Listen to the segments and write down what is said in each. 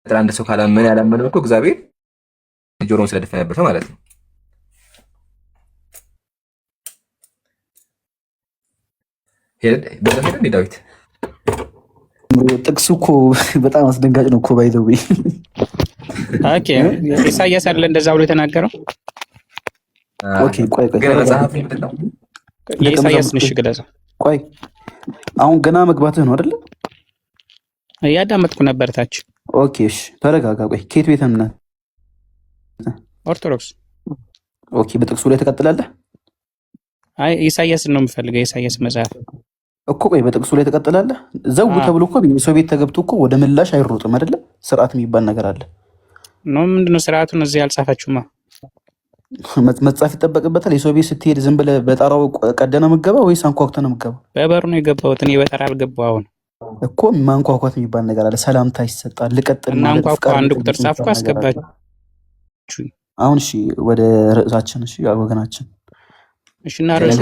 አንድ ሰው ካላመነ ያላመነው እኮ እግዚአብሔር ጆሮውን ስለደፈነበት ነው ማለት ነው። በዛ ሄደ እንዴ ዳዊት? ጥቅሱ እኮ በጣም አስደንጋጭ ነው እኮ ባይዘው። ኦኬ ኢሳያስ አለ እንደዛ ብሎ የተናገረው። ኦኬ ቆይ ግን መጽሐፍ ምንድነው? የኢሳያስ ንሽ ገለጸ። ቆይ አሁን ገና መግባትህ ነው አይደል? እያዳመጥኩ ነበር ታች። ኦኬ እሺ ተረጋጋ። ቆይ ከየት ቤተ እምነት? ኦርቶዶክስ። ኦኬ በጥቅሱ ላይ ተቀጥላለህ? አይ ኢሳያስን ነው የምፈልገው፣ የኢሳያስ መጽሐፍ እኮ። ቆይ በጥቅሱ ላይ ተቀጥላለህ? ዘው ተብሎ እኮ የሰው ቤት ተገብቶ እኮ ወደ ምላሽ አይሮጥም አይደለ? ስርዓት የሚባል ነገር አለ ነው። ምንድነው ስርዓቱን እዚህ አልጻፋችሁማ? መጻፍ ይጠበቅበታል። የሰው ቤት ስትሄድ ዝም ብለህ በጣራው ቀደነ ምገባ ወይስ አንኳኩተህ ነው የምትገባው? በበሩ ነው የገባሁት እኔ፣ በጣራ አልገባሁ። አሁን እኮ ማንኳኳት የሚባል ነገር አለ። ሰላምታ ይሰጣል። ልቀጥል እና አንኳኳ አንድ ቁጥር ጻፍኩ አስገባችሁ። አሁን እሺ ወደ ርዕሳችን። እሺ ወገናችን፣ እሺ እና ርዕሱ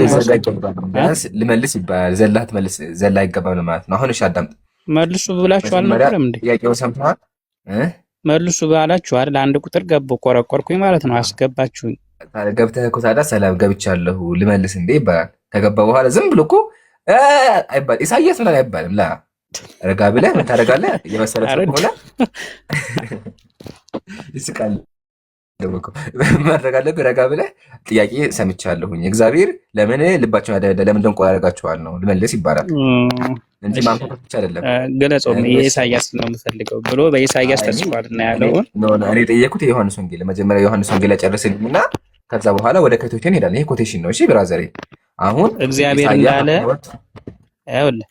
ልመልስ ይባላል። ዘላህ ትመልስ ዘላ ይገባል ማለት ነው። አሁን እሺ አዳምጥ። መልሱ ብላችሁ አልነበረም እንዴ? ጥያቄውን ሰምተዋል? መልሱ ባላችኋል። ለአንድ ቁጥር ገባሁ ቆረቆርኩኝ ማለት ነው። አስገባችሁኝ። ገብተህ እኮ ታዲያ ሰላም ገብቻለሁ ልመልስ እንዴ ይባላል። ከገባ በኋላ ዝም ብሎ እኮ አይባል ኢሳያስ ምናምን አይባልም። ላ ረጋ ብለህ ምን ታደርጋለህ? የመሰለህ ሆነ ይስቃል። ማድረግ አለብህ። ረጋ ብለህ ጥያቄ ሰምቻለሁኝ እግዚአብሔር ለምን ልባቸውን ያደነደ ለምን ደንቆሮ ያደርጋቸዋል ነው ልመልስ ይባላል እንጂ ማንኳኳት ብቻ አይደለም። ገለጾም የኢሳያስ ነው የምፈልገው ብሎ በኢሳያስ ተጽፏል እና ያለውን እኔ የጠየኩት የዮሐንስ ወንጌል መጀመሪያ ዮሐንስ ወንጌል ያጨርስልኝና ከዛ በኋላ ወደ ኮቴሽን እንሄዳለን። ይሄ ኮቴሽን ነው። እሺ ብራዘሬ፣ አሁን እግዚአብሔር እንዳለ አይወልህ።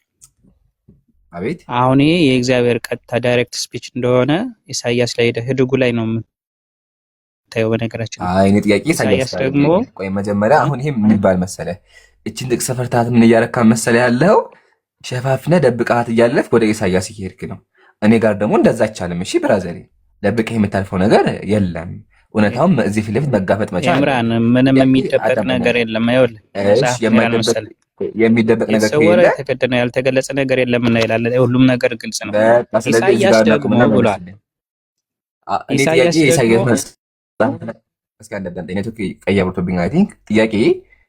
አቤት አሁን ይሄ የእግዚአብሔር ቀጥታ ዳይሬክት ስፒች እንደሆነ ኢሳያስ ላይ ሄደህ ህድጉ ላይ ነው የምታየው። በነገራችን እኔ ጥያቄ ኢሳያስ ደግሞ ቆይ መጀመሪያ አሁን ይሄ ምን ይባል መሰለህ? እችን ጥቅስ ፈርታት ምን እያረካ መሰለህ ያለው ሸፋፍነህ ደብቃት እያለፍክ ወደ ኢሳያስ እየሄድክ ነው። እኔ ጋር ደግሞ እንደዛ አይቻልም። እሺ ብራዘሬ፣ ደብቀህ የምታልፈው ነገር የለም። እውነታውም እዚህ ፊት ለፊት መጋፈጥ መቻል። ያምራን ምንም የሚደበቅ ነገር የለም። አይወል የሚደበቅ ነገር ከሌለ የተከደነ ያልተገለጸ ነገር የለም እና ይላል። ሁሉም ነገር ግልጽ ነው። ኢሳያስ ደግሞ ብሏል። ኢሳያስ እስኪ አንደዳን ኔትወርክ ቀያብርቶብኝ አይ ቲንክ ጥያቄ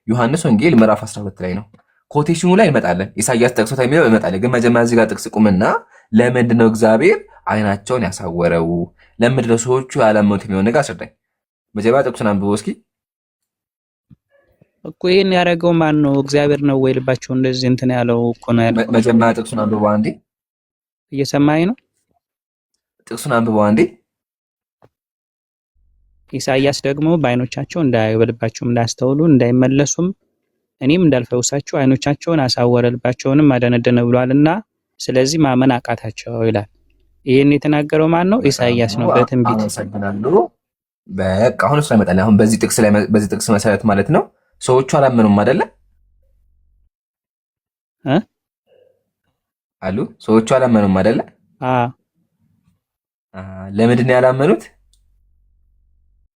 ዮሐንስ ወንጌል ምዕራፍ 12 ላይ ነው። ኮቴሽኑ ላይ እንመጣለን። ኢሳያስ ጠቅሶታ የሚለው እንመጣለን። ግን መጀመሪያ እዚህ ጋር ጥቅስ ቁምና ለምንድን ነው እግዚአብሔር አይናቸውን ያሳወረው? ለምንድን ነው ሰዎቹ ያላመኑት የሚሆን ነገር አስረዳኝ። መጀመሪያ ጥቅሱን አንብቦ እስኪ። እኮ ይሄን ያደረገው ማን ነው? እግዚአብሔር ነው ወይ? ልባቸው እንደዚህ እንትን ያለው እኮ ነው ያለው። መጀመሪያ ጥቅሱን አንብቦ አንዴ። እየሰማኝ ነው? ጥቅሱን አንብቦ አንዴ። ኢሳያስ ደግሞ በዓይኖቻቸው እንዳያዩ በልባቸውም እንዳያስተውሉ እንዳይመለሱም እኔም እንዳልፈውሳቸው ዓይኖቻቸውን አሳወረ ልባቸውንም አደነደነ ብሏልና ስለዚህ ማመን አቃታቸው ይላል። ይሄን የተናገረው ማን ነው? ኢሳያስ ነው በትንቢት። በቃ አሁን እሱ አይመጣልኝ። አሁን በዚህ ጥቅስ መሰረት ማለት ነው ሰዎቹ አላመኑም አይደለ? አሉ ሰዎቹ አላመኑም አይደለ? ለምንድን ነው ያላመኑት?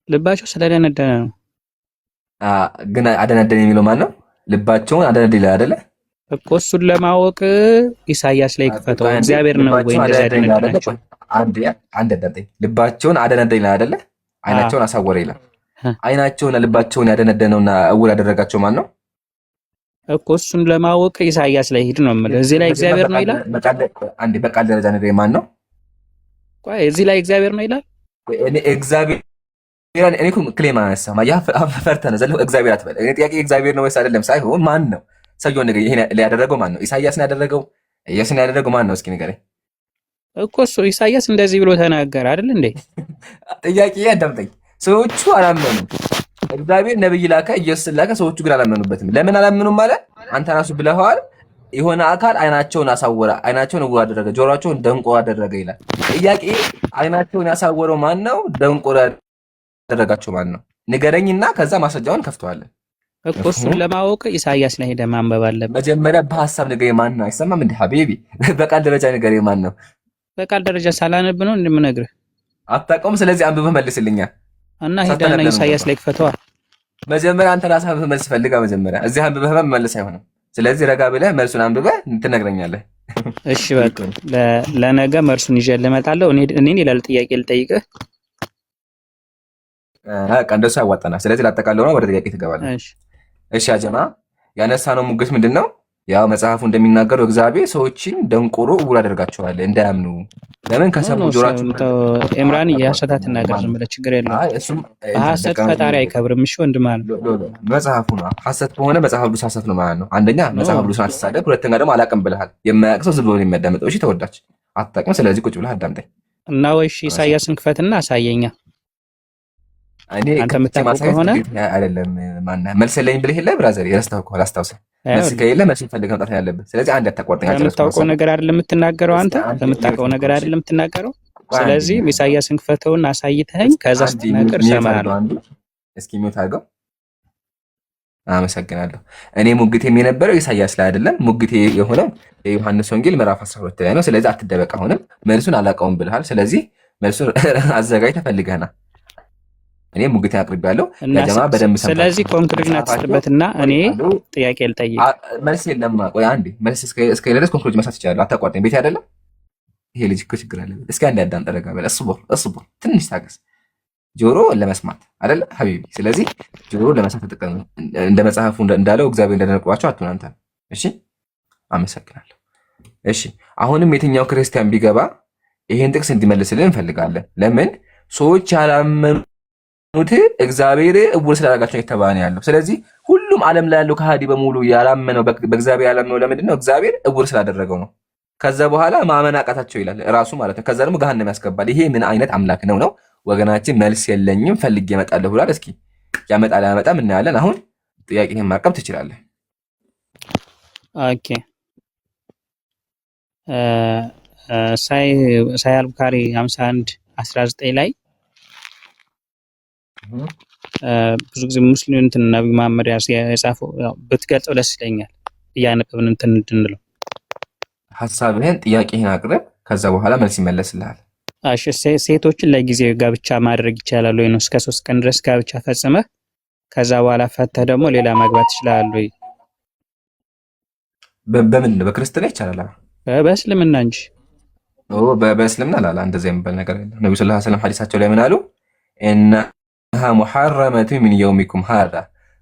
ልባቸው ስለደነደነ ነው። ግን አደነደነ የሚለው ማን ነው? ልባቸውን አደነደነ ይላል አይደለ? እኮ እሱን ለማወቅ ኢሳያስ ላይ ክፈተው። እግዚአብሔር ነው ወይ እንደዛ ያደነደናቸው? አንድ ልባቸውን አደነደነ ይላል አይደለ? አይናቸውን አሳወረ ይላል። አይናቸውና ልባቸውን ያደነደነውና እውር ያደረጋቸው ማን ነው? እኮ እሱን ለማወቅ ኢሳያስ ላይ ሂድ ነው የምልህ። እዚህ ላይ እግዚአብሔር ነው ይላል። አንዴ በቃል ደረጃ ነገር ማን ነው? ቆይ እዚህ ላይ እግዚአብሔር ነው ይላል። እኔ እግዚአብሔር እኔ እኮ ክሌም አነሳማ ያ ፈርተህ ነው ዘለው እግዚአብሔር አትበል። እኔ ጥያቄ እግዚአብሔር ነው ወይስ አይደለም ሳይሆን ማን ነው ሰውየው ነገር ይሄን ያደረገው ማን ነው? ኢሳያስ ነው ያደረገው? ኢየሱስ ነው ያደረገው? ማን ነው? እስኪ ንገረኝ እኮ እሱ ኢሳያስ እንደዚህ ብሎ ተናገረ አይደል እንዴ? ጥያቄ አዳምጠኝ። ሰዎቹ አላመኑም። እግዚአብሔር ነብይ ላከ፣ ኢየሱስ ላከ፣ ሰዎቹ ግን አላመኑበትም። ለምን አላመኑም ማለት አንተ ራሱ ብለኸዋል። የሆነ አካል አይናቸውን አሳወረ፣ አይናቸውን እውር አደረገ፣ ጆሮአቸውን ደንቆሮ አደረገ ይላል። ጥያቄ አይናቸውን ያሳወረው ማን ነው? ደንቆሮ ያደረጋቸው ማን ነው? ንገረኝና ከዛ ማስረጃውን ከፍተዋለን እኮ እሱን ለማወቅ ኢሳያስ ላይ ሄደህ ማንበብ አለብህ። መጀመሪያ በሐሳብ ንገረኝ ማን ነው? አይሰማም እንዴ ሀቢቢ? በቃል ደረጃ ንገረኝ ማን ነው? በቃል ደረጃ ሳላነብ ነው እንደምነግርህ። አታውቀውም? ስለዚህ አንብበህ መልስልኛል። እና ሄደህ ኢሳያስ ላይ ክፈተዋ። መጀመሪያ አንተ ራስህ አንብበህ መልስ ፈልጋ። መጀመሪያ እዚህ አንብበህ መልስ አይሆንም። ስለዚህ ረጋ ብለህ መልሱን አንብበህ ትነግረኛለህ። እሺ በቃ ለነገ መልሱን ይዤ እመጣለሁ። እኔ ሌላ ጥያቄ ልጠይቅህ። በቃ እንደሱ ያዋጣናል። ስለዚህ ላጠቃለው ነው፣ ወደ ጥያቄ ትገባለህ። እሺ አጀማ፣ ያነሳነው ሙግት ምንድን ነው? ያው መጽሐፉ እንደሚናገረው እግዚአብሔር ሰዎችን ደንቆሮ እውር ያደርጋቸዋል እንዳያምኑ። ለምን ከሰሙ ጆሯቸው ኤምራን የሐሰት አትናገር፣ ዝም ብለህ ችግር የለውም። በሐሰት ፈጣሪ አይከብርም። እሺ ወንድም አለ መጽሐፉ ነው። ሐሰት ከሆነ መጽሐፍ ቅዱስ ሐሰት ነው ማለት ነው። አንደኛ መጽሐፍ ቅዱስን አትሳደብ፣ ሁለተኛ ደግሞ አላቅም ብለሃል። የማያውቅ ሰው ዝም ብሎ የሚያዳምጠው። እሺ ተወዳች አታውቅም። ስለዚህ ቁጭ ብለህ አዳምጠኝ እና ወይ እሺ ኢሳያስን ክፈትና አሳየኛ። አንተ የምታውቀው ከሆነ አይደለም ማነህ መልስ የለኝም ብለህ የለ ብራዘር፣ የረስተኸው እኮ ላስታውስህ። መልስ ከሌለ መልስ ፈልገህ መምጣት ያለብህ። ስለዚህ አንድ አታቋርጠኝ። የምታውቀው ነገር አይደለም የምትናገረው አንተ የምታውቀው ነገር አይደለም የምትናገረው። ስለዚህ ኢሳያስን ክፈተውና አሳይተኸኝ ከዛ ስትናገር እሰማሃለሁ። እስኪ ሚውት አድርገው። አመሰግናለሁ። እኔ ሙግቴም የነበረው ኢሳያስ ላይ አይደለም። ሙግቴ የሆነው የዮሐንስ ወንጌል ምዕራፍ 12 ላይ ነው። ስለዚህ አትደበቅ። አሁንም መልሱን አላውቀውም ብለሃል። ስለዚህ መልሱን አዘጋጅ ተፈልገህና እኔ ሙግቴ አቅርቤያለሁ ለጀማ በደንብ ሰምተህ። ስለዚህ ኮንክሉዥን አትስጥበትና እኔ ጥያቄ ልጠይቅ። መልስ የለም። ቆይ አንዴ መልስ እስከ ድረስ ኮንክሉዥን መስራት ይችላል። አታቋርጠኝ። ቤት አይደለም ይሄ ልጅ እኮ ችግር አለበት። እስኪ አንዴ አዳምጥ፣ ረጋ በል። እሱቦ ትንሽ ታገስ። ጆሮ ለመስማት አይደለ ሀቢቢ። ስለዚህ ጆሮ ለመስማት ተጠቀም። እንደ መጽሐፉ እንዳለው እግዚአብሔር እንደነቋቸው አትሁን አንተ። እሺ አመሰግናለሁ። እሺ አሁንም የትኛው ክርስቲያን ቢገባ ይሄን ጥቅስ እንዲመልስልን እንፈልጋለን። ለምን ሰዎች ያላመኑት እግዚአብሔር እውር ስላደረጋቸው የተባለ ያለው። ስለዚህ ሁሉም ዓለም ላይ ያለው ከሃዲ በሙሉ ያላመነው በእግዚአብሔር ያላመነው ለምንድን ነው? እግዚአብሔር እውር ስላደረገው ነው። ከዛ በኋላ ማመን አቃታቸው ይላል ራሱ ማለት ነው። ከዛ ደግሞ ገሃነም ያስገባል። ይሄ ምን አይነት አምላክ ነው? ወገናችን መልስ የለኝም ፈልጌ እመጣለሁ ብሏል። እስኪ ያመጣል አያመጣም እናያለን። አሁን ጥያቄህን ማቅረብ ትችላለህ። ኦኬ ሳይ አልቡካሪ 51:19 ላይ ብዙ ጊዜ ሙስሊም እንትን ነብዩ መሐመድ የጻፈው ብትገልጸው ደስ ይለኛል። እያነበብን እንትን እንድንለው ሐሳብህን ጥያቄህን አቅርብ። ከዛ በኋላ መልስ ይመለስልሃል። እሺ ሴቶችን ለጊዜው ጋብቻ ማድረግ ይቻላል ወይ ነው? እስከ 3 ቀን ድረስ ጋብቻ ፈጽመህ ከዛ በኋላ ፈተህ ደግሞ ሌላ ማግባት ይችላል ወይ? በምን በክርስትና ይቻላል? በእስልምና እንጂ በእስልምና ላላ እንደዚህ የሚባል ነገር የለም። ነብዩ ሰለላሁ ዐለይሂ ወሰለም ሐዲሳቸው ላይ ምን አሉ? ኢነሃ ሙሐረመቱ ሚን የውሚኩም ሃዛ፣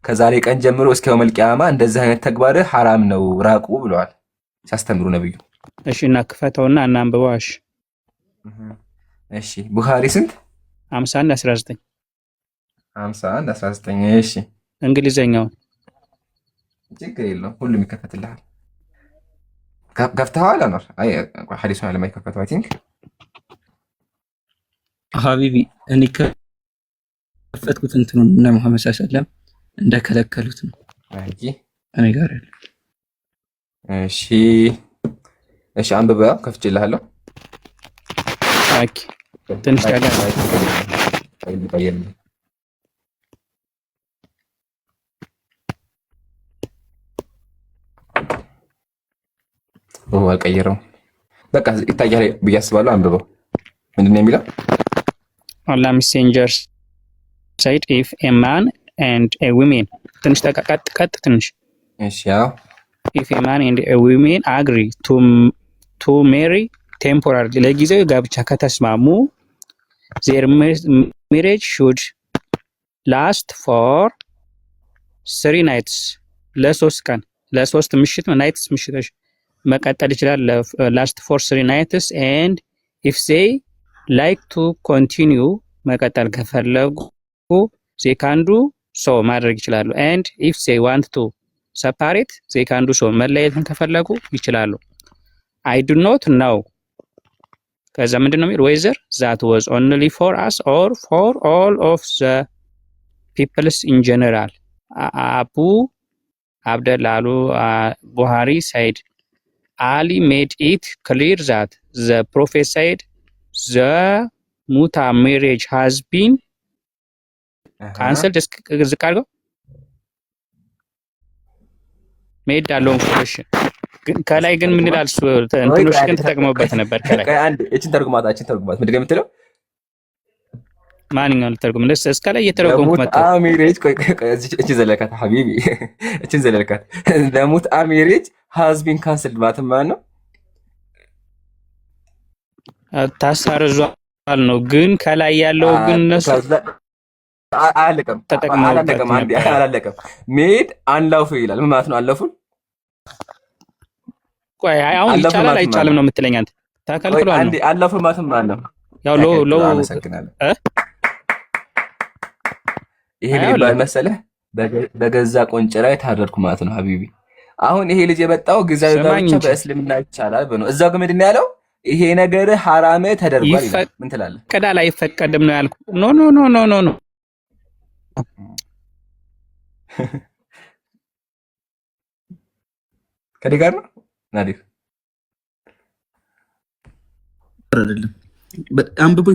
ከዛሬ ቀን ጀምሮ እስከ የውመል ቂያማ እንደዚህ አይነት ተግባር ሐራም ነው ራቁ ብለዋል ሲያስተምሩ ነብዩ። እሺ እና ክፈተውና እናንብበው። እሺ ቡኻሪ ስንት? 51:19 51:19 እሺ እንግሊዘኛው ችግር የለውም ሁሉም ይከፈትልሃል። ከፍተኸዋል አኗር? አይ ሐዲሱን ለማይከፈተው አይ ቲንክ ሀቢቢ እኔ ከፈትኩት እንትኑን እና መሐመድ ሰለላሁ ዐለይሂ ወሰለም እንደከለከሉት ነው እኔ ጋር ያለው። እሺ አንብበ ከፍቼልሃለሁ። ኦኬ ትንሽ ታጋ አልቀየረውም። በቃ ይታያል ብዬ አስባለሁ። አንብበው። ምንድን ነው የሚለው? Allah messengers said if a man and a woman ትንሽ ተቀጥቀጥ ትንሽ እሺ ያው if a man and a woman agree to marry temporarily ለጊዜው ጋብቻ ከተስማሙ their marriage should last for 3 nights ለሶስት ቀን ለሶስት ምሽት nights ምሽቶች መቀጠል ይችላል። last for 3 nights and if they like to continue መቀጠል ከፈለጉ they can do so ማድረግ ይችላሉ። and if they want to separate they can do so መለየትን ከፈለጉ ይችላሉ። I do not know ከዛ ምንድን ነው የሚለው whether that was only for us or for all of the peoples in general Abu Abdullah Buhari said Ali made it clear that the prophet said the muta marriage has been cancelled. Just cargo made a long question. ከላይ ግን ምን ይላል? እንትኖች ግን ተጠቅመውበት ነበር። ከላይ አንድ እቺን ተርጉማት ምንድን ነው የምትለው? ማንኛውን ልተርጉም? እስከ ላይ እየተረጎምኩ መጣሁ። አሚሬጅ እቺ ዘለካት ሐቢቢ እቺን ዘለካት ለሙት አሚሬጅ has been cancelled ማለት ማለት ነው። ታሳርዟል ነው ግን ከላይ ያለው ግን እነሱ አላለቀም አላለቀም ሜድ አንላውፍ ይላል። ምን ማለት ነው? አለፉን ቆይ አሁን ይቻላል አይቻልም ነው የምትለኝ አንተ? ተከልክሏል ነው። አንዴ አለፉ ማለት ማለት ነው። ያው ሎ አመሰግናለሁ። ይሄ ሊባል መሰለህ በገዛ ቆንጨራ የታረድኩ ማለት ነው ሐቢቢ። አሁን ይሄ ልጅ የመጣው ጊዜያዊ ጋብቻ በእስልምና ይቻላል ነው። እዛው ግን ምንድን ነው ያለው? ይሄ ነገር ሐራም ተደርጓል ይላል። ምን ትላለህ? ይፈቀዳል አይፈቀድም ነው ያልኩ። ኖ ኖ ኖ ኖ ኖ ኖ ከዲህ ጋር ነው ናዲፍ አይደለም። አንብቦ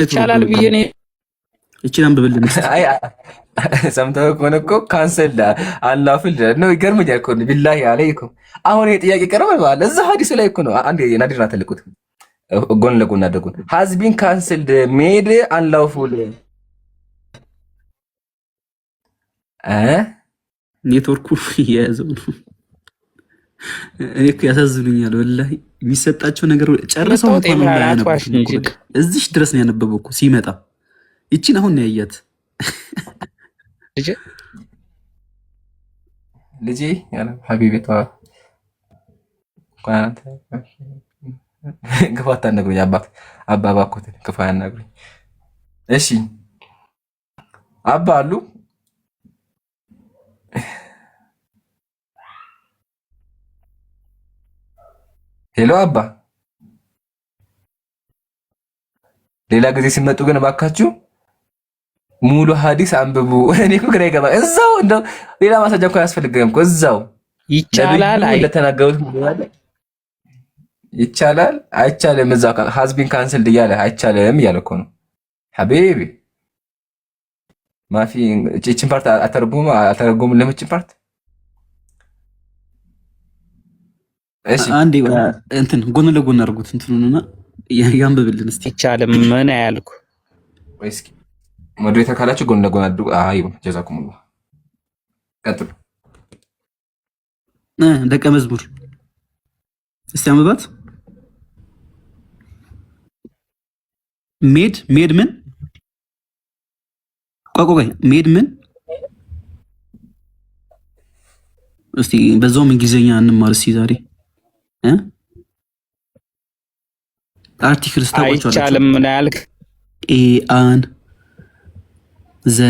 ይቻላል ብዬ ነው እቺን አንብብልን። አይ ሰምተው ከሆነ እኮ ካንሰል አላፍል ነው። ይገርምኛል እኮ ቢላሂ አለይኩም። አሁን ይሄ ጥያቄ ቀረበ ማለት እዛ ሐዲሱ ላይ እኮ ነው። አንዴ ናዲርና ተልቁት ጎን ለጎን አድርጉን። has been cancelled made unlawful ኔትወርኩ የያዘው ነው። እኔ እኮ ያሳዝኑኛል ወላሂ። የሚሰጣቸው ነገር ጨርሰው እዚህ ድረስ ነው ያነበበው እኮ ሲመጣ። ይቺን አሁን ነው ያያት ልጄ ያለ ሐቢቤቷ ቋንተ ግፋታ ነግሩኝ አባባ እኮ ክፋ ያናግሩኝ። እሺ አባ አሉ ሄሎ አባ፣ ሌላ ጊዜ ሲመጡ ግን እባካችሁ ሙሉ ሐዲስ አንብቡ። እኔ እኮ ግራ ይገባ። እዛው እንደው ሌላ ማሳጃ እኮ አያስፈልግም እኮ እዛው ይቻላል። አይ እንደተናገሩት ይቻላል አይቻልም። እዛው has been cancelled እያለ አይቻልም እያለ እኮ ነው ሐቢቢ። ማፊ እቺን ፓርት አተረጉም ለምችን ፓርት እሺ አንዴ እንትን ጎን ለጎን አድርጉት እንትኑና ያንብብልን እስቲ። ይቻልም ምን ያልኩ ወይስ ሞዴሬተር ካላችሁ ጎን ለጎን አድርጉ። አይ ጀዛኩሙላህ ቀጥሉ። ደቀ መዝሙር እስቲ አንብባት። ሜድ ምን ቆይ ሜድ ምን እስቲ በዛውም እንግሊዘኛ እንማር እስቲ ዛሬ አርቲክል ስታውቁ አይቻልም ምን ያልክ አን ዘ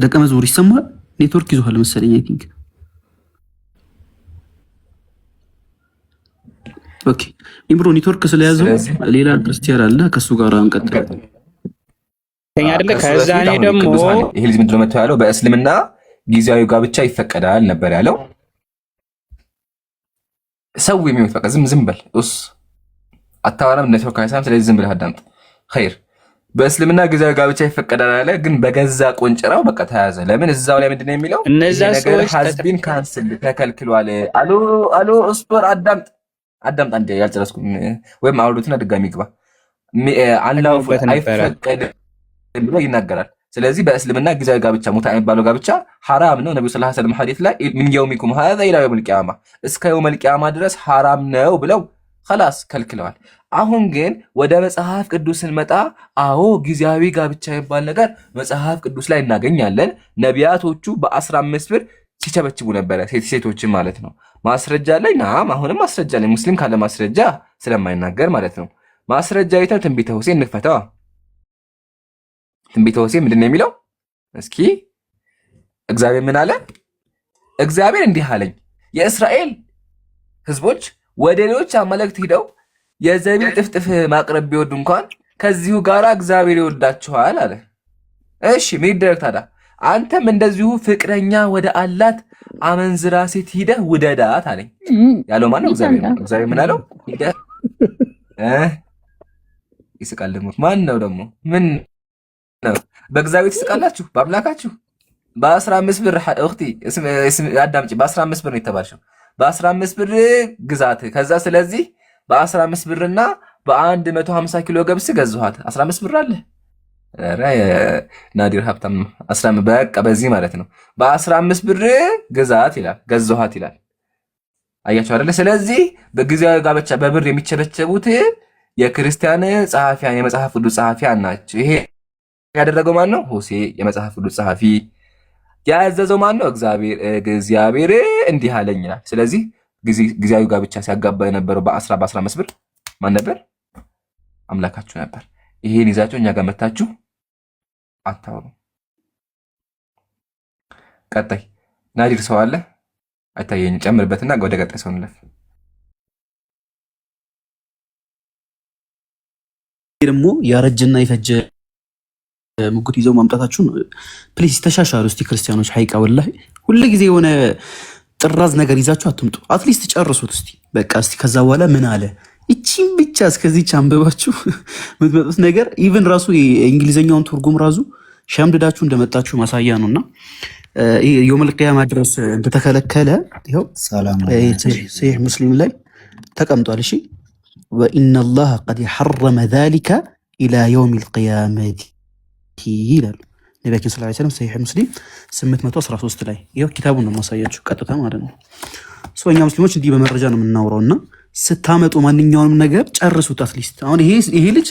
ደቀ መዝሙር ይሰማል። ኔትወርክ ይዟል መሰለኝ። አይ ቲንክ ኦኬ ኢምሮ ኔትወርክ ስለያዘው ሌላ ክርስቲያን አለ ከሱ ጋር እንቀጥላለን። ከኛ አይደለ ከዛ እኔ ደግሞ ይሄ ልጅ ምንድነው መተው ያለው? በእስልምና ጊዜያዊ ጋብቻ ይፈቀዳል ነበር ያለው። ሰው የሚሞት በቃ ዝም በል እስ አታወራም ኔትወርክ አይሰማም። ስለዚህ ዝም ብለህ አዳምጥ ኸይር። በእስልምና ጊዜያዊ ጋብቻ ይፈቀዳል አለ፣ ግን በገዛ ቆንጭራው በቃ ተያዘ። ለምን እዛው ላይ ምንድነው የሚለው? እነዛ ሰዎች has been cancelled ተከልክሏል። አሎ እስፖር አዳምጥ አንዴ ያልጨረስኩም ወይም አውርዱትና ድጋሚ ግባ። አላሁ አይፈቀድም ብሎ ይናገራል። ስለዚህ በእስልምና ጊዜያዊ ጋብቻ ሙታ የሚባለው ጋብቻ ሐራም ነው። ነብዩ ሰለላሁ ዐለይሂ ወሰለም ሐዲስ ላይ ምን የውሚኩም هذا الى يوم القيامه እስከ يوم القيامه ድረስ ሐራም ነው ብለው خلاص ከልክለዋል። አሁን ግን ወደ መጽሐፍ ቅዱስ ስንመጣ አዎ ጊዜያዊ ጋብቻ የሚባል ነገር መጽሐፍ ቅዱስ ላይ እናገኛለን። ነቢያቶቹ በ15 ብር ሲቸበችቡ ነበረ፣ ሴቶችን ማለት ነው። ማስረጃ ላይ ናም አሁንም ማስረጃ ላይ ሙስሊም ካለ ማስረጃ ስለማይናገር ማለት ነው። ማስረጃ ይተን ትንቢተ ሁሴን እንክፈተዋ። ትንቢተ ሁሴን ምንድነው የሚለው? እስኪ እግዚአብሔር ምን አለ? እግዚአብሔር እንዲህ አለኝ፣ የእስራኤል ህዝቦች ወደ ሌሎች አማልክት ሂደው የዘቢብ ጥፍጥፍ ማቅረብ ቢወዱ እንኳን ከዚሁ ጋር እግዚአብሔር ይወዳቸዋል አለ። እሺ ምን ይደረግ ታዲያ? አንተም እንደዚሁ ፍቅረኛ ወደ አላት አመንዝራ ሴት ሂደህ ውደዳት አለኝ። ያለው ማን ነው? እግዚአብሔር ነው። እግዚአብሔር ምን አለው? ሂደህ ይስቃል ደግሞ ማን ነው ደግሞ? ምን ነው? በእግዚአብሔር ትስቃላችሁ? በአምላካችሁ በ15 ብር እኽቲ አዳምጪ፣ በ15 ብር ነው የተባልሽው። በ15 ብር ግዛት ከዛ ስለዚህ በ15 ብርና በ150 ኪሎ ገብስ ገዛኋት 15 ብር አለ። ኧረ ናዲር ሀብታም 15 በቃ በዚህ ማለት ነው። በ15 ብር ግዛት ይላል ገዛኋት ይላል። አያችሁ አይደለ? ስለዚህ በጊዜያዊ ጋብቻ በብር የሚቸበቸቡት የክርስቲያን ጸሐፊያን የመጽሐፍ ቅዱስ ጸሐፊያን ናቸው። ይሄ ያደረገው ማን ነው? ሆሴ የመጽሐፍ ቅዱስ ጸሐፊ። ያዘዘው ማን ነው? እግዚአብሔር እንዲህ አለኝ ይላል። ስለዚህ ጊዜያዊ ጋብቻ ሲያጋባ የነበረው በ15 ብር ማን ነበር? አምላካችሁ ነበር። ይሄን ይዛችሁ እኛ ጋር መታችሁ አታውሩ። ቀጣይ ናዲር ሰው አለ አይታየኝ፣ ጨምርበትና ወደ ቀጣይ ሰው እንለፍ። ደግሞ ያረጀና የፈጀ ሙግት ይዘው ማምጣታችሁን ፕሊዝ ተሻሻሉ እስቲ ክርስቲያኖች። ሀይቃ ወላሂ ሁሉ ጊዜ የሆነ ጥራዝ ነገር ይዛችሁ አትምጡ። አትሊስት ጨርሱት እስቲ በቃ እስቲ። ከዛ በኋላ ምን አለ እቺም ብቻ እስከዚህ አንብባችሁ የምትመጡት ነገር ኢቭን ራሱ የእንግሊዘኛውን ትርጉም ራሱ ሸምድዳችሁ እንደመጣችሁ ማሳያ ነውና የውመል ቂያማ ድረስ እንደተከለከለ ይኸው ሰሒህ ሙስሊም ላይ ተቀምጧል። እሺ ወኢነላህ ቀድ ሐረመ ዛሊከ ኢላ የውሚል ቂያመቲ ይላሉ ነቢያችን ሰለላሁ ዐለይሂ ወሰለም ሰሒህ ሙስሊም 813 ላይ ይኸው ኪታቡን ነው ማሳያችሁ ቀጥታ ማለት ነው። እኛ ሙስሊሞች እንዲህ በመረጃ ነው የምናወራውና ስታመጡ ማንኛውንም ነገር ጨርሱት። አትሊስት አሁን ይሄ ልጅ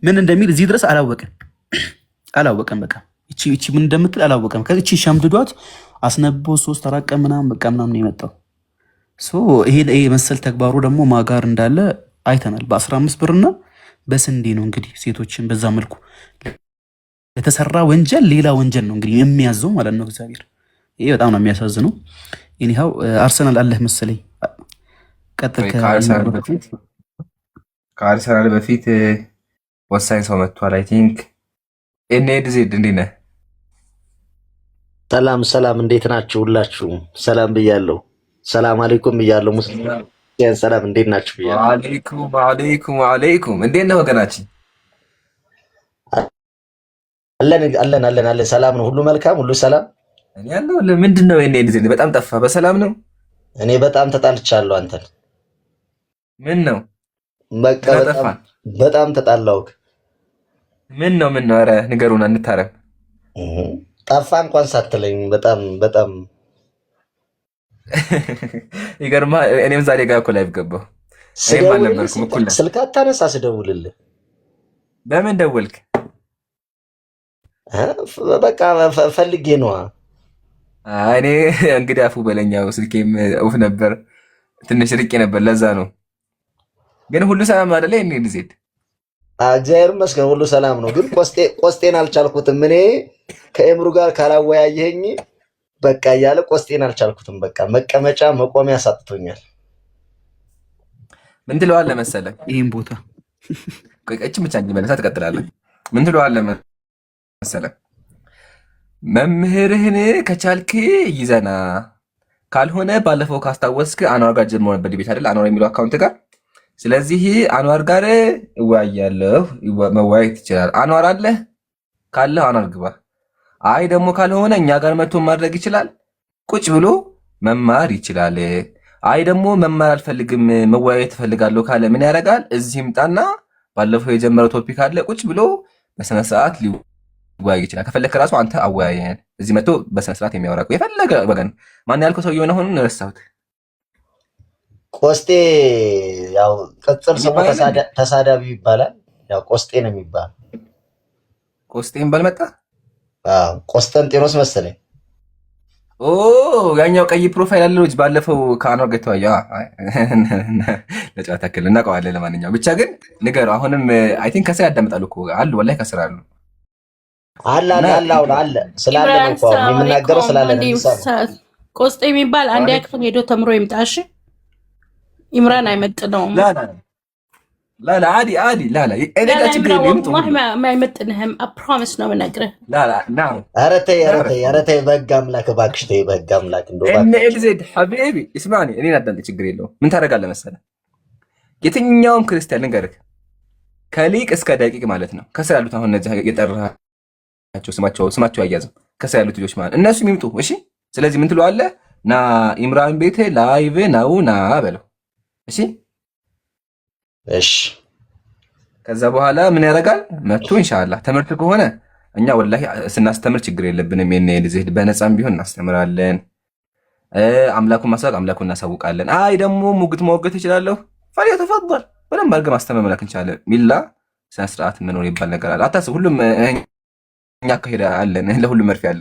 ምን እንደሚል እዚህ ድረስ አላወቀም። በቃ እቺ ምን እንደምትል አላወቀም። ከእቺ ሸምድዷት አስነቦ 3-4 ቀን ምናምን በቃ ምናምን የመጣው ይሄ መሰል ተግባሩ ደግሞ ማጋር እንዳለ አይተናል። በ15 ብርና በስንዴ ነው እንግዲህ ሴቶችን በዛ መልኩ ለተሰራ ወንጀል ሌላ ወንጀል ነው እንግዲህ የሚያዘው ማለት ነው እግዚአብሔር። ይሄ በጣም ነው የሚያሳዝነው። ይሄው አርሰናል አለህ መሰለኝ ከአርሰናል በፊት ወሳኝ ሰው መጥቷል። አይ ቲንክ ኤንኤድዜድ እንዴት ነህ? ሰላም፣ እንዴት ናችሁ? ሁላችሁም ሰላም ብያለሁ። ሰላም አለይኩም ብያለሁ። ሙስሊም ሰላም፣ እንዴት ናችሁ ብያለሁ። ወአለይኩም እንዴት ነህ ወገናችን? አለን። ሰላም ነው፣ ሁሉ መልካም፣ ሁሉ ሰላም። እኔ ያለው ምንድን ነው ኤንኤድዜድ በጣም ጠፋ። በሰላም ነው? እኔ በጣም ተጣልቻለሁ አንተን። ምን ነው? በቃ በጣም ተጣላሁክ። ምን ነው? ኧረ ንገሩን እንታረም። ጠፋ እንኳን ሳትለኝ በጣም ይገርምሃል። እኔም ዛሬ ጋር እኮ ላይቭ ገባሁ። እኔም አልነበርኩም እኩል ነን። ስልክ አታነሳ ስደውልልህ። በምን ደወልክ? በቃ ፈልጌ ነዋ። እኔ እንግዲህ አፉ በለኛው ስልኬም ኡፍ ነበር፣ ትንሽ ርቄ ነበር። ለዛ ነው። ግን ሁሉ ሰላም አይደለ? ኤንኤድዜድ እግዚአብሔር ይመስገን ሁሉ ሰላም ነው። ግን ቆስጤን አልቻልኩትም። እኔ ከኤምሩ ጋር ካላወያየኝ በቃ እያለ ቆስጤን አልቻልኩትም። በቃ መቀመጫ መቆሚያ ሳጥቶኛል። ምን ትለዋለህ መሰለህ? ይሄን ቦታ እቺ ብቻ እንዲመለሳ ትቀጥላለህ። ምን ትለዋለህ መሰለህ? መምህርህን ከቻልክ ይዘና፣ ካልሆነ ባለፈው ካስታወስክ አንዋር ጋር ጀምሮ ነበር ዲቤት አይደል? አንዋር የሚለው አካውንት ጋር። ስለዚህ አንዋር ጋር እወያያለሁ፣ መወያየት ይችላል። አንዋር አለ ካለ አንዋር ግባ። አይ ደግሞ ካልሆነ እኛ ጋር መጥቶ ማድረግ ይችላል፣ ቁጭ ብሎ መማር ይችላል። አይ ደግሞ መማር አልፈልግም መወያየት እፈልጋለሁ ካለ ምን ያደርጋል? እዚህ ይምጣና ባለፈው የጀመረው ቶፒክ አለ፣ ቁጭ ብሎ በስነ ስርዓት ሊወያይ ይችላል። ከፈለክ ራሱ አንተ አወያየን፣ እዚህ መጥቶ በስነ ስርዓት የሚያወራ የፈለገ ወገን። ማን ያልከው ሰውዬው ነው? አሁን ረሳሁት። ቆስጤ ያው ቅጽል ስሙ ተሳዳቢ ይባላል። ያው ቆስጤ ነው የሚባል። ቆስጤን ባልመጣ ቆስጠንጢኖስ መሰለኝ። ኦ ያኛው ቀይ ፕሮፋይል ያለው ልጅ ባለፈው ከአኗር ጋር ተወያ። ለጨዋታ ክል እናውቀዋለን። ለማንኛውም ብቻ ግን ንገረው። አሁንም አይ ቲንክ ከስራ ያዳምጣሉ እኮ አሉ፣ ወላሂ ከስራ አሉ። አለ ስላለ ነው እኮ የምናገረው ስላለ ነው። ቆስጤ የሚባል አንድ ያክፍል ሄዶ ተምሮ ይምጣሽ። ኢምራን አይመጥነውም። ላ አዲ ላ እኔ ጋር ችግር የለም። አይመጥንህም። አፕሮሚስ ነው የምነግርህ። ኧረ ተይ በህግ አምላክ እባክሽ ተይ፣ በህግ አምላክ እንደው ኤንኤድዜድ ሐቢቢ እስማኒ፣ እኔን አዳምጥ፣ ችግር የለውም። ምን ታደርጋለህ መሰለህ? የትኛውም ክርስቲያን ልንገርህ፣ ከሊቅ እስከ ደቂቅ ማለት ነው። ከስር ያሉት አሁን እነዚህ የጠራቸው ስማቸው አያዝም። ከስር ያሉት ልጆች ማለት እነሱ የሚምጡ። እሺ፣ ስለዚህ ምን ትለዋለህ? ና ኢምራን ቤቴ ላይቭ ነው ና በለው። እሺ ከዛ በኋላ ምን ያደርጋል መጥቶ ኢንሻአላህ ትምህርት ከሆነ እኛ ወላሂ ስናስተምር ችግር የለብንም። የዚህ በነፃም ቢሆን እናስተምራለን። አምላኩን ማሳወቅ አምላኩን እናሳውቃለን። አይ ደግሞ ሙግት መወገት ይችላለሁ ፈሪያ ተፈضل በደንብ አድርገን ማስተማር መላክ እንችላለን። ሚላ ስነ ስርዓት መኖር ይባል ነገር አለ። አታስብ፣ ሁሉም እኛ ከሄደ አለን ለሁሉም መርፌ አለ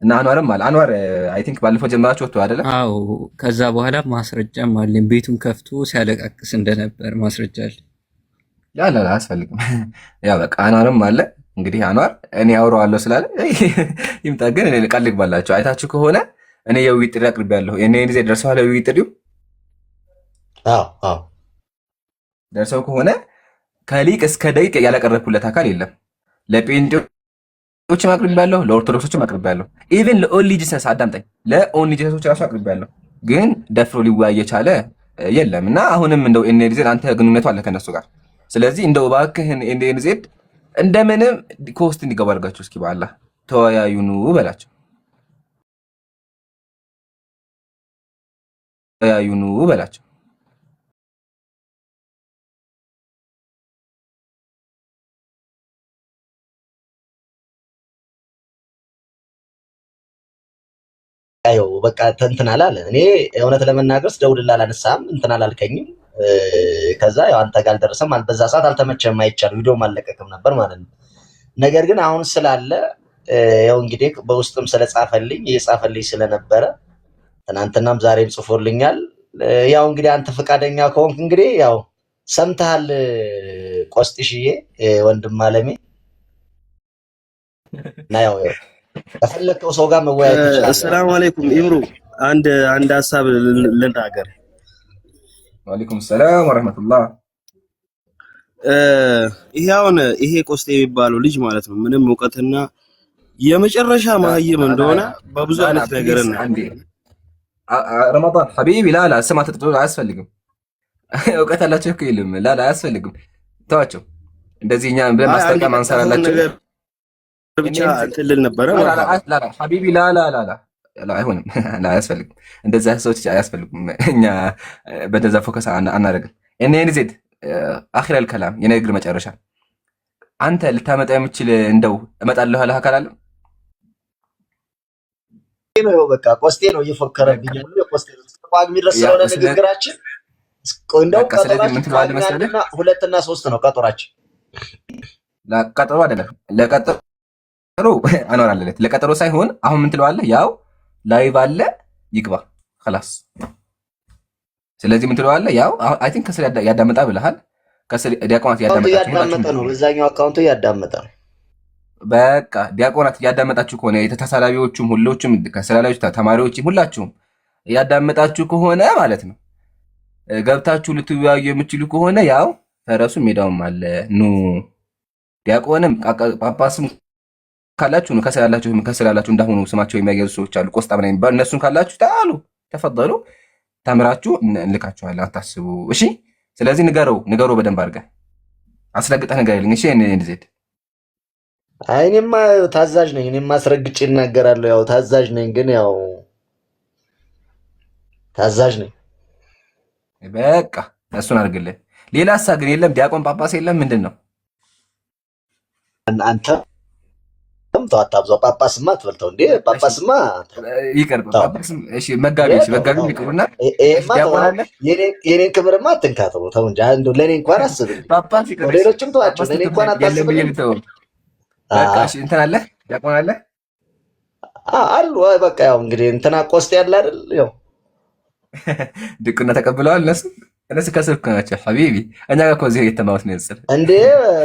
እና አንዋርም አለ። አንዋር አይ ቲንክ ባለፈው ጀምራችሁ ወጥቶ አይደለ? አዎ። ከዛ በኋላ ማስረጃም አለኝ ቤቱን ከፍቶ ሲያለቃቅስ እንደነበር ማስረጃ አለ። ላ አያስፈልግም። ያ በቃ አንዋርም አለ። እንግዲህ አንዋር እኔ አውረዋለሁ ስላለ ይምጣ። ግን እኔ ቃል ልግባላችሁ አይታችሁ ከሆነ እኔ የውይይት ጥሪ አቅርቤያለሁ። እኔ ጊዜ ደርሰዋል የውይይት ጥሪው። አዎ ደርሰው ከሆነ ከሊቅ እስከ ደቂቅ ያላቀረብኩለት አካል የለም። ለጴንጤዎችም አቅርቤያለሁ፣ ለኦርቶዶክሶችም አቅርቤያለሁ። ኢቭን ለኦንሊ ጂሰስ አዳምጠኝ፣ ለኦንሊ ጂሰሶች ራሱ አቅርቤያለሁ። ግን ደፍሮ ሊወያይ የቻለ የለም። እና አሁንም እንደው ኤንዜድ አንተ ግንኙነቱ አለ ከነሱ ጋር። ስለዚህ እንደው እባክህን ኤንዜድ እንደምንም ኮስት እንዲገባ አድርጋችሁ እስኪ በአላህ ተወያዩኑ በላቸው፣ ተወያዩኑ በላቸው። ያው በቃ እንትን አላለ። እኔ እውነት ለመናገር ስደውልልህ አላነሳም፣ እንትን አላልከኝም። ከዛ ያው አንተ ጋር አልደረሰም፣ በዛ ሰዓት አልተመቸም፣ አይቻልም፣ ቪዲዮም አልለቀቅም ነበር ማለት ነው። ነገር ግን አሁን ስላለ ያው እንግዲህ በውስጥም ስለጻፈልኝ እየጻፈልኝ ስለነበረ ትናንትናም ዛሬም ጽፎልኛል። ያው እንግዲህ አንተ ፈቃደኛ ከሆንክ እንግዲህ ያው ሰምተሃል ቆስጥሽዬ ወንድም አለሜ እና ያው ከፈለከው ሰው ጋር መወያየት ይችላል። አሰላሙ አለይኩም ኢምሩ፣ አንድ ሀሳብ ልናገር። ወአለይኩም ሰላም ወራህመቱላህ። ይሄ ቆስጤ የሚባለው ልጅ ማለት ነው ምንም እውቀትና የመጨረሻ መሀይም እንደሆነ በብዙ አይነት ነገር ነው። ረመዳን ሐቢቢ ላላ ስማ ተጥቶ አያስፈልግም። እውቀት አላቸው እኮ ይልም ላላ አያስፈልግም። ተዋቸው እንደዚህ እኛ ብለን ማስጠንቀቂያ ማንሰራላቸው ብቻ ትልል ነበረ። ላላ ሐቢቢ ላላ አይሆንም፣ አያስፈልግም። እንደዛ ሰዎች አያስፈልጉም። እኛ በደዛ ፎከስ አናደርግም። ኤንዜድ አኺረል ከላም የንግግር መጨረሻ አንተ ልታመጣ የምችል እንደው እመጣለሁ ያለህ አካል አለ ነው? በቃ ቆስጤ ነው እየፎከረብኝ ነው። የቆስጤ ቋግሚ ድረስ ስለሆነ ንግግራችን እንደው ቀጠሯችንና 2 እና 3 ነው ቀጠሯችን። ለቀጠሮ አይደለም ለቀጠሮ አኖራለለት ለቀጠሮ ሳይሆን አሁን ምን ትለዋለህ? ያው ላይቭ አለ ይግባ خلاص። ስለዚህ ምን ትለዋለህ? ያው አይ ቲንክ ከስር ያዳመጣ ብለሃል። ከስር ዲያቆናት ያዳመጣ ነው፣ በዛኛው አካውንቱ ያዳመጣ ነው። በቃ ዲያቆናት ያዳመጣችሁ ከሆነ የተሳላቢዎቹም ሁሎችም ከስር ያላችሁ ተማሪዎችም ሁላችሁም ያዳመጣችሁ ከሆነ ማለት ነው ገብታችሁ ልትወያዩ የምትችሉ ከሆነ ያው ፈረሱ ሜዳውም አለ ኑ። ዲያቆንም ጳጳስም ካላችሁ ነው ከስር ያላችሁ እንዳሁኑ ስማቸው የሚያገዙ ሰዎች አሉ፣ ቆስጣ ምናምን የሚባሉ እነሱን ካላችሁ ታሉ ተፈضሉ ተምራችሁ እንልካችኋለን፣ አታስቡ። እሺ ስለዚህ ንገረው በደንብ አድርገህ አስረግጠህ ንገረልኝ። እሺ ኤንዜድ እኔማ ታዛዥ ነኝ፣ እኔማ አስረግጬ እናገራለሁ። ያው ታዛዥ ነኝ፣ ግን ያው ታዛዥ ነኝ። በቃ እሱን አድርግልህ። ሌላ ሀሳብ ግን የለም። ዲያቆን ጳጳስ የለም። ምንድን ነው አንተ አታብዛው። ጳጳስማ አትበልተው እንዴ! ጳጳስማ ይቅር። እሺ መጋቢ ይቅሩና የኔን ክብርማ አትንካተው። ተው እንጂ እንደው ለእኔ እንኳን አስብልኝ። ጳጳስ ይቅር፣ ሌሎችም ተዋቸው፣ ለእኔ እንኳን አታስብልኝ። በቃ እሺ እንትን አለ ዲያቆን አለ አሉ። በቃ ያው እንግዲህ እንትና ቆስጤ ያለ አይደል? ያው ድቁና ተቀብለዋል እነሱ ከስር እኮ ናቸው ሐቢቢ። እኛ ጋር እኮ እዚህ የተማሩት ነው ያጽል እንዴ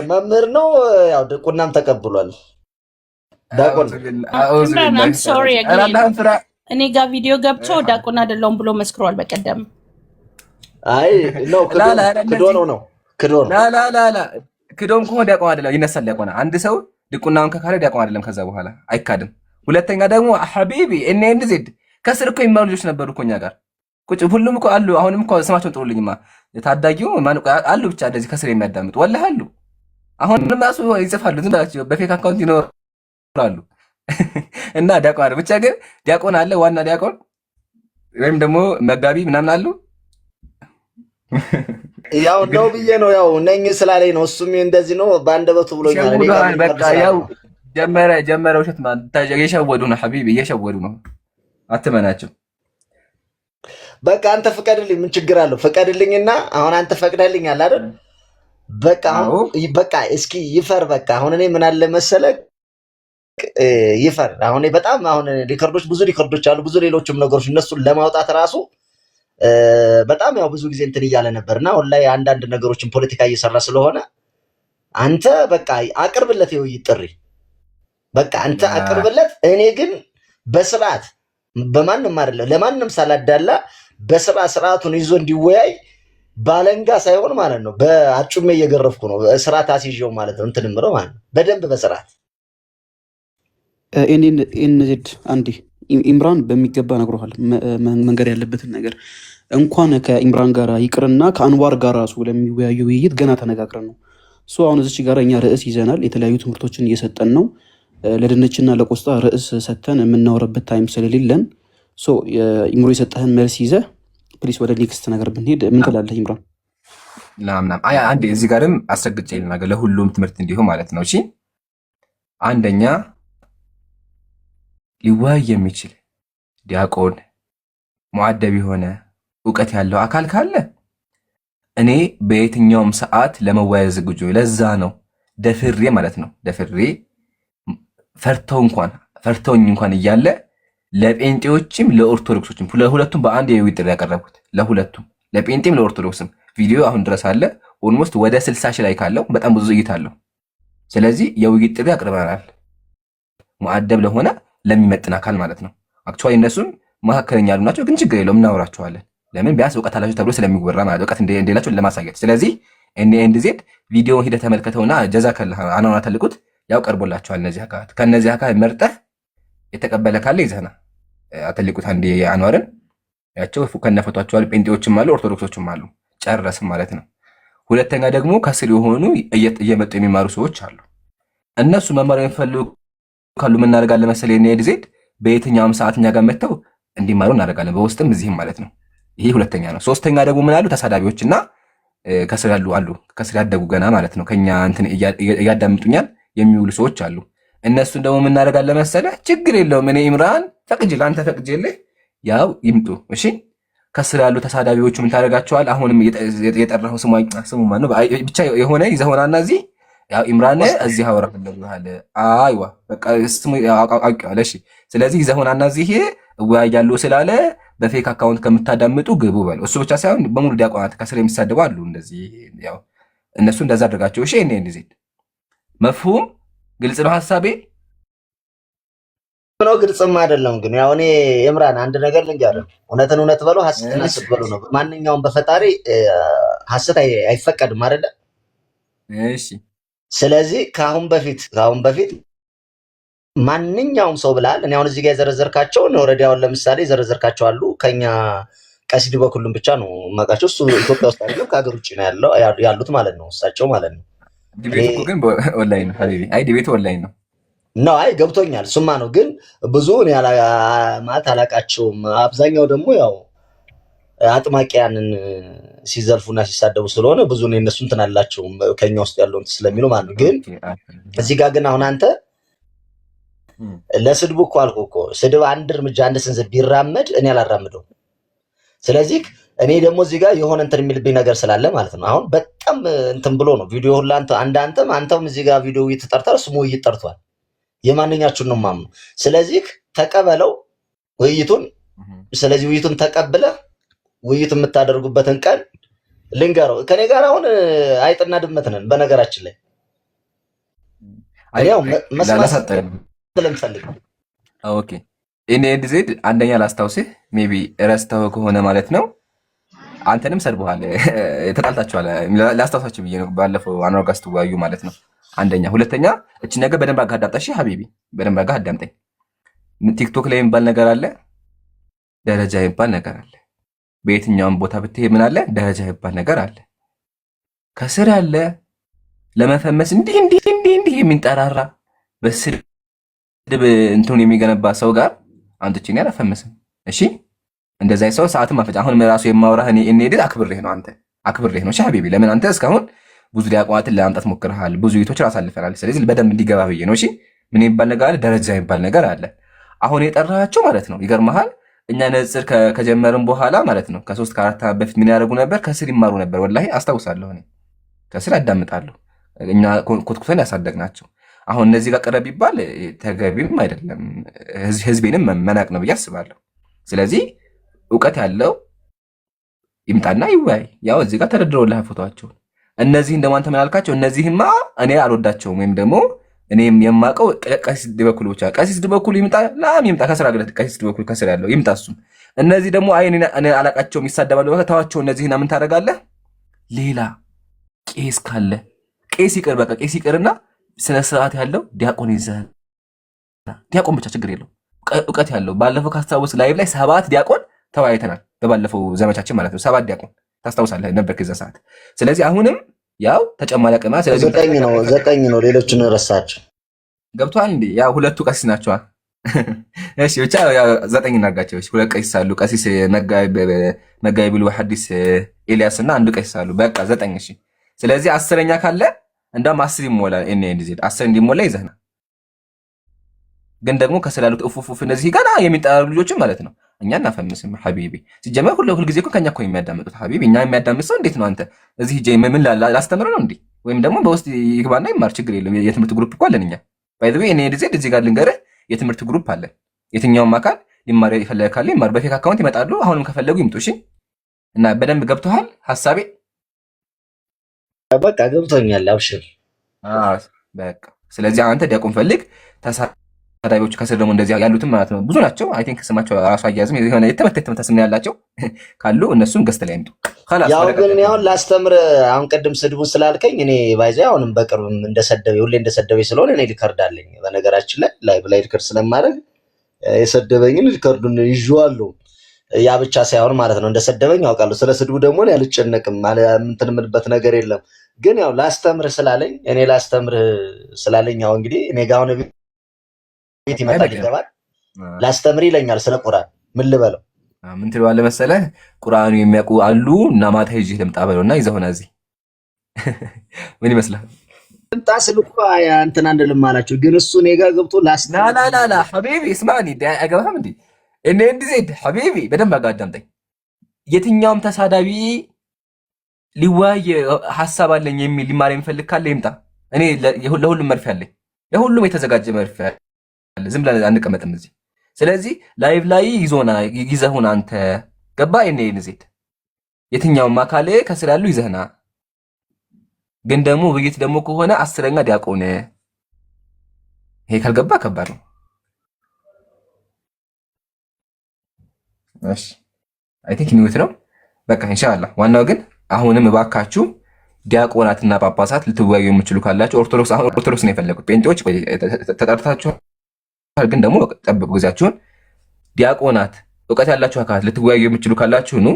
መምህር ነው። ያው ድቁናም ተቀብሏል። እኔ ጋር ቪዲዮ ገብቶ ዲያቆን አይደለሁም ብሎ መስክሯል በቀደም። አይ ነው ክዶ ነው ክዶም ከሆነ ዲያቆን አይደለም፣ ይነሳል ዲያቆን። አንድ ሰው ድቁናውን ከካለ ዲያቆን አይደለም፣ ከዛ በኋላ አይካድም። ሁለተኛ ደግሞ ሐቢቢ ኤንዜድ ከስር እኮ የሚማሩ ልጆች ነበሩ እኮ እኛ ጋር ቁጭ ሁሉም እኮ አሉ። አሁንም እኮ ስማቸውን ጥሩልኝማ ታዳጊው ማን አሉ፣ ብቻ እንደዚህ ከስር የሚያዳምጡ ወላሂ አሉ። አሁንም ራሱ ይጽፋሉ፣ ዝም ብላችሁ በፌክ አካውንት ይኖራሉ። እና ዲያቆን አለ ብቻ። ግን ዲያቆን አለ፣ ዋና ዲያቆን ወይም ደግሞ መጋቢ ምናምን አሉ። ያው ነው ብዬ ነው ያው ነኝ ስላለኝ ነው። እሱም እንደዚህ ነው በአንደበቱ ብሎኛል። እኔ ጋር በቃ ያው ጀመረ ውሸት ማለት እየሸወዱ ነው ሐቢቢ፣ እየሸወዱ ነው። አትመናቸው። በቃ አንተ ፍቀድልኝ፣ ምን ችግር አለው? ፍቀድልኝና አሁን አንተ ፈቅደልኛል አይደል? በቃ አሁን በቃ እስኪ ይፈር። በቃ አሁን እኔ ምን አለ መሰለህ ይፈር። አሁን በጣም አሁን ሪከርዶች፣ ብዙ ሪከርዶች አሉ፣ ብዙ ሌሎችም ነገሮች እነሱን ለማውጣት ራሱ በጣም ያው ብዙ ጊዜ እንትን እያለ ነበርና አሁን ላይ አንዳንድ ነገሮችን ፖለቲካ እየሰራ ስለሆነ አንተ በቃ አቅርብለት የውይይት ጥሪ። በቃ አንተ አቅርብለት። እኔ ግን በስርዓት በማንም አይደለም ለማንም ሳላዳላ ስርዓቱን ይዞ እንዲወያይ ባለንጋ ሳይሆን ማለት ነው በአጩሜ እየገረፍኩ ነው ስርዓት አስይዤው ማለት ነው እንትን ምረው ማለት ነው በደንብ በስርዓት ኤንዜድ አንዴ ኢምራን በሚገባ ነግሮሃል መንገድ ያለበትን ነገር። እንኳን ከኢምራን ጋር ይቅርና ከአንዋር ጋር ራሱ ለሚወያዩ ውይይት ገና ተነጋግረን ነው። አሁን እዚች ጋር እኛ ርዕስ ይዘናል፣ የተለያዩ ትምህርቶችን እየሰጠን ነው። ለድንችና ለቆስጣ ርዕስ ሰተን የምናወረበት ታይም ስለሌለን ኢምሮ የሰጠህን መልስ ይዘህ ፕሊስ ወደ ኔክስት ነገር ብንሄድ ምን ትላለህ ኢምራን? ናምናም አንዴ እዚህ ጋርም አስረግጬ ልናገር ለሁሉም ትምህርት እንዲሁ ማለት ነው። እሺ አንደኛ ሊወያይ የሚችል ዲያቆን ሙአደብ የሆነ እውቀት ያለው አካል ካለ እኔ በየትኛውም ሰዓት ለመወያየት ዝግጁ። ለዛ ነው ደፍሬ ማለት ነው ደፍሬ ፈርተውኝ እንኳን እያለ ለጴንጤዎችም ለኦርቶዶክሶችም ለሁለቱም በአንድ የውይይት ጥሪ ያቀረብኩት ለሁለቱም ለጴንጤም ለኦርቶዶክስም ቪዲዮ አሁን ድረስ አለ። ኦልሞስት ወደ 60 ሺህ ላይ ካለው በጣም ብዙ እይታ አለው። ስለዚህ የውይይት ጥሪ አቅርበናል። ሙአደብ ለሆነ ለሚመጥን አካል ማለት ነው። አክቹዋሊ እነሱም መካከለኛ ያሉ ናቸው፣ ግን ችግር የለውም እናወራቸዋለን። ለምን ቢያንስ እውቀት አላቸው ተብሎ ስለሚወራ ማለት እውቀት እንደሌላቸው ለማሳየት። ስለዚህ ኤንዲዜድ ቪዲዮ ሂደህ ተመልከተውና ጀዛከላህ አናና ተልቁት ያው ቀርቦላቸዋል። እነዚህ አካላት ከነዚህ አካል መርጠህ የተቀበለ ካለ ይዘህና አተልቁት አንዴ አንዋርን ያቸው ከነፈቷቸዋል። ጴንጤዎችም አሉ ኦርቶዶክሶችም አሉ። ጨረስም ማለት ነው። ሁለተኛ ደግሞ ከስር የሆኑ እየመጡ የሚማሩ ሰዎች አሉ። እነሱ መማር የሚፈልጉ ካሉ ምን እናደርጋለን መሰለኝ ኤንዲዜድ በየትኛውም ሰዓት እኛ ጋር መጥተው እንዲማሩ እናደርጋለን፣ በውስጥም እዚህም ማለት ነው። ይሄ ሁለተኛ ነው። ሶስተኛ ደግሞ ምን አሉ ተሳዳቢዎችና ከስር ያሉ አሉ፣ ከስር ያደጉ ገና ማለት ነው ከኛ እንትን እያዳምጡኛል የሚውሉ ሰዎች አሉ። እነሱን ደግሞ ምን እናደርጋለን መሰለህ ችግር የለውም እኔ ኢምራን ፈቅጅልህ አንተ ፈቅጅልህ ያው ይምጡ። እሺ ከስር ያሉ ተሳዳቢዎቹ ምን ታደርጋቸዋል? አሁንም የጠራኸው ስሙ ማን ነው ብቻ የሆነ ይዘሆናና እዚህ ያው ኢምራን እዚህ አወራለሁ። አይዋ በቃ ስሙ አውቀዋለሁ። እሺ ስለዚህ ይዘሆናና እዚህ እወያያለሁ ስላለ በፌክ አካውንት ከምታዳምጡ ግቡ በለው። እሱ ብቻ ሳይሆን በሙሉ ዲያቆናት ከስር የሚሳደቡ አሉ። እንደዚህ ያው እነሱ እንደዛ አድርጋቸው። እሺ እኔ እንደዚህ መፍሁም ግልጽ ነው ሐሳቤ ነው። ግልጽም አይደለም ግን ያው እኔ ኢምራን አንድ ነገር ልንገርህ፣ እውነትን እውነት በለው ሐሰትን ሐሰት በለው ነው። ማንኛውም በፈጣሪ ሐሰት አይፈቀድም አይደለ? እሺ ስለዚህ ከአሁን በፊት ማንኛውም ሰው ብላል። እኔ አሁን እዚህ ጋር የዘረዘርካቸውን ኦልሬዲ አሁን ለምሳሌ የዘረዘርካቸው አሉ። ከኛ ቀሲድ በኩልም ብቻ ነው የማውቃቸው። እሱ ኢትዮጵያ ውስጥ አይደለም ከሀገር ውጭ ነው ያሉት ማለት ነው እሳቸው ማለት ነው። ዲቤቱ ግን ኦንላይን ነው ሀቢቢ። አይ ዲቤቱ ኦንላይን ነው ነው። አይ ገብቶኛል። እሱማ ነው ግን ብዙ እኔ ማለት አላውቃቸውም። አብዛኛው ደግሞ ያው አጥማቂያንን ሲዘልፉና ሲሳደቡ ስለሆነ ብዙ ነው እነሱ እንትን አላቸውም ከኛ ውስጥ ያለው እንትን ስለሚሉ ማለት ነው። ግን እዚህ ጋር ግን አሁን አንተ ለስድቡ እኮ አልኩህ እኮ ስድብ አንድ እርምጃ አንድ ስንዝር ቢራመድ እኔ አላራምደው። ስለዚህ እኔ ደግሞ እዚህ ጋር የሆነ እንትን የሚልብኝ ነገር ስላለ ማለት ነው። አሁን በጣም እንትን ብሎ ነው ቪዲዮ ሁላ አንተም እዚህ ጋር ቪዲዮ እየተጠርቷል፣ ስሙ እየተጠርቷል። የማንኛችሁን ነው ማምኑ። ስለዚህ ተቀበለው ውይይቱን። ስለዚህ ውይይቱን ተቀብለህ ውይይት የምታደርጉበትን ቀን ልንገረው። ከኔ ጋር አሁን አይጥና ድመት ነን በነገራችን ላይ ያው መስማት ስለምፈልግ። ኦኬ ኤንዲዜድ አንደኛ ላስታውስህ፣ ሜቢ ረስተው ከሆነ ማለት ነው አንተንም ሰድቦሃል፣ ተጣልታችኋል። ላስታውሳችሁ ብዬ ነው ባለፈው አኗር ጋር ስትወያዩ ማለት ነው። አንደኛ። ሁለተኛ እቺ ነገር በደንብ አድርገህ አዳምጠሽ ሀቢቢ፣ በደንብ አድርገህ አዳምጠኝ። ቲክቶክ ላይ የሚባል ነገር አለ፣ ደረጃ የሚባል ነገር አለ። በየትኛውም ቦታ ብትሄድ ምን አለ? ደረጃ የሚባል ነገር አለ። ከስር ያለ ለመፈመስ እንዲህ የሚንጠራራ በስድብ እንትኑን የሚገነባ ሰው ጋር አንተ እኔ አላፈመስም። እሺ እንደዛ ሰው ሰዓትም አፈጫ። አሁን ራሱ የማወራህ እኔ አክብሬህ ነው። አንተ አክብሬህ ነው ሐቢቢ። ለምን አንተ እስካሁን ብዙ ዲያቆናትን ለማምጣት ሞክረሃል፣ ብዙ ቤቶችን አሳልፈናል። ስለዚህ በደንብ እንዲገባ ብዬ ነው። እሺ ምን የሚባል ነገር አለ? ደረጃ የሚባል ነገር አለ። አሁን የጠራቸው ማለት ነው። ይገርመሃል፣ እኛ ንጽጽር ከጀመርን በኋላ ማለት ነው ከ3 ከ4 ዓመት በፊት ምን ያደርጉ ነበር? ከስር ይማሩ ነበር። ወላሂ አስታውሳለሁ። እኔ ከስር ያዳምጣሉ። እኛ ኮትኩተን ያሳደግናቸው። አሁን እነዚህ ጋር ቀረብ ቢባል ተገቢም አይደለም፣ ህዝቤንም መናቅ ነው ብዬ አስባለሁ። ስለዚህ እውቀት ያለው ይምጣና ይወያይ። ያው እዚህ ጋር ተደርድረውልህ ፎቶቸው። እነዚህን ደግሞ አንተ ምን አልካቸው? እነዚህማ እኔ አልወዳቸውም ወይም ደግሞ እኔም የማውቀው ቀሲስ ድበኩል ብቻ። ቀሲስ ድበኩል ይምጣ፣ ላም ይምጣ፣ ከስራ ግለት ቀሲስ ድበኩል ከስራ ያለው ይምጣ። እሱም እነዚህ ደግሞ አይ እኔ አላቃቸውም ይሳደባሉ። ተዋቸው እነዚህና ምን ታደርጋለህ? ሌላ ቄስ ካለ ቄስ ይቅር፣ በቃ ቄስ ይቅርና ስነ ስርዓት ያለው ዲያቆን ይዘህ ዲያቆን ብቻ ችግር የለው እውቀት ያለው። ባለፈው ካስታውስ ላይቭ ላይ 7 ዲያቆን ተወያይተናል። በባለፈው ዘመቻችን ማለት ነው 7 ዲያቆን ታስታውሳለህ ነበር ከዛ ሰዓት። ስለዚህ አሁንም ያው ተጨማሪ አቅማ ስለዚህ 9 ነው። ሌሎችን ረሳቸው ገብቷል እንዴ? ያው 2 ቀሲስ ናቸዋል። እሺ ብቻ ያው 9 እናርጋቸው። እሺ 2 ቀሲስ አሉ። ቀሲስ መጋቢ ብሉ ሐዲስ ኤልያስ እና አንዱ ቀሲስ አሉ። በቃ 9። እሺ ስለዚህ 10ኛ ካለ እንደውም 10 ይሞላል። እኔ እንዲህ 10 እንዲሞላ ይዘህና ግን ደግሞ ከስላሉት እፉፍ እነዚህ ገና የሚጣሩ ልጆችን ማለት ነው እኛ እናፈምስም ሐቢቢ። ሲጀመር ሁሉ ጊዜ እኮ ከኛ እኮ የሚያዳምጡት ሐቢቢ። እኛ የሚያዳምጥ ሰው እንዴት ነው አንተ እዚህ ሂጅ ምን ላስተምር ነው እንዴ? ወይም ደግሞ በውስጥ ይግባና ይማር፣ ችግር የለም። የትምህርት ግሩፕ እኮ አለን እኛ። ባይ ዘ ዌይ እኔ እዚህ ጋር ልንገርህ፣ የትምህርት ግሩፕ አለን። የትኛውም አካል ሊማር የፈለገ ካለ ይማር። በፌክ አካውንት ይመጣሉ። አሁንም ከፈለጉ ይምጡ። እሺ እና በደንብ ገብቶሃል ሐሳቤ? በቃ ገብቶኛል። አብሽር። በቃ ስለዚህ አንተ ዲያቆን ፈልግ። ተሳዳቢዎች ከስር ደግሞ እንደዚህ ያሉትም ማለት ነው ብዙ ናቸው። አይ ቲንክ ስማቸው ራሱ አያዝም የሆነ የተመታ ስም ያላቸው ካሉ እነሱም ገዝተ ላይ ያምጡ። ያው ግን እኔ አሁን ላስተምር አሁን ቅድም ስድቡን ስላልከኝ እኔ ባይዘ አሁንም በቅርብም ሁሌ እንደሰደበኝ ስለሆነ እኔ ሊከርድ አለኝ። በነገራችን ላይ ላይቭ ላይ ሊከርድ ስለማድረግ የሰደበኝን ሊከርዱን ይዤዋለሁ። ያ ብቻ ሳይሆን ማለት ነው እንደሰደበኝ ያውቃለሁ። ስለ ስድቡ ደግሞ እኔ አልጨነቅም እንትን የምልበት ነገር የለም። ግን ያው ላስተምር ስላለኝ ያው እንግዲህ እኔ ጋር አሁን ቤት ይመጣል ይገባል። ላስተምር ይለኛል ስለ ቁርአን ምን ልበለው? ምን ትለዋለህ መሰለህ? ቁርአኑ የሚያውቁ አሉ እና ማታ ሂጅ ልምጣ በለውና ይዘውና እዚህ ምን ይመስላል? እንታ ስልኩ እንትን አንደልም አላችሁ። ግን እሱ እኔ ጋር ገብቶ ላ ሐቢቢ እስማኒ አይገባህም እንዴ? እኔ እንደዚህ ሐቢቢ በደንብ አጋዳምጠኝ። የትኛውም ተሳዳቢ ሊዋይ ሐሳብ አለኝ የሚል ሊማር የሚፈልግ ካለ ይምጣ። እኔ ለሁሉም መርፌ አለኝ፣ ለሁሉም የተዘጋጀ መርፌ አለ። ዝም ብለን አንቀመጥም እዚህ። ስለዚህ ላይቭ ላይ ይዘሁን አንተ ገባ እኔ ንዜት የትኛውም አካል ከስር ያሉ ይዘህና። ግን ደግሞ ውይይት ደግሞ ከሆነ 10ኛ ዲያቆን ይሄ ካልገባ ከባድ ነው። እሺ አይ ቲንክ ኒውት ነው በቃ ኢንሻአላህ። ዋናው ግን አሁንም እባካችሁ ዲያቆናትና ጳጳሳት ልትወያዩ የምትችሉ ካላችሁ ኦርቶዶክስ ነው የፈለጉት ጴንጤዎች ተጠርታችሁ ግን ደግሞ ጠብቁ ጊዜያችሁን። ዲያቆናት እውቀት ያላችሁ አካላት ልትወያዩ የምትችሉ ካላችሁ ኑ።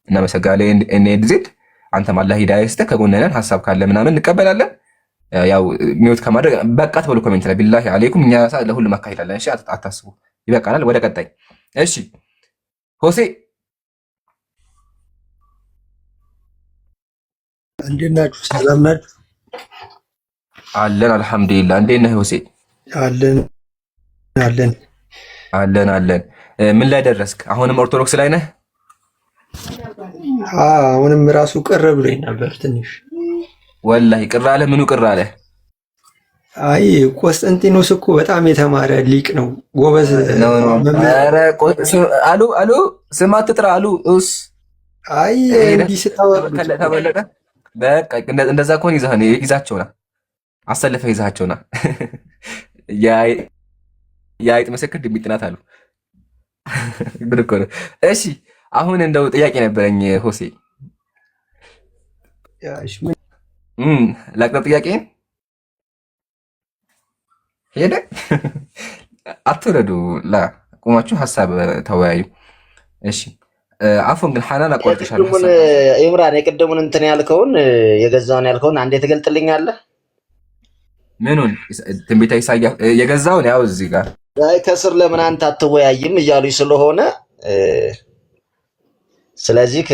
እናመሰግናለን። እኔ ዲዚድ አንተም አላህ ሂዳያ ይስጥህ። ከጎነነን ሐሳብ ካለ ምናምን እንቀበላለን። ያው ሚውት ከማድረግ በቃ ተብሎ ኮሜንት ላይ ቢላሂ አለይኩም እኛ ለሁሉም አካሂዳለን። እሺ አታስቡ፣ ይበቃናል። ወደ ቀጣይ እሺ ሆሴ እንዴት ናችሁ? ሰላም ናችሁ? አለን አልሐምዱሊላህ። እንዴት ነህ ሆሴ? አለን አለን። ምን ላይ ደረስክ? አሁንም ኦርቶዶክስ ላይ ነህ? አሁንም ራሱ ቅር ብሎኝ ነበር ትንሽ። ወላሂ ቅር አለ? ምኑ ቅር አለ? አይ ቆስጠንጢኖስ እኮ በጣም የተማረ ሊቅ ነው፣ ጎበዝ አሉ ስም አትጥራ አሉ እስ አይ እንዲህ ስታወሩት ተበለጠ። በቃ እንደዛ ከሆነ ይዛቸውና አሰልፈህ ይዛቸውና የአይጥ ምስክር ድንቢጥ ናት አሉ። ብርኮ ነው። እሺ አሁን እንደው ጥያቄ ነበረኝ ሆሴ። ላቅርብ ጥያቄን። ሄደ አትረዱ ላ ቁማችሁ ሀሳብ ተወያዩ። እሺ አፎን ግን ሐናን አቋርጥሻለሁ። ኢምራን የቅድሙን እንትን ያልከውን የገዛውን ያልከውን አንዴ ትገልጥልኛለህ? ምኑን? ትንቢተ ኢሳይያስ የገዛውን ያው እዚህ ጋር ከስር ለምን አንተ አትወያይም እያሉኝ ስለሆነ ስለዚህ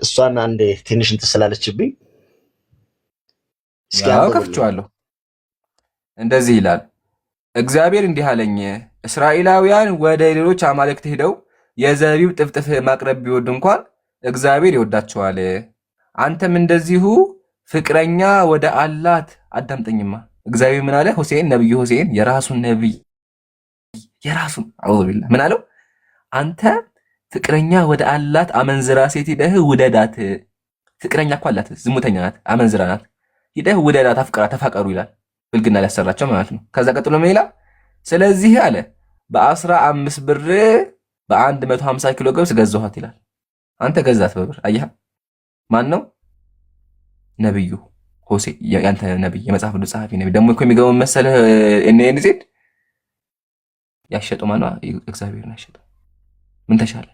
እሷን አንዴ ትንሽ እንትን ስላለችብኝ እስኪ ያው አንብብልኝ። ከፍቼዋለሁ። እንደዚህ ይላል፣ እግዚአብሔር እንዲህ አለኝ፣ እስራኤላውያን ወደ ሌሎች አማልክት ሄደው የዘቢብ ጥፍጥፍ ማቅረብ ቢወድ እንኳን እግዚአብሔር ይወዳቸዋል። አንተም እንደዚሁ ፍቅረኛ ወደ አላት። አዳምጠኝማ። እግዚአብሔር ምን አለ? ሁሴን ነብዩ ሁሴን የራሱን ነብይ የራሱን አውዙ ቢላ ምን አለው? አንተ ፍቅረኛ ወደ አላት አመንዝራ ሴት ሂደህ ውደዳት። ፍቅረኛ እኮ አላት፣ ዝሙተኛ ናት፣ አመንዝራ ናት። ሂደህ ውደዳት፣ አፍቅራ፣ ተፋቀሩ ይላል። ብልግና ሊያሰራቸው ማለት ነው። ከዛ ቀጥሎ ምን ይላል? ስለዚህ አለ በ15 ብር በ150 ኪሎ ገብስ ገዛኋት ይላል። አንተ ገዛት በብር። አየህ ማን ነው? ነብዩ ሆሴዕ፣ ያንተ ነብይ፣ የመጽሐፍ ቅዱስ ጸሐፊ ነብይ። ደግሞ እኮ የሚገርመው መሰለህ እኔን ዜድ ያሸጠው ማነው? እግዚአብሔር ነው ያሸጠው። ምን ተሻለ?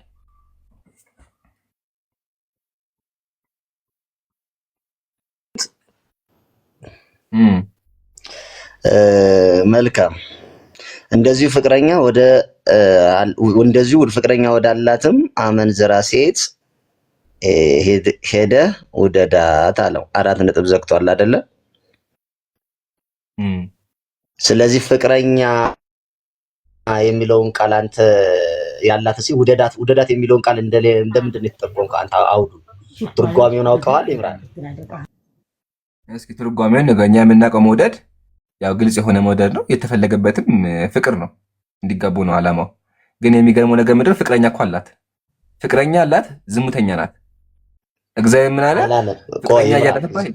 መልካም። እንደዚሁ ፍቅረኛ ወዳላትም አመንዝራ ሴት ሄደ ውደዳት አለው። 4 ነጥብ ዘግቷል አይደለ? ስለዚህ ፍቅረኛ የሚለውን ቃል አንተ ያላት ውደዳት የሚለውን ቃል እንደምንድን ነው የተጠቆምከው አንተ? አውዱ ትርጓሜውን አውቀዋል ይምራል? እስኪ ትርጓሜውን ነገኛ የምናውቀው መውደድ ያው ግልጽ የሆነ መውደድ ነው። የተፈለገበትም ፍቅር ነው፣ እንዲጋቡ ነው አላማው። ግን የሚገርመው ነገር ምንድን ነው? ፍቅረኛ እኮ አላት። ፍቅረኛ አላት፣ ዝሙተኛ ናት። እግዚአብሔር ምን አለ?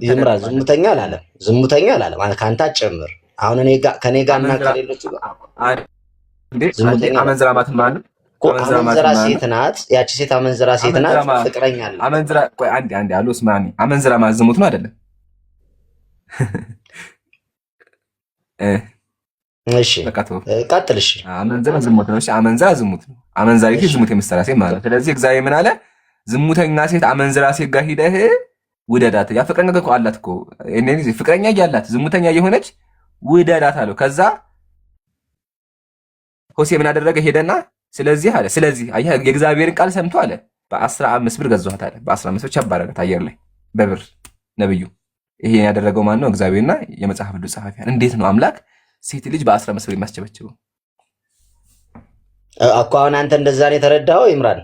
ይምራል ዝሙተኛ አላለም። ዝሙተኛ አላለም ማለት ከአንተ አትጨምር። አሁን ከኔ ጋር እና ከሌሎቹ አመንዝራ ማለት ማለት አመንዝራ ሴት ናት። ያቺ ሴት አመንዝራ ሴት ናት። ፍቅረኛ አለ። አመንዝራ ቆይ አንዴ አሉ ስማኒ። አመንዝራ ማለት ዝሙት ነው አይደለም? እሺ ቀጥል። እሺ አመንዝራ ዝሙት ነው። እሺ አመንዝራ ዝሙት ነው። አመንዛሪት ዝሙት የምትሰራ ሴት ማለት ነው። ስለዚህ እግዚአብሔር ምን አለ? ዝሙተኛ ሴት አመንዝራ ሴት ጋር ሂደህ ውደዳት። ያ ፍቅረኛ እኮ አላት እኮ ፍቅረኛ እያላት ዝሙተኛ እየሆነች ውደዳት አለው። ከዛ ሆሴዕ ምን አደረገ? ሄደና ስለዚህ አለ የእግዚአብሔርን ቃል ሰምቶ አለ በ15 ብር ገዛኋት አለ። በ15 ብር ቸባረጋት አየር ላይ በብር ነብዩ። ይሄን ያደረገው ማን ነው? እግዚአብሔርና የመጽሐፍ ቅዱስ ጸሐፊያን። እንዴት ነው አምላክ ሴት ልጅ በ15 ብር የሚያስቸበችበው እኮ? አሁን አንተ እንደዛ ነው የተረዳኸው ይምራል?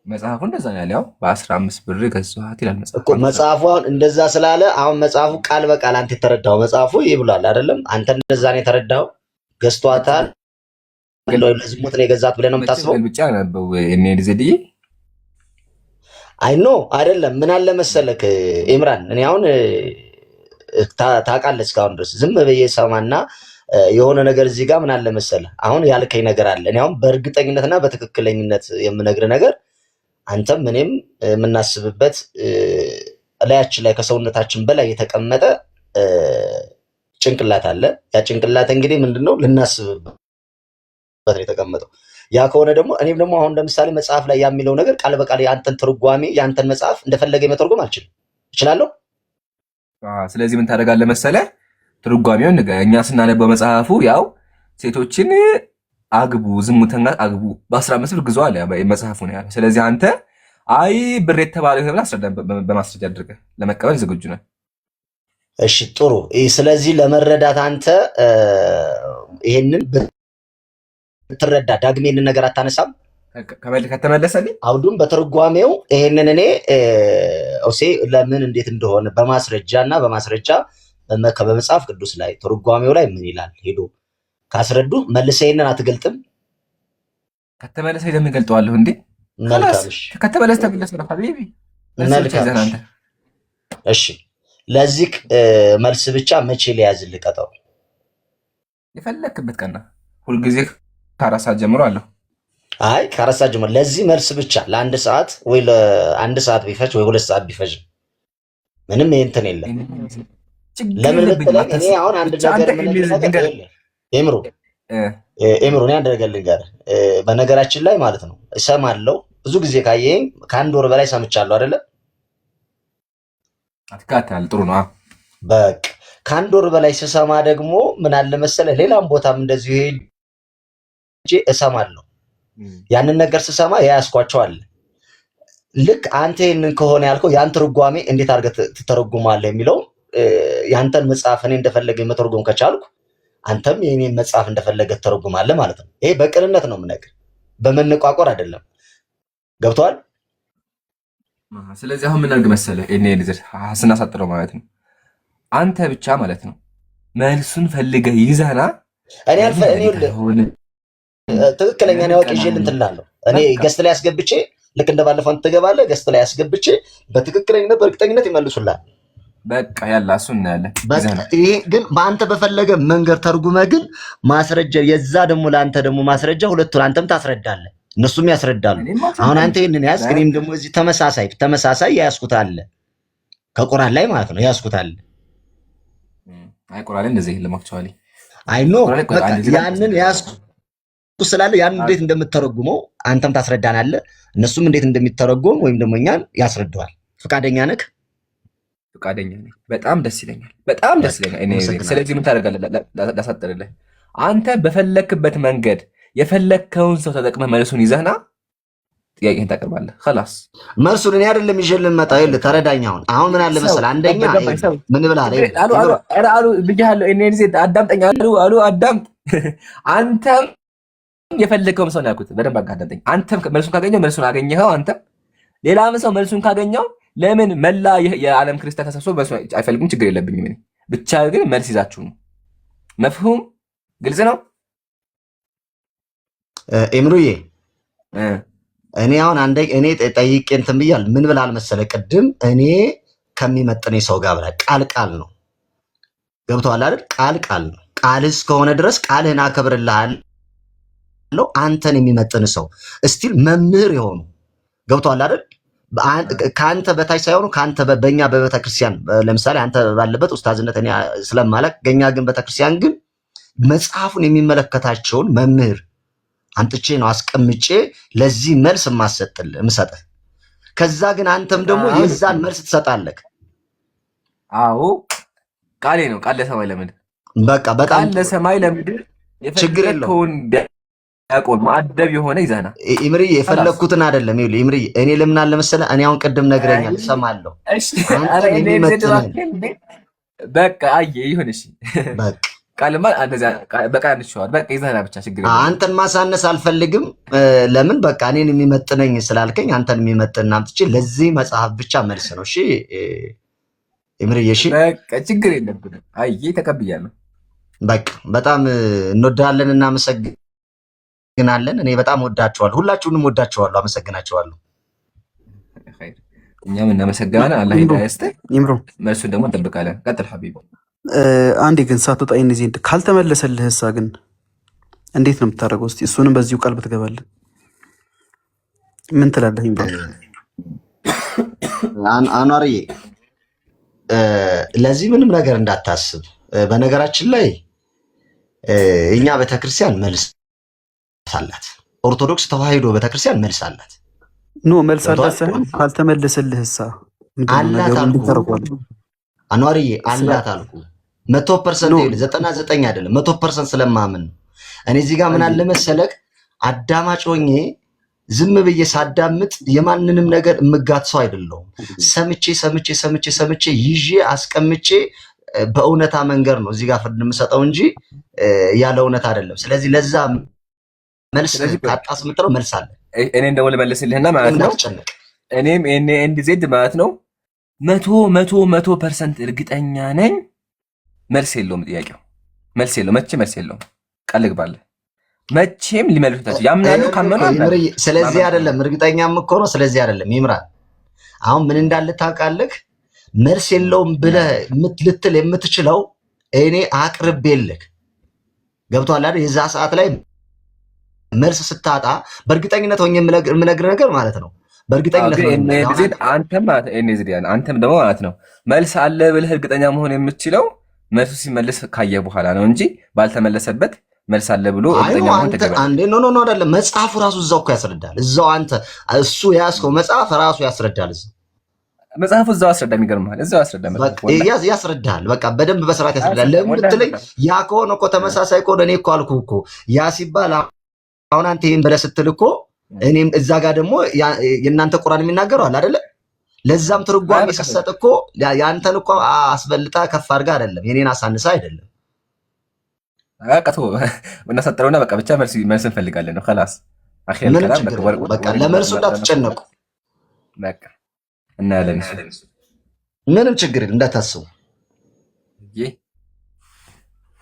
መጽሐፉ እንደዛ ነው ያለው። በ15 ብር ገዛኋት ይላል መጽሐፉ። መጽሐፉ አሁን እንደዛ ስላለ አሁን መጽሐፉ ቃል በቃል አንተ የተረዳኸው መጽሐፉ ይብላል አይደለም? አንተ እንደዛ ነው የተረዳኸው። ገዝቷታል ለዝሙት ነው የገዛት ብለህ ነው የምታስበው? ብቻ ነበው እኔ ልዘድይ አይ ኖ አይደለም። ምን አለ መሰለክ ኢምራን፣ እኔ አሁን ታውቃለህ እስካሁን ድረስ ዝም ብዬ ሰማና የሆነ ነገር እዚህ ጋር ምን አለ መሰለህ አሁን ያልከኝ ነገር አለ። እኔ አሁን በእርግጠኝነትና በትክክለኝነት የምነግርህ ነገር አንተም እኔም የምናስብበት ላያችን ላይ ከሰውነታችን በላይ የተቀመጠ ጭንቅላት አለ። ያ ጭንቅላት እንግዲህ ምንድነው ልናስብበት ነው የተቀመጠው። ያ ከሆነ ደግሞ እኔም ደግሞ አሁን ለምሳሌ መጽሐፍ ላይ የሚለው ነገር ቃል በቃል የአንተን ትርጓሜ የአንተን መጽሐፍ እንደፈለገ መተርጎም አልችልም። እችላለሁ? ስለዚህ ምን ታደርጋለህ መሰለህ? ትርጓሜውን እኛ ስናነበው መጽሐፉ ያው ሴቶችን አግቡ፣ ዝሙተኛ አግቡ በ15 ብር ግዙ አለ መጽሐፉ ነው ያለው። ስለዚህ አንተ አይ ብር የተባለው ይሄ ብለህ አስረዳን፣ በማስረጃ አድርገህ ለመቀበል ዝግጁ ነህ? እሺ ጥሩ። ስለዚህ ለመረዳት አንተ ይሄንን ትረዳ ዳግሜ ይህንን ነገር አታነሳም? ከተመለሰልኝ አውዱም በትርጓሜው ይሄንን እኔ ለምን እንዴት እንደሆነ በማስረጃ በመጽሐፍ ቅዱስ ላይ ትርጓሜው ላይ ምን ይላል ሄዶ ካስረዱ መልሰህ ይሄንን አትገልጥም? ከተመለሰ ለምን ገልጠዋለሁ እንዴ? ከተመለሰ ተመለሰ ነው ሀቢቢ። እሺ ለዚህ መልስ ብቻ መቼ ሊያዝልህ ቀጠሮ? የፈለክበት ቀና ሁልጊዜ ከ4 ሰዓት ጀምሮ አለሁ። አይ ከ4 ሰዓት ጀምሮ ለዚህ መልስ ብቻ ለ1 ሰዓት ወይ ለ1 ሰዓት ቢፈጅ ወይ 2 ሰዓት ቢፈጅ ምንም እንትን የለም። ለምን ብትለኝ እኔ አሁን አንድ ነገር ኤምሮ እኔ አንድ ነገር ልንገርህ። በነገራችን ላይ ማለት ነው እሰማለሁ ብዙ ጊዜ ካየኝ ከ1 ወር በላይ ሰምቻለሁ አይደለ? አትካታል ጥሩ ነው። በቃ ከ1 ወር በላይ ስሰማ ደግሞ ምን አለ መሰለህ ሌላም ቦታም እንደዚሁ ሄጄ እሰማለሁ። ያንን ነገር ስሰማ ያያስኳቸው አለ ልክ አንተ ይሄንን ከሆነ ያልከው ያን ትርጓሜ እንዴት አድርገህ ትተረጉማለህ የሚለው ያንተን መጽሐፍ እኔ እንደፈለገ መተርጎም ከቻልኩ አንተም የኔን መጽሐፍ እንደፈለገ ትተረጉማለህ ማለት ነው። ይሄ በቅንነት ነው የምነግርህ፣ በመነቋቆር አይደለም። ገብቶሃል? ስለዚህ አሁን ምን አድርግ መሰለህ እኔ ስናሳጥረው ማለት ነው አንተ ብቻ ማለት ነው መልሱን ፈልገህ ይዘህና እኔ ትክክለኛ ነው ያውቅ ይዤ እንትን እላለሁ። እኔ ገስት ላይ አስገብቼ ልክ እንደባለፈው አንተ ትገባለህ፣ ገስት ላይ አስገብቼ በትክክለኝነት በእርግጠኝነት ይመልሱልሃል። በቃ ያላ እሱ እናያለን። ይሄ ግን በአንተ በፈለገ መንገድ ተርጉመህ ግን ማስረጃ የዛ ደግሞ ለአንተ ደግሞ ማስረጃ ሁለቱን አንተም ታስረዳለህ እነሱም ያስረዳሉ። አሁን አንተ ይሄንን ያዝ፣ እኔም ደግሞ እዚህ ተመሳሳይ ያስኩት አለ ከቁርአን ላይ ማለት ነው ያስኩት አለ። አይ ቁርአን ላይ እንደዚህ ለማክቹአሊ አይ ኖ ያንን ያስኩ ስላለ ያን እንዴት እንደምትተረጉመው አንተም ታስረዳናለህ፣ እነሱም እንዴት እንደሚተረጎም ወይም ደግሞ እኛን ያስረዳዋል። ፈቃደኛ ነህ? ፈቃደኛ ነኝ። በጣም ደስ ይለኛል። በጣም ደስ ይለኛል። ስለዚህ ምን ታደርጋለህ? ላሳጥርልህ። አንተ በፈለክበት መንገድ የፈለከውን ሰው ተጠቅመህ መልሱን ይዘህና ጥያቄን ታቀርባለህ። خلاص መልሱን እኔ አይደለም ይዤልህ መጣ። ይኸውልህ ተረዳኝ። አሁን ምን አለ መሰለህ አንደኛ ምን ብላለህ? አሉ ብያለሁ። እኔ አዳምጠኝ አሉ አዳምጥ። አንተም የፈለከውን ሰው ነው ያልኩት። በደንብ አዳምጠኝ። አንተም መልሱን ካገኘው መልሱን አገኘኸው። አንተም ሌላም ሰው መልሱን ካገኘው ለምን መላ የዓለም ክርስቲያን ተሰብስቦ መልሱን አይፈልጉም? ችግር የለብኝም እኔ ብቻ ግን መልስ ይዛችሁ ነው። መፍሁም ግልጽ ነው። ኤምሩዬ እኔ አሁን እኔ ጠይቄ እንትን ብያለሁ። ምን ብላል መሰለህ ቅድም እኔ ከሚመጥነኝ ሰው ጋር ብላ ቃል ነው። ገብቶሃል አይደል? ቃል ነው። ቃልህ እስከሆነ ድረስ ቃልህን አከብርልሃለሁ። አንተን የሚመጥን ሰው እስቲል መምህር የሆኑ ገብቶሃል አይደል? ከአንተ በታች ሳይሆኑ ከአንተ በእኛ በቤተክርስቲያን ለምሳሌ አንተ ባለበት ኡስታዝነት እኔ ስለማለቅ ገኛ ግን ቤተክርስቲያን ግን መጽሐፉን የሚመለከታቸውን መምህር አንጥቼ ነው አስቀምጬ ለዚህ መልስ የምሰጥህ። ከዛ ግን አንተም ደግሞ የዛን መልስ ትሰጣለህ። አዎ ቃሌ ነው። ቃል ለሰማይ ለምድር በቃ በጣም ቃል ለሰማይ ለምድር ችግር የለውም። ያቆም ማዕደብ የሆነ ይዘና ኢምሪ የፈለኩትን አይደለም። ይኸውልህ ኢምሪ እኔ ለምን አለ መሰለህ እኔ አሁን ቅድም ነግረኛል እሰማለሁ። በቃ አየህ ይሁን እሺ በቃ ቃልማ እንደዛ በቃ እንሽዋል። በቃ ይዘና ብቻ ችግር የለም። አንተን ማሳነስ አልፈልግም። ለምን በቃ እኔን የሚመጥነኝ ስላልከኝ አንተን የሚመጥን አምጥቼ ለዚህ መጽሐፍ ብቻ መልስ ነው። እሺ ኢምሪ እሺ በቃ ችግር የለብንም። አየህ ተቀብያለሁ። በቃ በጣም እንወዳለን እና እናመሰግናለን። እኔ በጣም ወዳችኋለሁ፣ ሁላችሁንም ወዳችኋለሁ፣ አመሰግናችኋለሁ። እኛም እናመሰግናለን። አላህ ይስጥህ። መልሱን ደግሞ እንጠብቃለን። ቀጥል ሐቢብ። አንዴ ግን ሳትወጣ ይሄን ዜንድ ካልተመለሰልህሳ ግን እንዴት ነው የምታደርገው? እስቲ እሱንም በዚሁ ቃል ብትገባለህ ምን ትላለህ? አኗርዬ ለዚህ ምንም ነገር እንዳታስብ። በነገራችን ላይ እኛ ቤተክርስቲያን መልስ አላት። ኦርቶዶክስ ተዋሕዶ ቤተክርስቲያን መልስ አላት። ኖ መልስ አላት ሳይሆን ካልተመለሰልህሳ አላት አልኩ። አኗርዬ አላት አልኩ። 100% 99 አይደለም 100% ስለማምን ነው። እኔ እዚህ ጋር ምን አለ መሰለህ አዳማጭ ሆኜ ዝም ብዬ ሳዳምጥ የማንንም ነገር እምጋት ሰው አይደለሁም። ሰምቼ ይዤ አስቀምጬ በእውነታ መንገድ ነው እዚህ ጋር ፍርድ የምሰጠው እንጂ ያለ እውነት አይደለም። ስለዚህ ለዛ መልስ ካጣስ ምጥረው መልስ አለ። እኔን ደግሞ ልመልስልህና ማለት ነው እኔም ኤንዲ ዜድ ማለት ነው 100% እርግጠኛ ነኝ መልስ የለውም። ጥያቄው መልስ የለውም። መልስ የለውም። ቃል ልግባለህ መቼም ሊመልሱታቸው ያምናሉ። ካመኑ ስለዚህ አይደለም እርግጠኛም እኮ ነው። ስለዚህ አይደለም ይምራል። አሁን ምን እንዳለ ታውቃለህ? መልስ የለውም ብለህ ልትል የምትችለው እኔ አቅርቤልህ ገብቶሃል አይደል? የዛ ሰዓት ላይ መልስ ስታጣ በእርግጠኝነት ሆኜ የምነግርህ ነገር ማለት ነው። በእርግጠኝነት አንተም ደግሞ ማለት ነው መልስ አለ ብለህ እርግጠኛ መሆን የምትችለው መልሱ ሲመለስ ካየ በኋላ ነው እንጂ ባልተመለሰበት መልስ አለ ብሎ እርግጠኛ መሆን ተገቢ ኖ አይደለም። መጽሐፉ ራሱ እዛው እኮ ያስረዳል። እዛው አንተ እሱ ያስከው መጽሐፍ ራሱ ያስረዳል። እዛው መጽሐፉ እዛው ያስረዳ። የሚገርምሃል እዛው ያስረዳል። በቃ በደንብ በስርዓት ያስረዳል። ለምን ብትለኝ ያ ከሆነ እኮ ተመሳሳይ ከሆነ እኔ እኮ አልኩህ እኮ ያ ሲባል አሁን አንተ ይሄን ብለህ ስትል እኮ እኔም እዛ ጋር ደግሞ የእናንተ ቁርአን የሚናገረው አለ አይደለ? ለዛም ትርጓሜ ሲሰጥ እኮ ያንተን እኮ አስበልጣ ከፍ አድርጋ አይደለም፣ የኔን አሳንሳ አይደለም። አቀቶ ወነሰጠረውና በቃ ብቻ መልስ እንፈልጋለን ነው خلاص አኺር ከላም በቃ ለመልሱ እንዳትጨነቁ በቃ እናያለን። ምንም ችግር የለም እንዳታስቡ።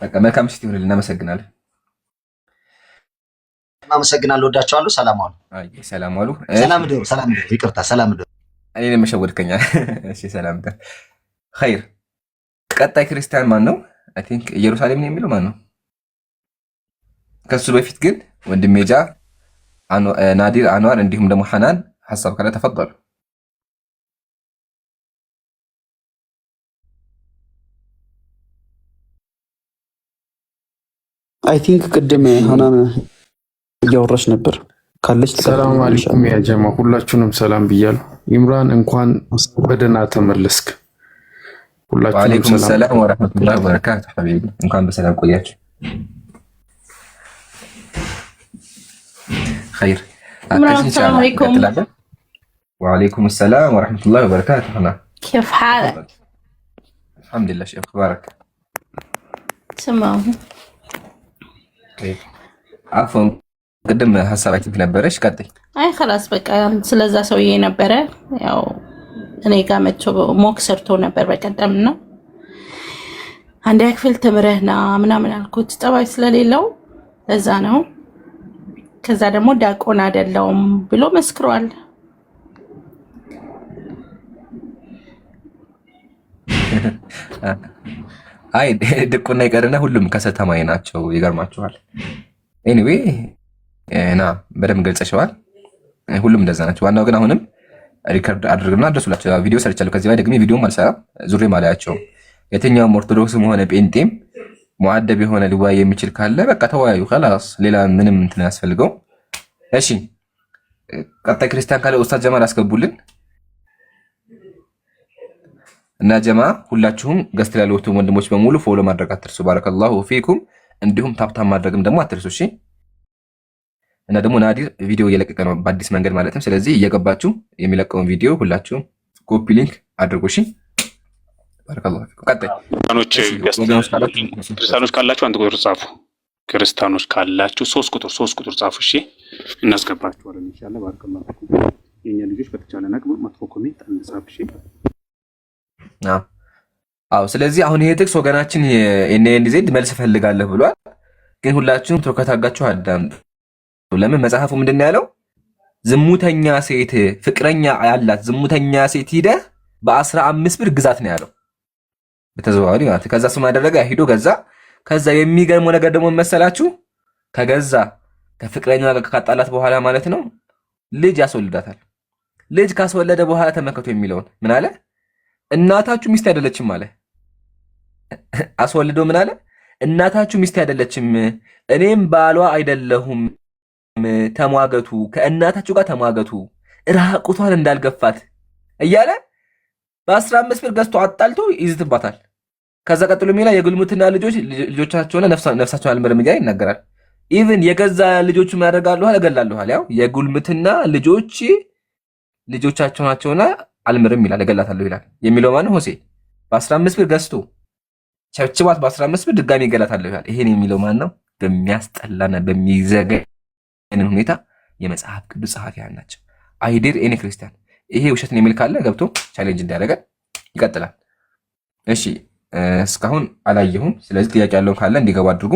በቃ መልካም ምሽት ይሁንልን። እናመሰግናለን። ወዳችኋለሁ። ሰላም ዋሉ። ሰላም ዋሉ። ሰላም ደሩ። ይቅርታ ሰላም ደሩ። እኔ መሸወድከኛ። እሺ ሰላም ደሩ። ኸይር። ቀጣይ ክርስቲያን ማን ነው? አይ ቲንክ ኢየሩሳሌም ነው የሚለው ማን ነው? ከሱ በፊት ግን ወንድሜ ጃ ናዲር አንዋር እንዲሁም ደግሞ ሐናን ሐሳብ ካለ ተፈضሉ። አይ ቲንክ ቅድም ሐናን እያወራች ነበር ካለች። ሰላም አለይኩም ያ ጀማ፣ ሁላችሁንም ሰላም ብያለሁ። ኢምራን እንኳን በደህና ተመለስክ። ሁላችሁንም ሰላም ወራህመቱላሂ ወበረካቱ። ሐቢቢ እንኳን በሰላም ቆያችሁ። ኸይር። السلام عليكم. وعليكم السلام ورحمة الله وبركاته. كيف حالك؟ الحمد لله. شيخ اخبارك؟ تمام. عفوا ቅድም ሀሳባችን ነበረሽ ቀጥይ። አይ خلاص በቃ ስለዛ ሰውዬ ነበረ ያው እኔ ጋር መጥቶ ሞክ ሰርቶ ነበር በቀደምና አንድ ክፍል ተምረህና ምናምን አልኩት ጠባይ ስለሌለው ለዛ ነው። ከዛ ደግሞ ዲያቆን አይደለም ብሎ መስክሯል። አይ ድቁና ይቀርና ሁሉም ከሰተማይ ናቸው። ይገርማችኋል። ኤኒዌይ እና በደንብ ገልጸሽዋል። ሁሉም እንደዛ ናቸው። ዋናው ግን አሁንም ሪከርድ አድርግና አድርሱላቸው። ቪዲዮ ሰርቻለሁ። ከዚህ በላይ ደግሞ ቪዲዮም አልሰራም። ዙሬ ማለያቸው የትኛውም ኦርቶዶክስም ሆነ ጴንጤም ሙአደብ የሆነ ሊወያይ የሚችል ካለ በቃ ተወያዩ። خلاص ሌላ ምንም እንትን ያስፈልገው። እሺ ቀጣይ ክርስቲያን ካለ ኡስታዝ ጀማል አስገቡልን እና ጀማ ሁላችሁም ገስት ላይ ያሉት ወንድሞች በሙሉ ፎሎ ማድረግ አትርሱ። ባረከላሁ ፊኩም። እንዲሁም ታፕታፕ ማድረግም ደግሞ አትርሱ። እሺ እና ደግሞ ናዲር ቪዲዮ እየለቀቀ ነው በአዲስ መንገድ ማለትም። ስለዚህ እየገባችሁ የሚለቀውን ቪዲዮ ሁላችሁም ኮፒ ሊንክ አድርጉ። እሺ ባረከላሁ ፊኩም። ቀጣይ ክርስቲያኖች ካላችሁ አንድ ቁጥር ጻፉ። ክርስቲያኖች ካላችሁ 3 ቁጥር ጻፉ። እሺ እናስገባችኋለን ኢንሻአላህ። ባረከላሁ ፊኩም። የኛ ልጆች በተቻለ አቅም መጥፎ ኮሜንት አንጻፍ። እሺ አዎ። ስለዚህ አሁን ይሄ ጥቅስ ወገናችን የኤንኤንዜድ መልስ ፈልጋለሁ ብሏል። ግን ሁላችሁም ተከታጋችሁ አዳምጡ። ለምን መጽሐፉ ምንድን ያለው? ዝሙተኛ ሴት ፍቅረኛ ያላት ዝሙተኛ ሴት ሂደህ በ15 ብር ግዛት ነው ያለው በተዘዋዋሪ ማለት። ከዛ ስም አደረገ ሂዶ ገዛ። ከዛ የሚገርመው ነገር ደግሞ መሰላችሁ? ከገዛ ከፍቅረኛዋ ጋር ካጣላት በኋላ ማለት ነው ልጅ ያስወልዳታል። ልጅ ካስወለደ በኋላ ተመከቱ የሚለውን ምን አለ? እናታችሁ ሚስት አይደለችም አለ። አስወልዶ ምን አለ? እናታችሁ ሚስት አይደለችም፣ እኔም ባሏ አይደለሁም፣ ተሟገቱ፣ ከእናታችሁ ጋር ተሟገቱ፣ ራቁቷን እንዳልገፋት እያለ በ15 ብር ገዝቶ አጣልቶ ይዝትባታል። ከዛ ቀጥሎ ሚላ የግልሙትና ልጆቻቸውና ነፍሳቸውን አልምርም እያለ ይናገራል። ኢቭን የገዛ ልጆቹ ያደርጋሉ እገላለሁ። ያው የጉልምትና ልጆች ልጆቻቸው ናቸውና አልምርም ይላል፣ እገላታለሁ ይላል። የሚለው ማነው? ሆሴ በ15 ብር ገዝቶ ቸብችባት በ15 ብር ድጋሚ እገላታለሁ ይላል። ይሄን የሚለው ማን ነው? በሚያስጠላና በሚዘገን ሁኔታ የመጽሐፍ ቅዱስ ጸሐፊያን ናቸው። አይዴር ኤኒ ክርስቲያን ይሄ ውሸትን የሚል ካለ ገብቶ ቻሌንጅ እንዲያደርገን ይቀጥላል። እሺ እስካሁን አላየሁም። ስለዚህ ጥያቄ ያለው ካለ እንዲገቡ አድርጉ።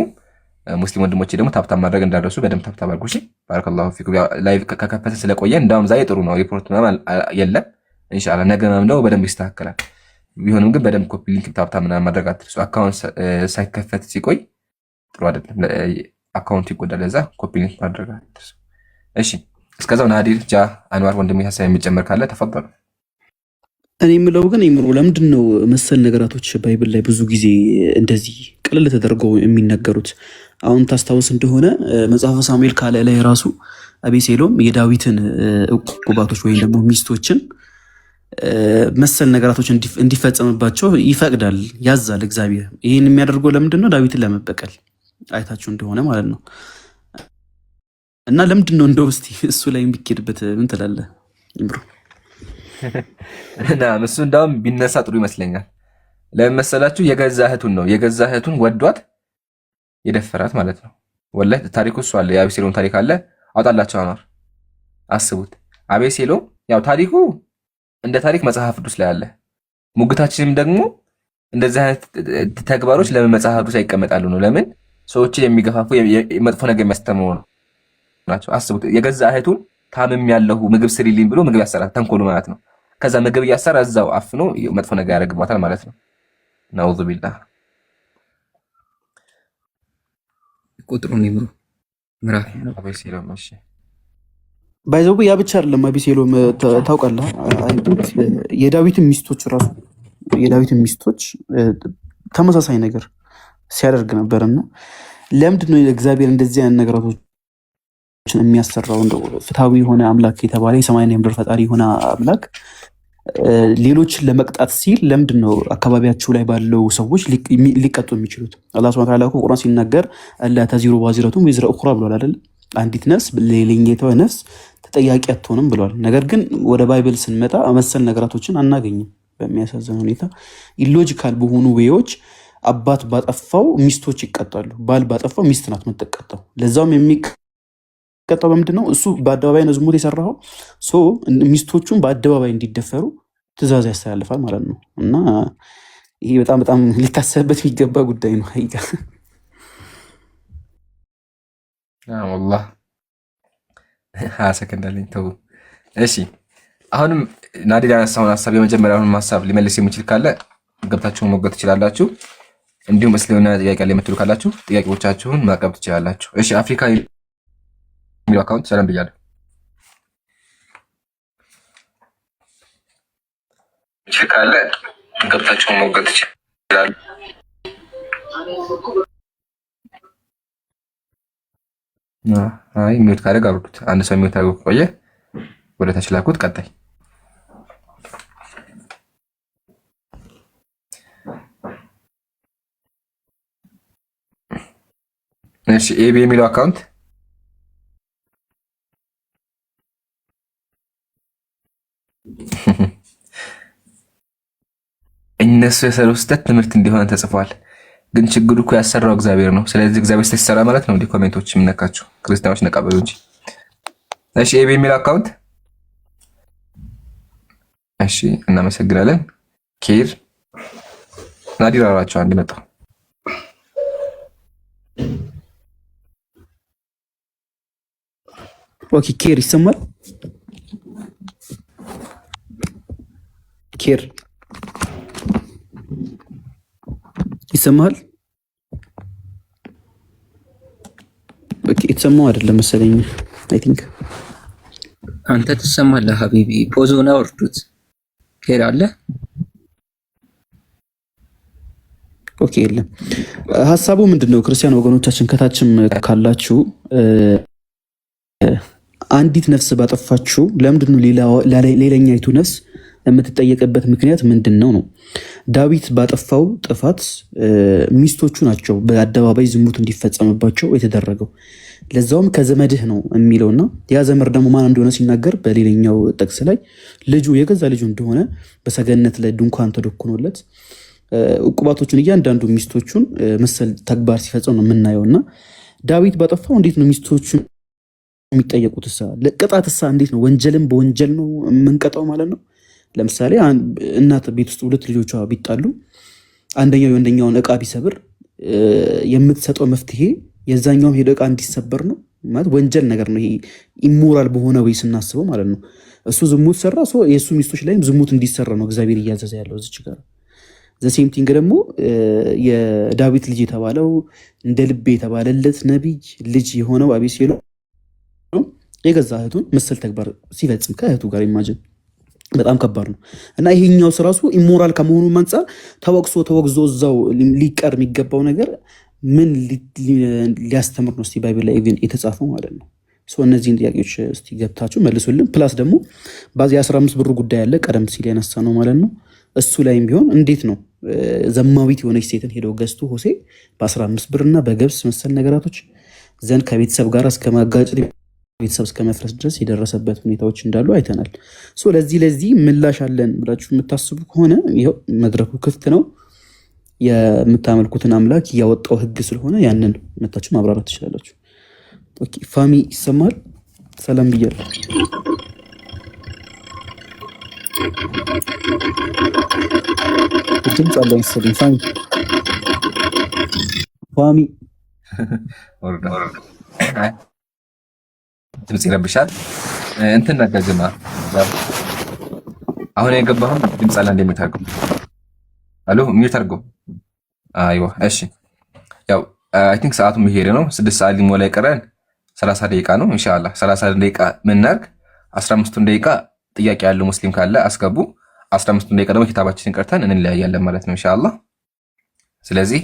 ሙስሊም ወንድሞቼ ደግሞ ታፕታፕ ማድረግ እንዳደረሱ በደንብ ታፕታፕ አድርጉ። እሺ ባረከላሁ ፊኩም። ላይቭ ከከፈተ ስለቆየ እንዳውም ዛሬ ጥሩ ነው። ሪፖርት ምናምን የለም። ኢንሻአላህ ነገ ምናምን በደንብ ይስተካከላል። ቢሆንም ግን በደንብ ኮፒ ሊንክ ታፕታፕ ምናምን ማድረግ አትርሱ። አካውንት ሳይከፈት ሲቆይ ጥሩ አይደለም። አካውንት ይጎዳል። ለዛ ኮፒ ሊንክ ማድረግ አትርሱ። እሺ እስከዛው ናዲር ጃ አንዋር ወንድሜ ሀሳብ የሚጨመር ካለ ተፈضل። እኔ የምለው ግን ይምሩ ለምንድን ነው መሰል ነገራቶች ባይብል ላይ ብዙ ጊዜ እንደዚህ ቅልል ተደርገው የሚነገሩት? አሁን ታስታውስ እንደሆነ መጽሐፈ ሳሙኤል ካለ ላይ ራሱ አቤሴሎም የዳዊትን ዕቁባቶች ወይም ደግሞ ሚስቶችን መሰል ነገራቶች እንዲፈጸምባቸው ይፈቅዳል፣ ያዛል እግዚአብሔር። ይህን የሚያደርገው ለምንድን ነው? ዳዊትን ለመበቀል አይታችሁ እንደሆነ ማለት ነው። እና ለምንድን ነው እንደው እስቲ እሱ ላይ የሚኬድበት ምን ትላለህ ብሮ? እና እሱ እንዳውም ቢነሳ ጥሩ ይመስለኛል። ለምን መሰላችሁ? የገዛ እህቱን ወዷት የደፈራት ማለት ነው። ወላሂ ታሪኩ እሱ አለ። የአቤሴሎም ታሪክ አለ። አውጣላቸው አኗር አስቡት። አቤሴሎም ያው ታሪኩ እንደ ታሪክ መጽሐፍ ቅዱስ ላይ አለ። ሙግታችንም ደግሞ እንደዚህ አይነት ተግባሮች ለምን መጽሐፍ ቅዱስ አይቀመጣሉ ነው። ለምን ሰዎችን የሚገፋፉ መጥፎ ነገር የሚያስተምሩ ናቸው። አስቡት። የገዛ እህቱን ታምም ያለሁ ምግብ ስሪልኝ ብሎ ምግብ ያሰራት ተንኮሉ ማለት ነው። ከዛ ምግብ እያሰራ እዛው አፍኖ መጥፎ ነገር ያደርግባታል ማለት ነው። ነውዙ ቢላህ ቁጥሩን ይምሩ ምራፍ አቤሴሎም። እሺ ባይዘው ያ ብቻ አይደለም። አቤሴሎም ታውቃለህ፣ የዳዊትን ሚስቶች ተመሳሳይ ነገር ሲያደርግ ነበርና ለምንድን ነው እግዚአብሔር እንደዚህ አይነት ነገራቶችን የሚያሰራው? እንደው ፍትሃዊ የሆነ አምላክ የተባለ የሰማይና የምድር ፈጣሪ የሆነ አምላክ ሌሎችን ለመቅጣት ሲል ለምንድን ነው አካባቢያቸው ላይ ባለው ሰዎች ሊቀጡ የሚችሉት? አላህ ሱብሓነሁ ወተዓላ ቁርአን ሲናገር አላ ተዚሩ ዋዚረቱን ወዝረ ኡኽራ ብሏል አይደል? አንዲት ነፍስ ሌላኛይቷ ነፍስ ተጠያቂ አትሆንም ብሏል። ነገር ግን ወደ ባይብል ስንመጣ መሰል ነገራቶችን አናገኝም። በሚያሳዝን ሁኔታ ኢሎጂካል በሆኑ ዌዎች አባት ባጠፋው ሚስቶች ይቀጣሉ። ባል ባጠፋው ሚስት ናት የምትቀጣው። ለዛውም የሚቀጣው በምንድን ነው? እሱ በአደባባይ ነው ዝሙት የሰራው፣ ሚስቶቹን በአደባባይ እንዲደፈሩ ትእዛዝ ያስተላልፋል ማለት ነው። እና ይሄ በጣም በጣም ሊታሰብበት የሚገባ ጉዳይ ነው። ሀይቃ ወላሂ 20 ሰከንድ አለኝ። ተው እሺ። አሁንም ናዲር ያነሳውን ሀሳብ የመጀመሪያውን ሀሳብ ሊመልስ የሚችል ካለ ገብታችሁን መውገድ ትችላላችሁ። እንዲሁም እስልምና ጥያቄ ላይ የምትሉ ካላችሁ ጥያቄዎቻችሁን ማቅረብ ትችላላችሁ። እሺ አፍሪካ የሚለው አካውንት ሰላም ብያለሁ። እሺ ካለ ገብታችሁን መውገድ ትችላላችሁ። አይ ሚውት ካደረግ አውርዱት። አንድ ሰው ሚውት አድርጎ ቆየ ወደ ታች ላኩት። ቀጣይ እሺ ኤቢ የሚለው አካውንት እነሱ የሰሩት ስህተት ትምህርት እንዲሆን ተጽፏል። ግን ችግሩ እኮ ያሰራው እግዚአብሔር ነው። ስለዚህ እግዚአብሔር ስህተት ሲሰራ ማለት ነው እንዲህ ኮሜንቶች የምነካችሁ ክርስቲያኖች ነቃበሉ እንጂ። እሺ ኤቢ የሚለው አካውንት እሺ፣ እናመሰግናለን። ኬር ናዲር አራቸው አንድ መጣ። ኦኬ ኬር ይሰማል? ኬር ይሰማል? ኦኬ የተሰማው አይደለም መሰለኝ። አይ ቲንክ አንተ ትሰማለህ ሀቢቢ። ፖዞና ወርዱት። ኬር አለ? ኦኬ የለም። ሀሳቡ ምንድነው? ክርስቲያን ወገኖቻችን ከታችም ካላችሁ አንዲት ነፍስ ባጠፋችሁ ለምንድነው ሌላኛይቱ ነፍስ የምትጠየቅበት ምክንያት ምንድን ነው? ዳዊት ባጠፋው ጥፋት ሚስቶቹ ናቸው በአደባባይ ዝሙት እንዲፈጸምባቸው የተደረገው። ለዛውም ከዘመድህ ነው የሚለውና ያ ዘመድ ደግሞ ማን እንደሆነ ሲናገር በሌላኛው ጥቅስ ላይ ልጁ የገዛ ልጁ እንደሆነ በሰገነት ላይ ድንኳን ተደኩኖለት ዕቁባቶቹን እያንዳንዱ ሚስቶቹን መሰል ተግባር ሲፈጽም ነው የምናየውና ዳዊት ባጠፋው እንዴት ነው ሚስቶቹን የሚጠየቁት? ቅጣትሳ እንዴት ነው? ወንጀልን በወንጀል ነው የምንቀጣው ማለት ነው። ለምሳሌ እናት ቤት ውስጥ ሁለት ልጆቿ ቢጣሉ አንደኛው የወንደኛውን እቃ ቢሰብር የምትሰጠው መፍትሄ የዛኛውም ሄዶ እቃ እንዲሰበር ነው ማለት ወንጀል ነገር ነው። ይሄ ኢሞራል በሆነ ወይ ስናስበው ማለት ነው። እሱ ዝሙት ሰራ፣ የእሱ ሚስቶች ላይም ዝሙት እንዲሰራ ነው እግዚአብሔር እያዘዘ ያለው እዚች ጋር። ዘሴምቲንግ ደግሞ የዳዊት ልጅ የተባለው እንደ ልቤ የተባለለት ነቢይ ልጅ የሆነው አቤሴሎም የገዛ እህቱን መሰል ተግባር ሲፈጽም ከእህቱ ጋር ኢማጅን በጣም ከባድ ነው እና ይሄኛው ራሱ ኢሞራል ከመሆኑ አንፃር ተወግዞ እዛው ሊቀር የሚገባው ነገር ምን ሊያስተምር ነው? እስቲ ባይብል ላይ ኢቭን የተጻፈው ማለት ነው። እነዚህን ጥያቄዎች እስቲ ገብታችሁ መልሱልን። ፕላስ ደግሞ በዚህ 15 ብሩ ጉዳይ ያለ ቀደም ሲል ያነሳ ነው ማለት ነው። እሱ ላይም ቢሆን እንዴት ነው ዘማዊት የሆነች ሴትን ሄደው ገዝቶ ሆሴ በ15 ብርና በገብስ መሰል ነገራቶች ዘንድ ከቤተሰብ ጋር እስከ ማጋጨት ቤተሰብ እስከ መፍረስ ድረስ የደረሰበት ሁኔታዎች እንዳሉ አይተናል። ለዚህ ምላሽ አለን ብላችሁ የምታስቡ ከሆነ ይኸው መድረኩ ክፍት ነው። የምታመልኩትን አምላክ ያወጣው ህግ ስለሆነ ያንን መታችሁ ማብራራት ትችላላችሁ። ኦኬ ፋሚ ይሰማል? ሰላም ብያለሁ። ድምፅ አለ መሰለኝ። ፋሚ ድምፅ ይረብሻል። እንትን ነገርማ አሁን የገባሁን ድምፅ አለ እንደሚታርገው አሎ ሚዩት አድርጎ አይዋ እሺ። ያው አይ ቲንክ ሰዓቱ መሄድ ነው። 6 ሰዓት ሊሞላ ይቀራል። 30 ደቂቃ ነው ኢንሻአላህ። 30 ደቂቃ ምናርግ 15 ደቂቃ ጥያቄ ያለው ሙስሊም ካለ አስገቡ። 15 ደቂቃ ደግሞ ኪታባችንን ቀርተን እንለያያለን ማለት ነው ኢንሻአላህ። ስለዚህ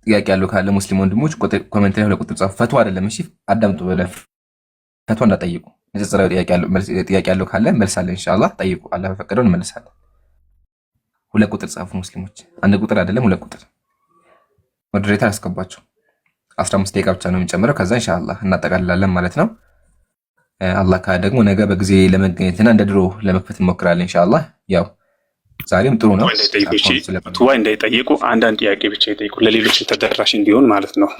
ጥያቄ ያለው ካለ ሙስሊም ወንድሞች ኮሜንት ላይ ቁጥር ጻፉ። ፈትዋ አይደለም እሺ፣ አዳምጡ በደንብ። ፈትዋ እንዳጠይቁ ንጽጽራዊ ጥያቄ ያለው ካለ መልሳለን ኢንሻአላህ። ጠይቁ፣ አላህ በፈቀደው እንመልሳለን። 2 ቁጥር ጻፉ ሙስሊሞች፣ 1 ቁጥር አይደለም 2 ቁጥር። ሞዴሬተር አስገባቸው። 15 ደቂቃ ብቻ ነው የሚጨምረው። ከዛ ኢንሻአላህ እናጠቃልላለን ማለት ነው። አላህ ካለ ደግሞ ነገ በጊዜ ለመገኘትና እንደ ድሮ ለመክፈት እንሞክራለን ኢንሻአላህ። ያው ዛሬም ጥሩ ነው። ፈትዋ እንዳይጠይቁ አንዳንድ ጥያቄ ብቻ ይጠይቁ፣ ለሌሎች ተደራሽ እንዲሆን ማለት ነው።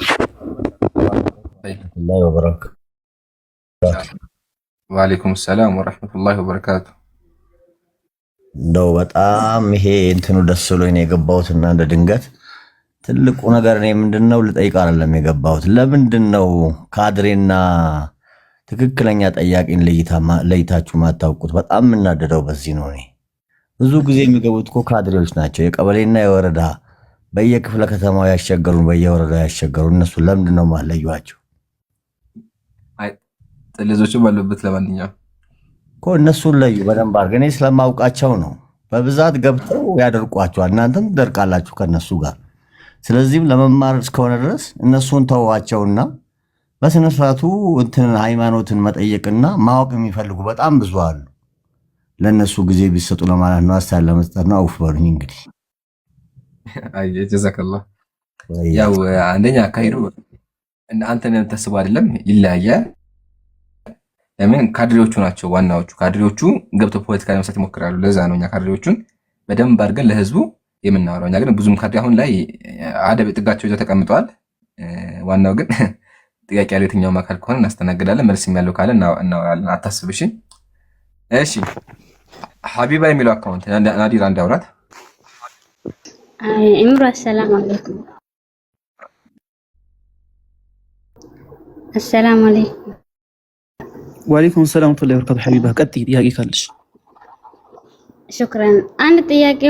ወአለይኩም ሰላም ወራህመቱላሂ ወበረካቱ። እንደው በጣም ይሄ እንትኑ ደስ ብሎኝ ነው የገባሁት እና እንደ ድንገት ትልቁ ነገር እኔ ምንድነው ልጠይቅ አይደለም የገባሁት። ለምንድነው ካድሬና ትክክለኛ ጠያቂን ለይታችሁ ማታውቁት? በጣም የምናደደው በዚህ ነው። እኔ ብዙ ጊዜ የሚገቡት እኮ ካድሬዎች ናቸው፣ የቀበሌና የወረዳ በየክፍለ ከተማው ያስቸገሩን፣ በየወረዳው ያስቸገሩን። እነሱ ለምንድነው ማለዩዋቸው? ጥልዞቹ ባሉበት ለማንኛውም እኮ እነሱን ለዩ በደንብ አድርገህ። እኔ ስለማውቃቸው ነው። በብዛት ገብተው ያደርቋቸዋል፣ እናንተም ትደርቃላችሁ ከነሱ ጋር። ስለዚህም ለመማር እስከሆነ ድረስ እነሱን ተዋቸውና በስነ ስርዓቱ እንትን ሃይማኖትን መጠየቅና ማወቅ የሚፈልጉ በጣም ብዙ አሉ። ለነሱ ጊዜ ቢሰጡ ለማለት ነው። አሳለ መስጠት ነው። አውፍ በሉኝ እንግዲህ። አይ ጀዛከላህ። ያው አንደኛ አካሄዱ አንተን ተስቦ አይደለም፣ ይለያያል። ለምን ካድሬዎቹ ናቸው ዋናዎቹ። ካድሬዎቹ ገብተው ፖለቲካ ለመስራት ይሞክራሉ። ለዛ ነው እኛ ካድሬዎቹን በደንብ አድርገን ለህዝቡ የምናወራው። እኛ ግን ብዙም ካድሬ አሁን ላይ አደብ ጥጋቸው ይዘው ተቀምጠዋል። ዋናው ግን ጥያቄ ያለው የትኛውም አካል ከሆነ እናስተናግዳለን። መልስም ያለው ካለ እናወራለን። አታስብሽ። እሺ ሀቢባ የሚለው አካውንት ናዲር አንድ አውራት። ኢምሩ አሰላሙ አለይኩም። አሰላሙ አለይኩም። ወአለይኩም ሰላም ወራህመቱላሂ ወበረካቱ። ሀቢባ ቀጥይ፣ ጥያቄ ካለሽ። ሹክራን። አንድ ጥያቄ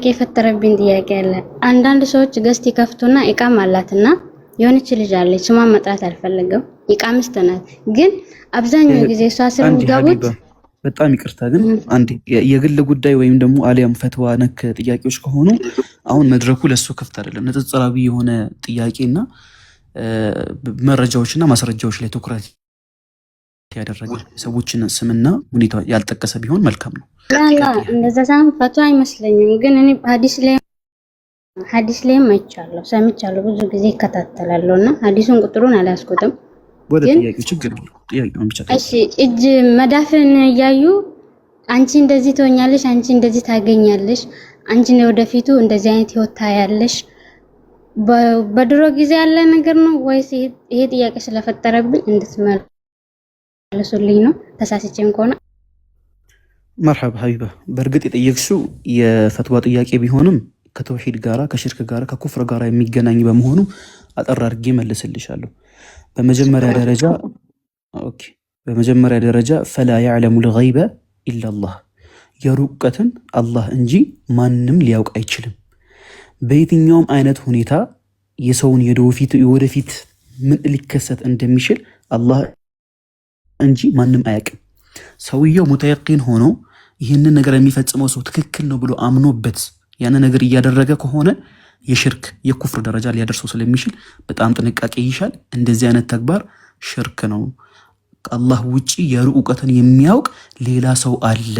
የፈጠረብኝ ጥያቄ አለ። አንዳንድ ሰዎች ገስት ይከፍቱና ኢቃም አላትና የሆነች ልጅ አለች፣ ስሟን መጥራት አልፈለገም። ኢቃምስት ናት፣ ግን አብዛኛው ጊዜ እሷ ስር የሚገቡት በጣም ይቅርታ ግን አንዴ የግል ጉዳይ ወይም ደግሞ አሊያም ፈትዋ ነክ ጥያቄዎች ከሆኑ አሁን መድረኩ ለሱ ክፍት አይደለም። ንጽጽራዊ የሆነ ጥያቄና መረጃዎችና ማስረጃዎች ላይ ትኩረት ያደረገ ሰዎችን ስምና ሁኔታ ያልጠቀሰ ቢሆን መልካም ነው። እንደዛ ሳይሆን ፈትዋ አይመስለኝም፣ ግን እኔ ሐዲስ ላይም አይቻለሁ፣ ሰምቻለሁ፣ ብዙ ጊዜ ይከታተላለሁ እና ሐዲሱን ቁጥሩን አላስቆጥም። ወደ ጥያቄው ችግር ነው። ጥያቄውን ብቻ እሺ። እጅ መዳፍን እያዩ አንቺ እንደዚህ ትሆኛለሽ፣ አንቺ እንደዚህ ታገኛለሽ፣ አንቺ ወደፊቱ እንደዚህ አይነት ህይወት ታያለሽ፣ በድሮ ጊዜ ያለ ነገር ነው ወይስ ይሄ ጥያቄ ስለፈጠረብኝ እንድትመልሱልኝ ነው? ተሳስቼም ከሆነ መርሐባ ሀቢባ። በእርግጥ የጠየቅሽው የፈትዋ ጥያቄ ቢሆንም ከተውሂድ ጋራ ከሽርክ ጋራ ከኩፍር ጋራ የሚገናኝ በመሆኑ አጠር አድርጌ መልስልሻለሁ። በመጀመሪያ ደረጃ ፈላ ያዕለሙ ልገይበ ኢላላህ፣ የሩቀትን አላህ እንጂ ማንም ሊያውቅ አይችልም። በየትኛውም አይነት ሁኔታ የሰውን የወደፊት ምን ሊከሰት እንደሚችል አላህ እንጂ ማንም አያውቅም። ሰውየው ሙተየቂን ሆኖ ይህንን ነገር የሚፈጽመው ሰው ትክክል ነው ብሎ አምኖበት ያንን ነገር እያደረገ ከሆነ የሽርክ የኩፍር ደረጃ ሊያደርሰው ስለሚችል በጣም ጥንቃቄ ይሻል። እንደዚህ አይነት ተግባር ሽርክ ነው። ከአላህ ውጪ የሩቀትን የሚያውቅ ሌላ ሰው አለ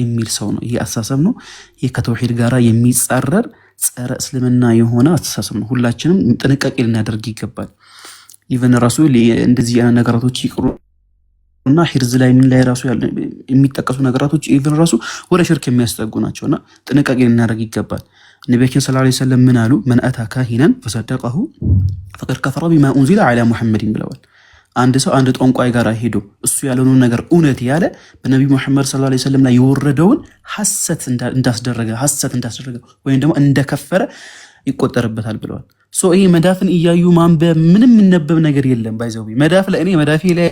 የሚል ሰው ነው። ይሄ አስተሳሰብ ነው። ይሄ ከተውሂድ ጋራ የሚጻረር ጸረ እስልምና የሆነ አስተሳሰብ ነው። ሁላችንም ጥንቃቄ ልናደርግ ይገባል። ኢቨን ራሱ እንደዚህ አይነት ነገራቶች እና ሂርዝ ላይ ምን ላይ ራሱ ያለ የሚጠቀሱ ነገራቶች ኢቭን ራሱ ወደ ሽርክ የሚያስጠጉ ናቸውና ጥንቃቄ ልናደርግ ይገባል። ነብያችን ሰለላሁ ዐለይሂ ወሰለም ምን አሉ? መን አታ ካሂናን ፈሰደቀሁ ፈቀድ ከፈረ ቢማ ኡንዚለ ዐላ ሙሐመድን ብለዋል። አንድ ሰው አንድ ጠንቋይ ጋር ሄዶ እሱ ያለውን ነገር እውነት ያለ በነብዩ መሐመድ ሰለላሁ ዐለይሂ ወሰለም ላይ የወረደውን ሐሰት እንዳስደረገ ወይም ደግሞ እንደከፈረ ይቆጠርበታል ብለዋል። ይሄ መዳፍን እያዩ ማንበብ ምንም የሚነበብ ነገር የለም። ባይዘው መዳፍ ላይ እኔ መዳፌ ላይ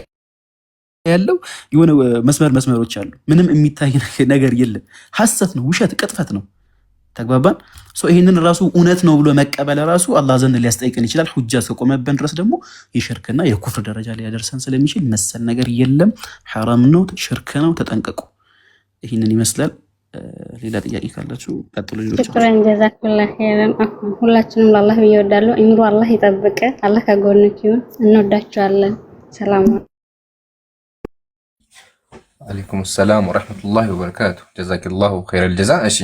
ያለው የሆነ መስመሮች አሉ። ምንም የሚታይ ነገር የለም። ሐሰት ነው፣ ውሸት፣ ቅጥፈት ነው። ተግባባን። ይሄንን ራሱ እውነት ነው ብሎ መቀበል ራሱ አላህ ዘንድ ሊያስጠይቀን ይችላል። ሁጃ እስከቆመብን ድረስ ደግሞ የሽርክና የኩፍር ደረጃ ሊያደርሰን ስለሚችል መሰል ነገር የለም። ሐራም ነው፣ ሽርክ ነው። ተጠንቀቁ። ይሄንን ይመስላል። ሌላ ጥያቄ ካላችሁ ቀጥሉ። ልጆች ሽክራን ጀዛኩላህ ኸይረን። ሁላችንም ለአላህ ይወዳሉ። ኢምሩ አላህ ይጠብቅ። አላህ ከጎንክ ይሁን። እንወዳችኋለን። ሰላም አለይኩም ሰላም ወራህመቱላሂ ወበረካቱ። ጀዛከላሁ ኸይረል ጀዛ። እሺ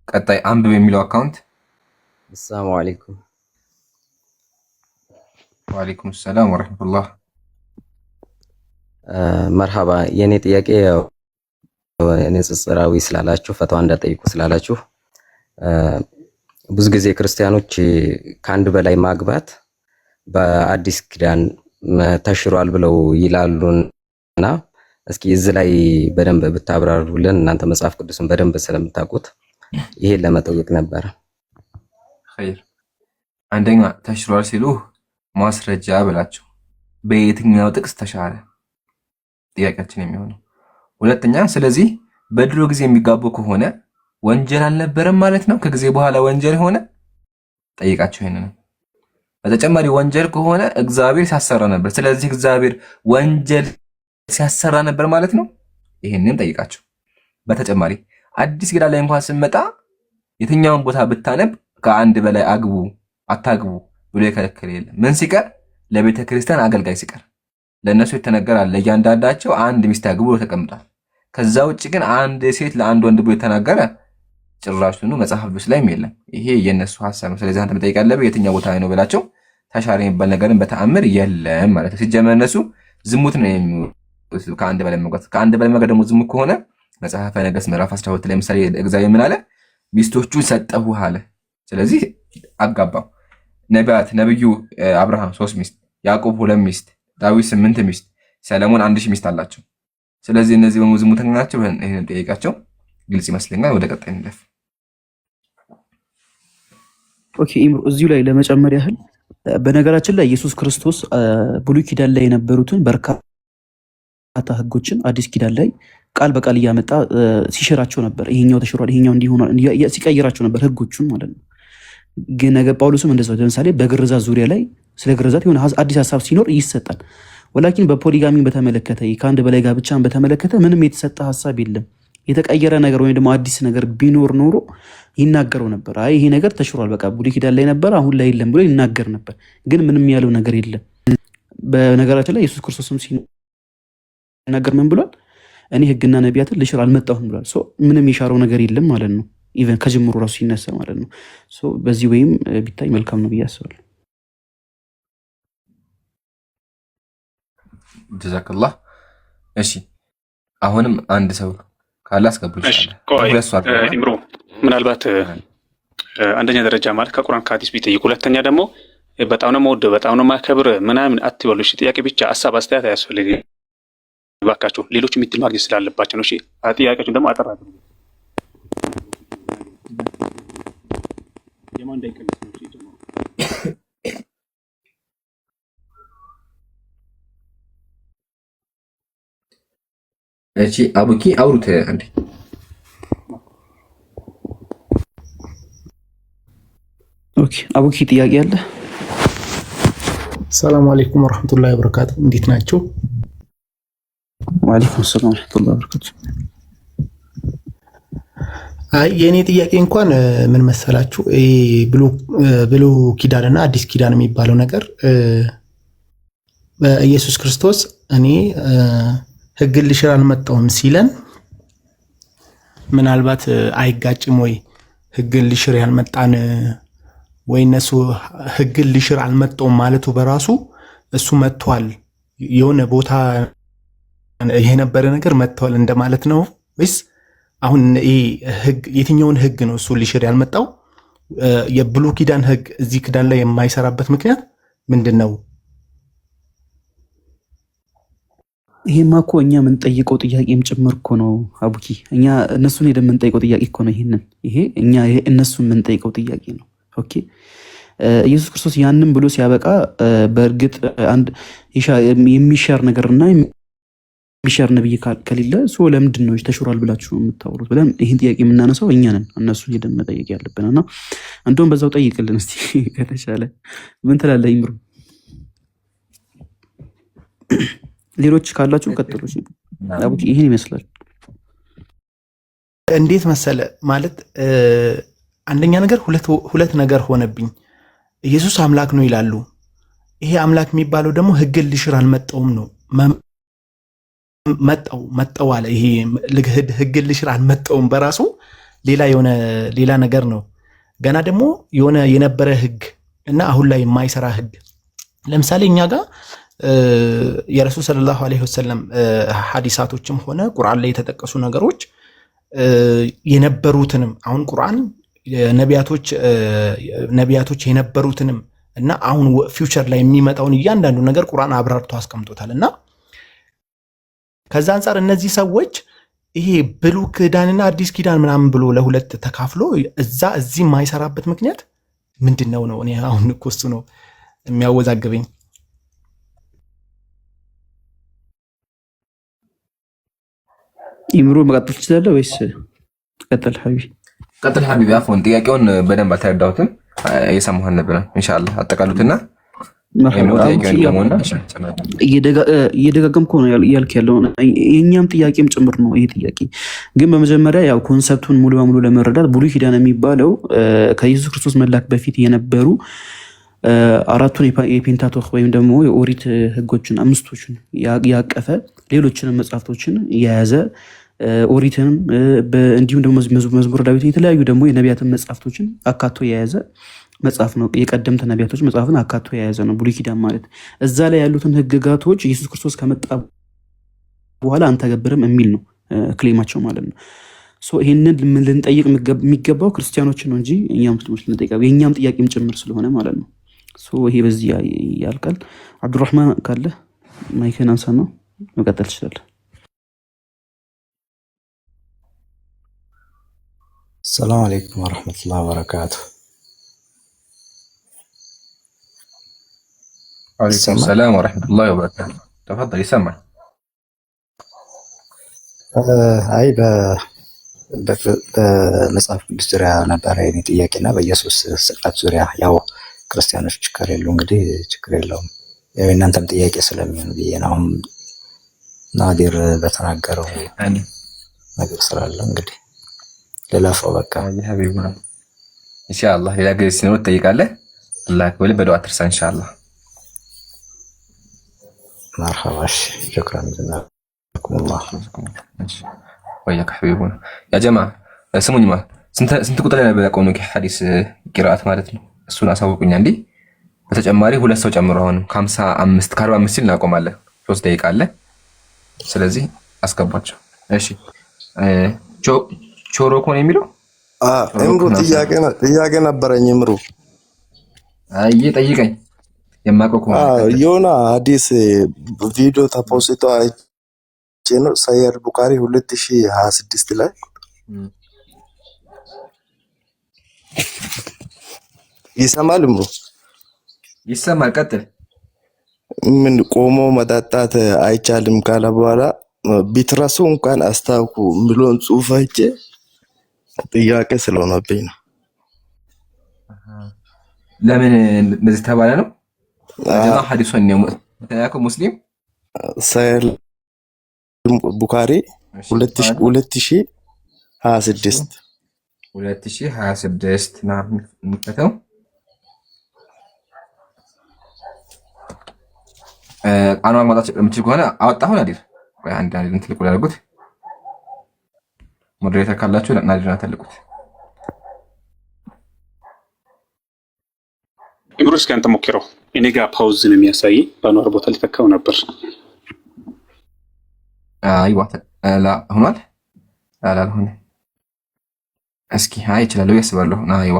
ቀጣይ አንብብ የሚለው አካውንት። አሰላሙ አለይኩም። ወአለይኩም ሰላም ወራህመቱላህ። መርሐባ። የኔ ጥያቄ ንጽጽራዊ ስላላችሁ ፈተዋ እንዳጠይቁ ስላላችሁ ብዙ ጊዜ ክርስቲያኖች ከአንድ በላይ ማግባት በአዲስ ኪዳን ተሽሯል ብለው ይላሉና እስኪ እዚህ ላይ በደንብ ብታብራሩልን እናንተ መጽሐፍ ቅዱስን በደንብ ስለምታውቁት ይሄን ለመጠየቅ ነበር። ኸይር። አንደኛ ተሽሯል ሲሉ ማስረጃ ብላችሁ በየትኛው ጥቅስ ተሻረ ጥያቄያችን የሚሆነው። ሁለተኛ ስለዚህ በድሮ ጊዜ የሚጋቡ ከሆነ ወንጀል አልነበረም ማለት ነው? ከጊዜ በኋላ ወንጀል ሆነ? ጠይቃችሁ ይሄንን። በተጨማሪ ወንጀል ከሆነ እግዚአብሔር ሲያሰራ ነበር። ስለዚህ እግዚአብሔር ወንጀል ሲያሰራ ነበር ማለት ነው? ይሄንን ጠይቃችሁ። በተጨማሪ አዲስ ኪዳን ላይ እንኳን ስንመጣ የትኛውን ቦታ ብታነብ ከአንድ በላይ አግቡ አታግቡ ብሎ የከለከለ የለም። ምን ሲቀር? ለቤተ ክርስቲያን አገልጋይ ሲቀር ለነሱ የተነገራል። ለእያንዳንዳቸው አንድ ሚስት አግቡ ብሎ ተቀምጧል። ከዛ ውጭ ግን አንድ ሴት ለአንድ ወንድ ብሎ የተናገረ ጭራሹኑ መጽሐፍ ቅዱስ ላይም የለም። ይሄ የነሱ ሐሳብ ነው። ስለዚህ አንተ መጠየቅ ያለብህ የትኛው ቦታ ነው ብላቸው። ተሻረ የሚባል ነገርን በተአምር የለም ማለት ነው። ሲጀመር እነሱ ዝሙት ነው የሚሉት። ከአንድ በላይ መግባት ደግሞ ዝሙት ከሆነ መጽሐፈ ነገሥት ምዕራፍ 12 ላይ ምሳሌ እግዚአብሔር ምን አለ? ሚስቶቹን ሰጠሁህ አለ። ስለዚህ አጋባው። ነብዩ አብርሃም 3 ሚስት፣ ያዕቆብ 2 ሚስት፣ ዳዊት 8 ሚስት፣ ሰለሞን 1000 ሚስት አላቸው። ስለዚህ እነዚህ በሙሉ ዝሙተኛ ናቸው። ይሄንን ጠይቃቸው። ግልጽ ይመስለኛል። ወደ ቀጣይ እንለፍ። ኦኬ ኢምሩ እዚሁ ላይ ለመጨመር ያህል በነገራችን ላይ ኢየሱስ ክርስቶስ ብሉይ ኪዳን ላይ የነበሩትን በርካታ ሕጎችን አዲስ ኪዳን ላይ ቃል በቃል እያመጣ ሲሽራቸው ነበር። ይሄኛው ተሽሯል፣ ይሄኛው እንዲሆን ሲቀይራቸው ነበር ሕጎቹን ማለት ነው። ግን ነገ ጳውሎስም እንደዛው ለምሳሌ በግርዛት ዙሪያ ላይ ስለ ግርዛት የሆነ አዲስ ሐሳብ ሲኖር ይሰጣል። ወላኪን በፖሊጋሚን በተመለከተ ከአንድ በላይ ጋብቻን በተመለከተ ምንም የተሰጠ ሐሳብ የለም። የተቀየረ ነገር ወይም ደግሞ አዲስ ነገር ቢኖር ኖሮ ይናገረው ነበር። አይ ይሄ ነገር ተሽሯል፣ በቃ ብሉይ ኪዳን ላይ ነበር አሁን ላይ የለም ብሎ ይናገር ነበር። ግን ምንም ያለው ነገር የለም። በነገራችን ላይ ኢየሱስ ክርስቶስም ሲናገር ምን ብሏል? እኔ ሕግና ነቢያትን ልሽር አልመጣሁም ብሏል። ምንም የሻረው ነገር የለም ማለት ነው። ኢቨን ከጅምሩ ራሱ ሲነሳ ማለት ነው። በዚህ ወይም ቢታይ መልካም ነው ብዬ አስባለሁ። ጀዛከላህ። እሺ አሁንም አንድ ሰው ካለ አስገቡ ይችላል። ኢምሩ ምናልባት አንደኛ ደረጃ ማለት ከቁርአን ከሐዲስ ቢጠይቅ፣ ሁለተኛ ደግሞ በጣም ነው የምወደው በጣም ነው የማከብር ምናምን አትበሉ። እሺ ጥያቄ ብቻ ሀሳብ አስተያየት አያስፈልግም እባካችሁ። ሌሎች የሚድል ማግኘት ስላለባቸው ነው። እሺ ጥያቄያችሁን ደግሞ አጠራ አድርጉ። የማን እንዳይቀንስ ነው። እሺ ጀማው እሺ አቡኪ አውሩት አንዴ። ኦኬ አቡኪ ጥያቄ አለ? ሰላም አለይኩም ወራህመቱላሂ ወበረካቱ። እንዴት ናችሁ? ወአለይኩም ሰላም ወራህመቱላሂ ወበረካቱ። የኔ ጥያቄ እንኳን ምን መሰላችሁ፣ ብሉ ኪዳንና አዲስ ኪዳን የሚባለው ነገር በኢየሱስ ክርስቶስ እኔ ሕግን ልሽር አልመጣሁም ሲለን ምናልባት አይጋጭም ወይ? ሕግን ልሽር ያልመጣን ወይ እነሱ ሕግን ልሽር አልመጣሁም ማለቱ በራሱ እሱ መጥቷል የሆነ ቦታ የነበረ ነገር መጥቷል እንደማለት ነው ወይስ አሁን ይሄ ህግ የትኛውን ህግ ነው እሱ ሊሽር ያልመጣው? የብሉይ ኪዳን ህግ እዚህ ኪዳን ላይ የማይሰራበት ምክንያት ምንድነው? ይሄማ እኮ እኛ የምንጠይቀው ጥያቄም ጭምር እኮ ነው አቡኪ። እኛ እነሱን ሄደን የምንጠይቀው ጥያቄ እኮ ነው። ይሄ እኛ እነሱን የምንጠይቀው ጥያቄ ነው። ኦኬ ኢየሱስ ክርስቶስ ያንን ብሎ ሲያበቃ በእርግጥ አንድ የሚሻር ነገርና የሚሻር ነብይ ከሌለ ሰው ለምንድን ነው ተሽሯል ብላችሁ የምታወሩት ብለን ይህን ጥያቄ የምናነሳው እኛ ነን። እነሱን ሄደን መጠየቅ ያለብን እና እንደውም በዛው ጠይቅልን እስቲ ከተቻለ። ምን ትላለህ ይምሩ? ሌሎች ካላችሁ ቀጥሉ። አቡኪ ይሄን ይመስላል። እንዴት መሰለ ማለት አንደኛ ነገር ሁለት ነገር ሆነብኝ። ኢየሱስ አምላክ ነው ይላሉ። ይሄ አምላክ የሚባለው ደግሞ ህግን ሊሽር አልመጣውም ነው። መጣው አለ። ይሄ ህግን ሊሽር አልመጣውም በራሱ ሌላ ነገር ነው። ገና ደግሞ የሆነ የነበረ ህግ እና አሁን ላይ የማይሰራ ህግ። ለምሳሌ እኛ ጋር የረሱል ሰለላሁ ዐለይሂ ወሰለም ሐዲሳቶችም ሆነ ቁርአን ላይ የተጠቀሱ ነገሮች የነበሩትንም አሁን ቁርአን ነቢያቶች የነበሩትንም እና አሁን ፊውቸር ላይ የሚመጣውን እያንዳንዱ ነገር ቁርአን አብራርቶ አስቀምጦታል። እና ከዛ አንፃር እነዚህ ሰዎች ይሄ ብሉይ ኪዳንና አዲስ ኪዳን ምናምን ብሎ ለሁለት ተካፍሎ እዚህ የማይሰራበት ምክንያት ምንድነው ነው? እኔ አሁን እኮ እሱ ነው የሚያወዛግበኝ። ይምሩ መቀጠል ትችላለህ ወይስ ቀጥል ሐቢቢ? ቀጥል ሐቢቢ። አፎን ጥያቄውን በደንብ አልተረዳሁትም። እየሰማሁን ነበር። ኢንሻአላህ አጠቃሉትና እየደጋገምኩ ነው ያልክ ያለው የኛም ጥያቄም ጭምር ነው። ይሄ ጥያቄ ግን በመጀመሪያ ያው ኮንሰፕቱን ሙሉ በሙሉ ለመረዳት ብሉይ ኪዳን የሚባለው ከኢየሱስ ክርስቶስ መላክ በፊት የነበሩ አራቱን የፔንታቶክ ወይም ደግሞ የኦሪት ህጎችን አምስቶችን ያቀፈ ሌሎችንም መጽሐፍቶችን የያዘ ኦሪትንም እንዲሁም ደግሞ መዝሙረ ዳዊት የተለያዩ ደግሞ የነቢያትን መጽሐፍቶችን አካቶ የያዘ መጽሐፍ ነው። የቀደምት ነቢያቶች መጽሐፍን አካቶ የያዘ ነው ብሉይ ኪዳን ማለት። እዛ ላይ ያሉትን ህግጋቶች ኢየሱስ ክርስቶስ ከመጣ በኋላ አንተገብርም የሚል ነው ክሌማቸው ማለት ነው። ይህንን ልንጠይቅ የሚገባው ክርስቲያኖችን ነው እንጂ እኛ ሙስሊሞች ልንጠይቀው የእኛም ጥያቄም ጭምር ስለሆነ ማለት ነው። ይሄ በዚህ ያልቃል። አብዱራህማን ካለ ማይክን አንሳ ነው መቀጠል ትችላለህ። ሰላም አለይኩም ወረሕመቱላሂ ወበረካቱ። ወአለይኩም ሰላም ወረሕመቱላሂ ወበረካቱ። ተፈضل ይሰማል። አይ በመጽሐፍ ቅዱስ ዙሪያ ነበረ የኔ ጥያቄና በኢየሱስ ስቅለት ዙሪያ ያው ክርስቲያኖች ከሌሉ እንግዲህ ችግር የለውም። ያው እናንተም ጥያቄ ስለሚሆን ብዬ ነው። አሁን ናዲር በተናገረው ነገር ስላለ እንግዲህ ለላፈው በቃ ሐቢብ ኢንሻአላህ ሌላ ጊዜ ሲኖር ትጠይቃለህ። አላህ ከወል በዱዓ ትርሳ ኢንሻአላህ። መርሐባሽ ሸክራን ጀዛኩሙላህ ወያክ ሐቢቡና ያ ጀማ ስሙኝማ ስንት ቁጥር ላይ ነበር ያቆምነው ሐዲስ ቂራአት ማለት ነው? እሱን አሳውቁኝ እንዴ። በተጨማሪ ሁለት ሰው ጨምሮ አሁን ከ55 ከ45 ሲል እናቆማለን። 3 ደቂቃ አለ። ስለዚህ አስገባቸው። እሺ ቾሮኮ ነው የሚለው እምሩ ጥያቄ ነበረኝ። እምሩ አይ ጠይቀኝ። የማውቀው ከሆነ የሆነ አዲስ ቪዲዮ ተፖስቶ አይቼ ነው ሰሂህ ቡኻሪ 2026 ላይ ይሰማል። እምሩ ይሰማል። ቀጥል። ምን ቆሞ መጠጣት አይቻልም ካለ በኋላ ቢትረሱ እንኳን አስታውቁ ብሎን ጽሑፍ አይቼ ጥያቄ ስለሆነብኝ ነው። ለምን እንደዚህ ተባለ ነው? ጀማ ሐዲሱን ነው ተያከ ሙስሊም ሰሂህ ቡኻሪ 2026 ና ምንከተው ቃኗ ማውጣት የምችል ከሆነ አወጣሁ። ናዲር ወይ አንድ እንትን ልቁ ያደርጉት ሞዴሬተር ካላችሁ ናዲርና ተልቁት። ኢምሩ እስኪ አንተ ሞክረው። እኔ ጋር ፓውዝ ነው የሚያሳይ። በአኗር ቦታ ሊተካው ነበር። አይዋ ላ ሆኗል አላልሆነ እስኪ አይ እችላለሁ ያስባለሁ አይዋ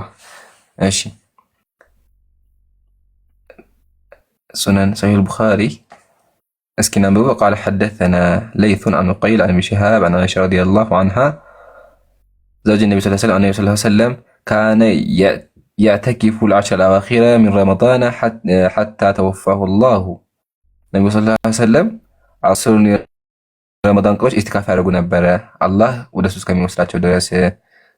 እሺ سنن صحيح البخاري اسكي نبوه قال حدثنا ليث عن عقيل عن ابن شهاب عن عائشة رضي الله عنها زوج النبي صلى الله عليه وسلم النبي صلى الله عليه وسلم كان يعتكف العشر الأواخر من رمضان حتى توفاه الله النبي صلى الله عليه وسلم عصر رمضان قوش استكاف على نبره الله ودسوس كم يوصلاتቸው ድረስ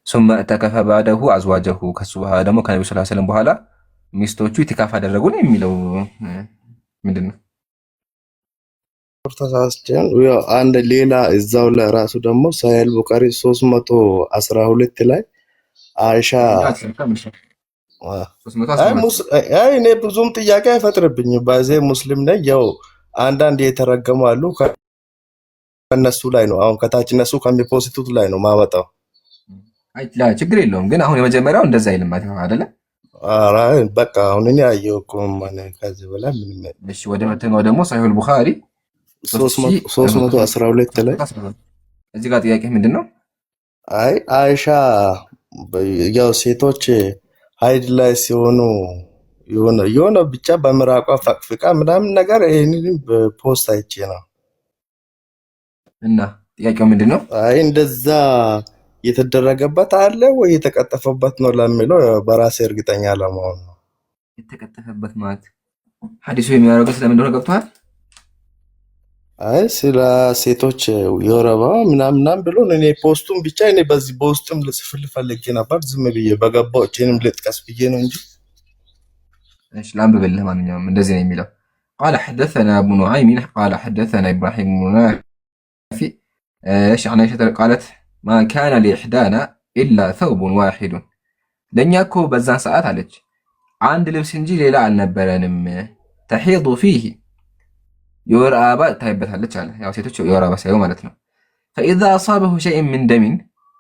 ثم اعتكف بعده أزواجه ከሱበሃ ደግሞ ከነብዩ ሰለላሁ ዐለይሂ ወሰለም በኋላ ሚስቶቹ ኢቲካፍ አደረጉ ነው የሚለው ምንድነው? ተሳስቸን አንድ ሌላ እዛው ላይ ራሱ ደግሞ ሳሂህ ቡኻሪ 312 ላይ አይሻ አይ እኔ ብዙም ጥያቄ አይፈጥርብኝም። ባዜ ሙስሊም ነኝ። ያው አንዳንድ የተረገሙ አሉ ከነሱ ላይ ነው አሁን ከታች እነሱ ከሚፖስቱት ላይ ነው ማወጣው። አይ ችግር የለውም ግን አሁን የመጀመሪያው እንደዛ አይልም ማለት ነው አይደለ? ኧረ በቃ አሁን እኔ አየሁ እኮ ማለት ከዚህ በላይ ምንም። እሺ ወደ መተናው ደግሞ ሳሂህ ቡኻሪ 312 ላይ እዚህ ጋር ጥያቄ ምንድነው? አይ አይሻ ያው ሴቶች ሀይድ ላይ ሲሆኑ የሆነ ብቻ በምራቋ ፈቅፍቃ ምናምን ነገር ይሄንን በፖስት አይቼ ነው። እና ጥያቄው ምንድነው? አይ እንደዛ የተደረገበት አለ ወይ የተቀጠፈበት ነው ለሚለው በራሴ እርግጠኛ ለመሆን ነው። የተቀጠፈበት ማለት ሐዲሱ የሚያደርገው ስለምን እንደሆነ ገብቷል? አይ ስለ ሴቶች የወረባ ምናምን ብሎ እኔ ፖስቱን ብቻ እኔ በዚህ በውስጥም ልጽፍል ፈልጌ ነበር ዝም ብዬ በገባው እኔም ልጥቀስ ብዬ ነው እንጂ። እሺ ላንብብልህ ማንኛውም እንደዚህ ነው የሚለው قال حدثنا ابو نعيم قال حدثنا ابراهيم بن نافع ايش عن عائشة قالت ما كان لإحدانا إلا ثوب واحد ለኛ እኮ በዛን ሰዓት አለች አንድ ልብስ እንጂ ሌላ አልነበረንም ተሂዱ فيه የወር አበባ ታይበታለች አለ። ያው ሴቶች የወር አበባ ሳይሆን ማለት ነው። فإذا أصابه شيء من دم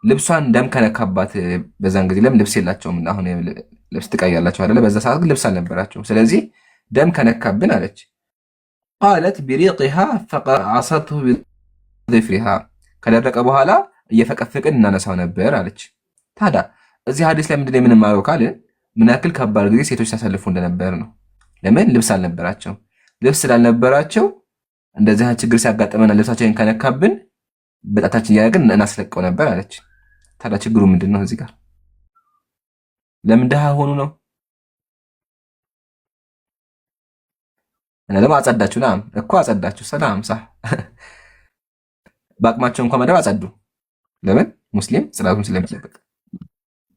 ልብሷን ደም ከነካባት በዛን ጊዜ ለምን ልብስ የላቸውም አሁን ልብስ ትቀያላችሁ አይደለ? በዛ ሰዓት ግን ልብስ አልነበራቸውም። ስለዚህ ደም ከነካብን አለች قالت بريقها فعصته بظفرها ከደረቀ በኋላ እየፈቀፈቅን እናነሳው ነበር አለች። ታዲያ እዚህ ሐዲስ ላይ ምንድነው የምንማረው ካለ ምን ያክል ከባድ ጊዜ ሴቶች ያሳልፉ እንደነበር ነው። ለምን ልብስ አልነበራቸው። ልብስ ስላልነበራቸው እንደዚህ ችግር ሲያጋጥመን ልብሳችንን ከነካብን በጣታችን እያደረግን እናስለቀው ነበር አለች። ታዲያ ችግሩ ምንድነው እዚህ ጋር? ለምን ደሃ ሆኑ ነው? እና ለምን አጸዳችሁ? ናም እኮ አጸዳችሁ። ሰላም صح በአቅማቸው እንኳን መደብ አጸዱ። ለምን ሙስሊም ጽላቱን ስለሚጠብቅ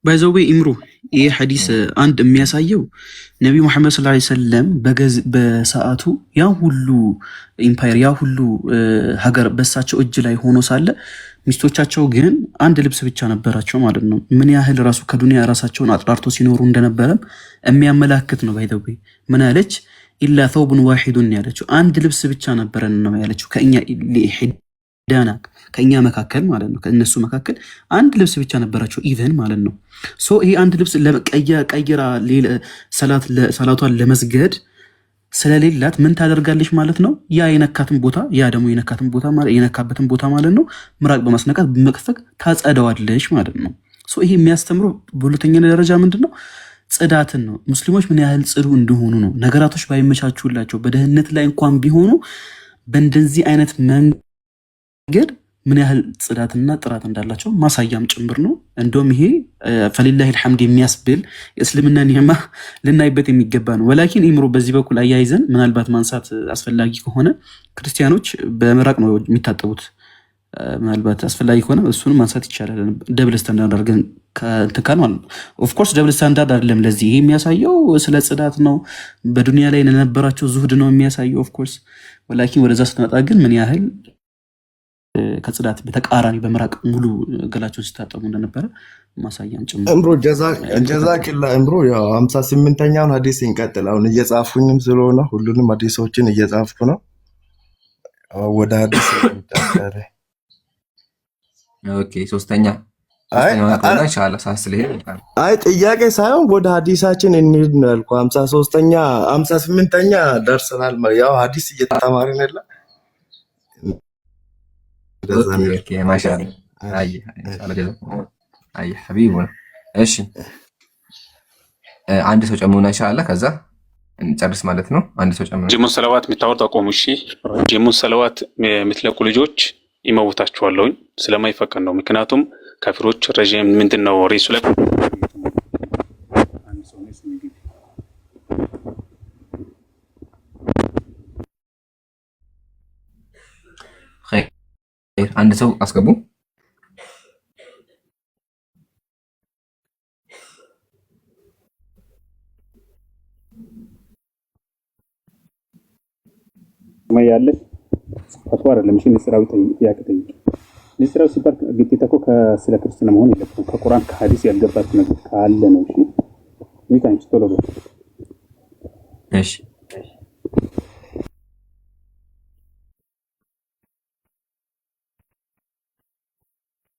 ባይዘዌ ኢምሩ ይህ ሐዲስ አንድ የሚያሳየው ነብዩ መሐመድ ሰለላሁ ዐለይሂ ወሰለም በሰዓቱ ያ ሁሉ ኢምፓየር ያ ሁሉ ሀገር በሳቸው እጅ ላይ ሆኖ ሳለ ሚስቶቻቸው ግን አንድ ልብስ ብቻ ነበራቸው ማለት ነው። ምን ያህል ራሱ ከዱንያ ራሳቸውን አጥራርቶ ሲኖሩ እንደነበረም የሚያመላክት ነው። ባይዘዌ ምን አለች? ኢላ ተውቡን ዋሂዱን ያለችው አንድ ልብስ ብቻ ነበረን ነው ያለችው ከእኛ ዳና ከኛ መካከል ማለት ነው። ከነሱ መካከል አንድ ልብስ ብቻ ነበራቸው ኢቨን ማለት ነው። ሶ ይሄ አንድ ልብስ ቀይራ ሰላቷን ለመስገድ ስለሌላት ምን ታደርጋለች ማለት ነው? ያ የነካበትን ቦታ ማለት ነው ምራቅ በማስነካት በመክፈክ ታጸደዋለች ማለት ነው። ሶ ይሄ የሚያስተምረው በሁለተኛ ደረጃ ምንድነው? ጽዳትን ነው። ሙስሊሞች ምን ያህል ጽዱ እንደሆኑ ነው። ነገራቶች ባይመቻቹላቸው በደህንነት ላይ እንኳን ቢሆኑ በእንደዚህ አይነት መንገድ ምን ያህል ጽዳትና ጥራት እንዳላቸው ማሳያም ጭምር ነው። እንደውም ይሄ ፈሊላሂ አልሐምድ የሚያስብል የእስልምና ኒዕማ ልናይበት የሚገባ ነው። ወላኪን ኢምሩ በዚህ በኩል አያይዘን ምናልባት ማንሳት አስፈላጊ ከሆነ ክርስቲያኖች በምራቅ ነው የሚታጠቡት። ምናልባት አስፈላጊ ከሆነ እሱንም ማንሳት ይቻላል። ደብል ስታንዳርድ አድርገን ከእንትካል ማለት ነው። ኦፍኮርስ ደብል ስታንዳርድ አይደለም። ለዚህ ይሄ የሚያሳየው ስለ ጽዳት ነው፣ በዱንያ ላይ ለነበራቸው ዙህድ ነው የሚያሳየው ኦፍኮርስ። ወላኪን ወደዛ ስትመጣ ግን ምን ያህል ከጽዳት በተቃራኒ በምራቅ ሙሉ ገላቸውን ሲታጠቡ እንደነበረ ማሳያም ጭምር። እምሮ ጀዛኪላ እምሮ ያው 58ኛውን ሐዲስ እንቀጥል። አሁን እየጻፉኝም ስለሆነ ሁሉንም ሐዲሶችን እየጻፍኩ ነው። ወደ ሐዲስ እንቀጥል። ኦኬ ሶስተኛ አይ ጥያቄ ሳይሆን ወደ ሐዲሳችን እንሂድ ነው ያልኩ። 58ኛ ደርሰናል። ያው ሐዲስ እየተማርን አይደል? ኦኬ ማሻአላ። አይ አይ ሐቢብ እሺ አንድ ሰው ጨምሩና ኢንሻአላህ ከዛ እንጨርስ ማለት ነው። አንድ ሰው ጨምሩ። ጂሙን ሰለዋት የምታወርዱ አቆሙ። እሺ ጂሙን ሰለዋት የምትለቁ ልጆች ይመውታችኋለሁኝ ስለማይፈቀድ ነው። ምክንያቱም ካፊሮች ረጅም ምንድነው ሬሱ ላይ አንድ ሰው አስገቡ። ያለሽ ፈትዋ አይደለም። እሺ ንስራዊ ጥያቄ ጠይቂ። ንስራዊ ሲባል ግዴታ እኮ ስለ ክርስትና መሆን የለበትም። ከቁርአን ከሐዲስ ያልገባች ነገር ካለ ነው። እሺ ይታንቺ ቶሎ በል። እሺ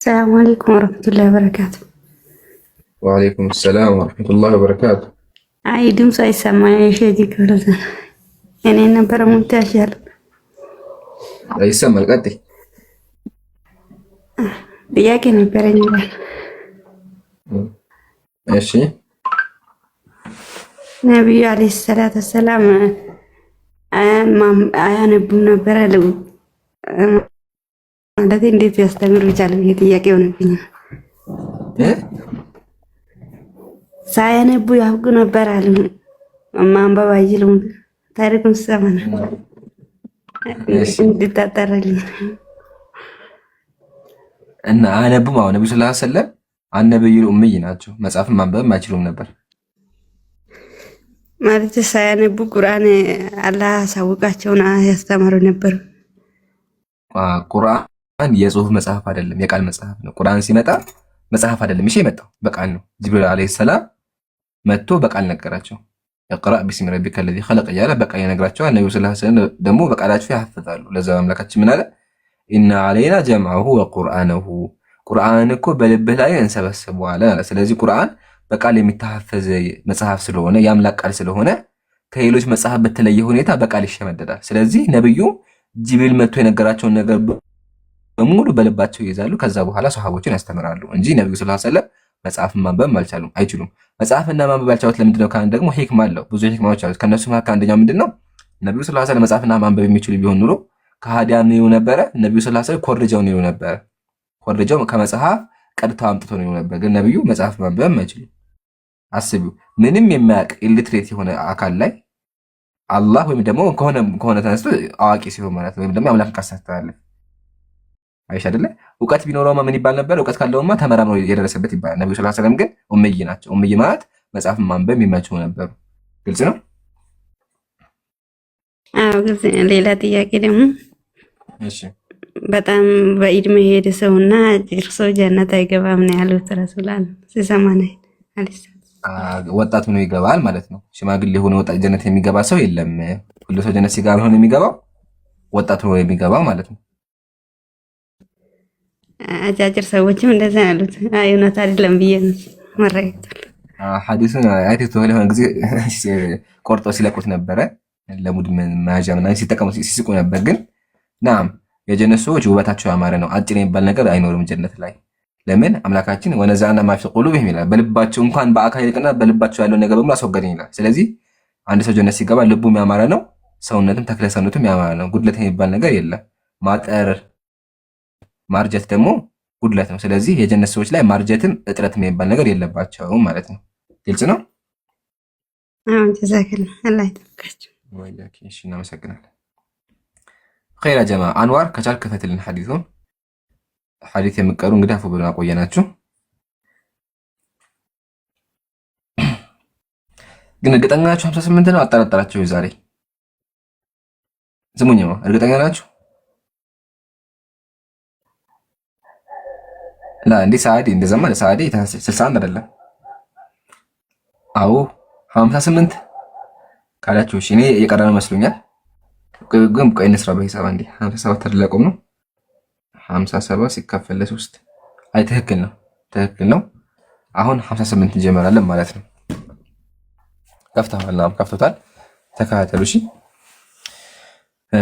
ሰላም አለይኩም ወረህመቱላሂ ወበረካቱ። ወአለይኩም ሰላም ወረህመቱላሂ ወበረካቱ። አይ ድምፁ አይሰማም። እሺ ዲክሩት እኔ ነበር ሙት ያሻል አይሰማል። ቀጥይ። ጥያቄ ነበረኝ ይላል። እሺ ነብዩ አለይሂ ሰላቱ ወሰላም አያነቡም ነበር አሉ ማለት እንዴት ያስተምሩ ይቻላል? ይሄ ጥያቄ ሆነብኝ። ሳያነቡ ያውቁ ነበር አሉ። ማንበብ አይችሉም። ታሪኩን ሰማና እንድታጠረልኝ እና አያነቡም። አሁን ነብዩ ሰለላሁ ዐለይሂ ወሰለም አነብዩ ኡምይ ናቸው። መጽሐፍን ማንበብ አይችሉም ነበር ማለት ሳያነቡ ቁርአን አላህ ሳውቃቸውና ያስተምሩ ነበር። ቁርአን የጽሁፍ መጽሐፍ አይደለም፣ የቃል መጽሐፍ ነው። ቁርአን ሲመጣ መጽሐፍ አይደለም። እሺ የመጣው በቃል ነው። ጅብሪል አለይሂ ሰላም መጥቶ በቃል ነገራቸው። እቅራእ ቢስሚ ረቢከ ለዚ ኸለቅ እያለ በቃል ይነግራቸዋል። ነብዩ ሰለላሁ ዐለይሂ ወሰለም ደግሞ በቃላቸው ያሐፍዛሉ። ለዛ አምላካችን ምን አለ? ኢና ዐለይና ጀምዐሁ ወቁርአነሁ፣ ቁርአን እኮ በልብህ ላይ እንሰበስበዋለን አለ። ስለዚህ ቁርአን በቃል የሚተሐፈዝ መጽሐፍ ስለሆነ የአምላክ ቃል ስለሆነ ከሌሎች መጽሐፍ በተለየ ሁኔታ በቃል ይሸመደዳል። ስለዚህ ነብዩ ጅብሪል መጥቶ የነገራቸውን ነገር በሙሉ በልባቸው ይይዛሉ። ከዛ በኋላ ሰሃቦችን ያስተምራሉ እንጂ ነብዩ ሰለላሁ ዐለይሂ ወሰለም መጽሐፍን ማንበብ አይችሉም። መጽሐፍና ማንበብ ያልቻሉት ለምንድን ነው ካልን ደግሞ ሂክማ አለው። ብዙ ሂክማዎች አሉት። ከነሱ መካከል አንደኛው ምንድነው? ነብዩ ሰለላሁ ዐለይሂ ወሰለም መጽሐፍና ማንበብ የሚችሉ ቢሆን ኑሮ ከሃዲያን ይሉ ነበረ። ነብዩ ሰለላሁ ዐለይሂ ወሰለም ኮርጀው ነው ይሉ ነበረ። ኮርጀው ከመጽሐፍ ቀድተው አምጥቶ ነው ይሉ ነበር። ግን ነብዩ መጽሐፍ ማንበብ አይችሉም። አስቢው፣ ምንም የማያውቅ ኢሊትሬት የሆነ አካል ላይ አላህ ወይም ደግሞ ከሆነ ተነስቶ አዋቂ ሲሆን ማለት ወይም ደግሞ አምላክ ካስተታለ አይሽ አይደለ? እውቀት ቢኖረውማ ምን ይባል ነበር? እውቀት ካለውማ ተመራምሮ የደረሰበት ይባላል። ነብዩ ሰለላሁ ዐለይሂ ወሰለም ግን ኡምይ ናቸው። ኡምይ ማለት መጽሐፍ ማንበብ የማይችሉ ነበሩ። ግልጽ ነው? አዎ ግልጽ ነው። ሌላ ጥያቄ ደግሞ እሺ፣ በጣም በኢድሜ የሄደ ሰውና አጭር ሰው ጀነት አይገባም ነው ያሉት ረሱላን ሲሰማነ አለይሂ ወጣት ሆኖ ይገባል ማለት ነው። ሽማግሌ ሆኖ ወጣት ጀነት የሚገባ ሰው የለም። ሁሉ ሰው ጀነት ሲገባ ሆኖ የሚገባው ወጣት ሆኖ የሚገባው ማለት ነው። አጫጭር ሰዎችም እንደዛ ያሉት እውነት አይደለም ብዬ ነው መረጋግጣለሁ። ሐዲሱን አይተህ ተወለ ሆነ ጊዜ ቆርጦ ሲለቁት ነበረ። ለሙድ መያዣ ምናምን ሲጠቀሙ ሲስቁ ነበር። ግን ናም የጀነት ሰዎች ውበታቸው ያማረ ነው። አጭር የሚባል ነገር አይኖርም ጀነት ላይ። ለምን? አምላካችን ወነዛና ማፊ ቁሉብህም ይላል። በልባቸው እንኳን በአካል ይልቅና በልባቸው ያለው ነገር በሙሉ አስወገደኝ ይላል። ስለዚህ አንድ ሰው ጀነት ሲገባ ልቡም ያማረ ነው፣ ሰውነትም ተክለ ሰውነቱም ያማረ ነው። ጉድለት የሚባል ነገር የለም። ማጠር ማርጀት ደግሞ ጉድለት ነው። ስለዚህ የጀነት ሰዎች ላይ ማርጀትም እጥረትም የሚባል ነገር የለባቸውም ማለት ነው። ግልጽ ነው? አዎ ጀዛከላህ አላህ ይጠብቃችሁ። ወያኪ እሺ፣ እናመሰግናለን። ኸይራ ጀማ አንዋር ከቻልክ ክፈትልን ሐዲሱን። ሐዲስ የምቀሩ እንግዲህ አፉ ብለን አቆየናችሁ። ግን እርግጠኛ ናችሁ 58 ነው? አጠራጠራችሁ? ዛሬ ስሙኝማ፣ እርግጠኛ ናችሁ? ላ እንዴ ሳዲ እንደዛማ ሳዲ 61 አይደለም? አዎ 58 ካላችሁ እሺ፣ እኔ እየቀረበ መስሎኛል። ግን ቆይ እንስራ በሂሳብ አንዴ 57 ተደለቆም ነው 57 ሲካፈል ለ3 አይ ትክክል ነው። አሁን 58 እንጀምራለን ማለት ነው። ከፍተዋል፣ ከፍቶታል። ተከታተሉ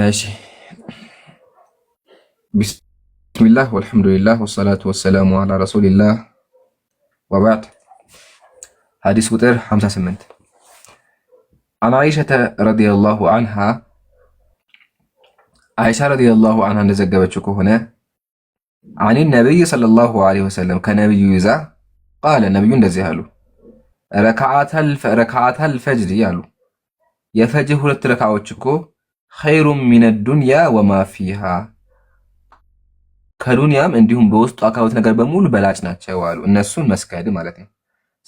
እሺ። ቢስሚላህ ወልሐምዱሊላህ ወሰላቱ ወሰላሙ ዐላ ረሱሊላህ ወባዕድ። ሐዲስ ቁጥር 58 አን አይሸተ ረዲየላሁ ዐንሃ አይሻ ረዲየላሁ ዐንሃ እንደዘገበችው ከሆነ አን ነቢይ ሰለላሁ ዐለይሂ ወሰለም ከነቢዩ ይዛ ቃለ ነቢዩ እንደዚህ አሉ። ረክዓተል ፈጅር አሉ የፈጅር 2 ረክዓዎች እኮ ኸይሩን ሚነ ዱንያ ወማ ፊሃ ከዱንያም እንዲሁም በውስጡ አካሉት ነገር በሙሉ በላጭ ናቸው አሉ። እነሱን መስገድ ማለት ነው።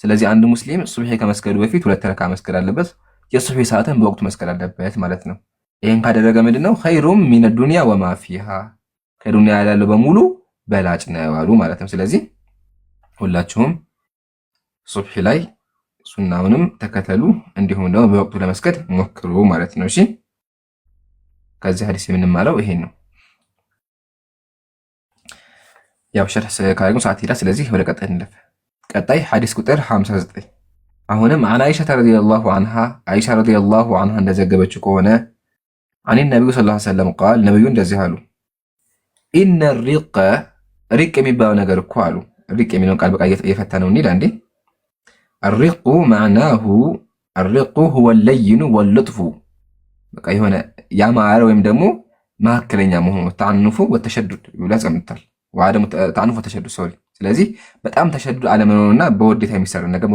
ስለዚህ አንድ ሙስሊም ሱብሒ ከመስገዱ በፊት 2 ረክዓ መስገድ አለበት። የሱብሒ ሰዓትን በወቅቱ መስገድ አለበት ማለት ነው። ይህን ካደረገ ምንድነው ኸይሩን ሚነ ዱንያ ወማ ፊሃ ከዱንያ ያለው በሙሉ በላጭ ነው አሉ ማለት ነው። ስለዚህ ሁላችሁም ሱብሒ ላይ ሱናውንም ተከተሉ፣ እንዲሁም ደግሞ በወቅቱ ለመስገድ ሞክሩ ማለት ነው። እሺ ከዚህ ሐዲስ የምንማረው ይሄን ነው። ያው ሸርህ ካደረግን ሰዓት ሄዳ፣ ስለዚህ ወደ ቀጣይ እንለፍ። ቀጣይ ሐዲስ ቁጥር 59 አሁንም አን አይሻ ረዲየላሁ ዐንሃ አይሻ ረዲየላሁ ዐንሃ እንደዘገበችው ከሆነ አን ነብዩ ሰለላሁ ዐለይሂ ወሰለም ቃል ነብዩ እንደዚህ አሉ። ኢነ ሪቅ የሚባለው ነገር እኮ አሉ። ሪቅ የሚለውን ቃል በቃ እየፈታነው እንሂድ አንዴ። الرق معناه الرق هو اللين واللطف በቃ የሆነ ያማረ ወይም ደግሞ መካከለኛ መሆኑ ተዓኑፉ ወተሸዱድ ይላጸምታል ወአደሙ ተዓኑፉ ወተሸዱድ ሶሪ። ስለዚህ በጣም ተሸዱድ አለመኖርና በውዴታ የሚሰራ ነገር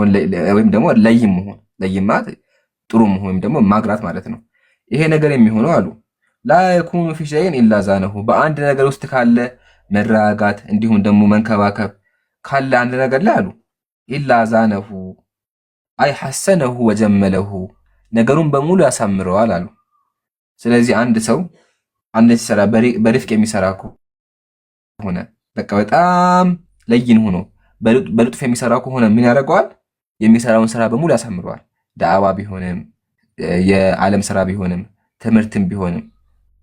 ወይም ደግሞ ለይም መሆን ለይም ማለት ጥሩ መሆን ወይም ደግሞ ማግራት ማለት ነው። ይሄ ነገር የሚሆነው አሉ ላ የኩኑ ፊ ሸይን ኢላ ዛነሁ በአንድ ነገር ውስጥ ካለ መራጋት እንዲሁም ደግሞ መንከባከብ ካለ አንድ ነገር ላይ አሉ ኢላ ዛነሁ አይ ሐሰነሁ ወጀመለሁ ነገሩን በሙሉ ያሳምረዋል አሉ። ስለዚህ አንድ ሰው አንድ ሲሰራ በሪፍቅ የሚሰራ ከሆነ በቃ በጣም ለይን ሆኖ በልጥፍ የሚሰራ ከሆነ ምን ያደርገዋል? የሚሰራውን ስራ በሙሉ ያሳምረዋል። ዳዕዋ ቢሆንም የዓለም ስራ ቢሆንም ትምህርትም ቢሆንም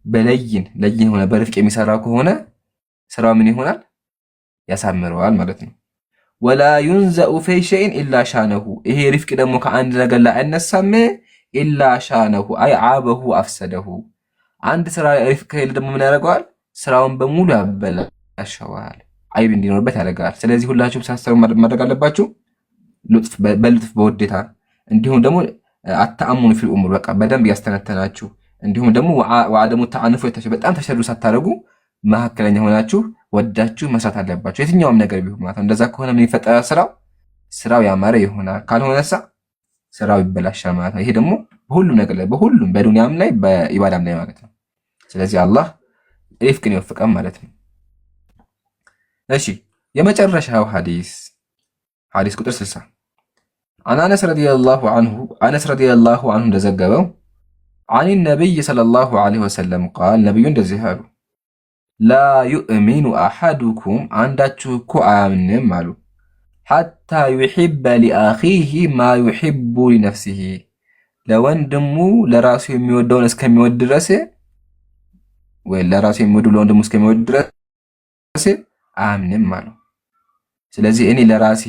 በለይን ሆነ በሪፍቅ የሚሰራ ከሆነ ስራው ምን ይሆናል? ያሳምረዋል ማለት ነው። ወላ ዩንዘኡ ፊ ሸይን ኢላ ሻነሁ ይሄ ሪፍቅ ደግሞ ከአንድ ነገር ላይ አይነሳም ኢላ ሻነሁ አይ ዓበሁ አፍሰደሁ አንድ ስራ ሪፍቅ ከሌለ ደግሞ ምን ያደርገዋል? ስራውን በሙሉ ያበላሸዋል፣ አይብ እንዲኖርበት ያደርጋል። ስለዚህ ሁላችሁም ሳስተው ማድረግ አለባችሁ በልጥፍ በውዴታ እንዲሁም ደግሞ አተአሙኑ ፊል ኡሙር በቃ በደንብ ያስተነተናችሁ እንዲሁም ደግሞ ወአደሙ ተዓኑፉ በጣም ተሸዱ ሳታደርጉ መካከለኛ ሆናችሁ ወዳችሁ መስራት አለባችሁ የትኛውም ነገር ቢሆን ማለት ነው። እንደዛ ከሆነ ምን ይፈጠራል? ስራው ያማረ ይሆናል። ካልሆነሳ ስራው ይበላሻል ማለት ነው። ይሄ ደግሞ በሁሉም ነገር ላይ በሁሉም በዱንያም ላይ በኢባዳም ላይ ማለት ነው። ስለዚህ አላህ ሪፍቅን ይወፍቀን ማለት ነው። እሺ የመጨረሻው ሐዲስ ቁጥር 60 አነስ ረዲየላሁ ዐንሁ እንደዘገበው አን ነብይ ሰለላሁ ዐለይሂ ወሰለም ቃል ነብዩ እንደዚህ አሉ ላ ዩእሚኑ አሐዱኩም አንዳችሁ እኮ አያምንም አሉ ሐታ ዩሒበ ሊአኺህ ማ ዩሒቡ ሊነፍሲህ ለወንድሙ ለራሱ የሚወደውን እስከሚወድ ድረስ ወይ ለራሱ የሚወደው ለወንድሙ እስከሚወድ ድረስ አያምንም አሉ። ስለዚህ እኔ ለራሴ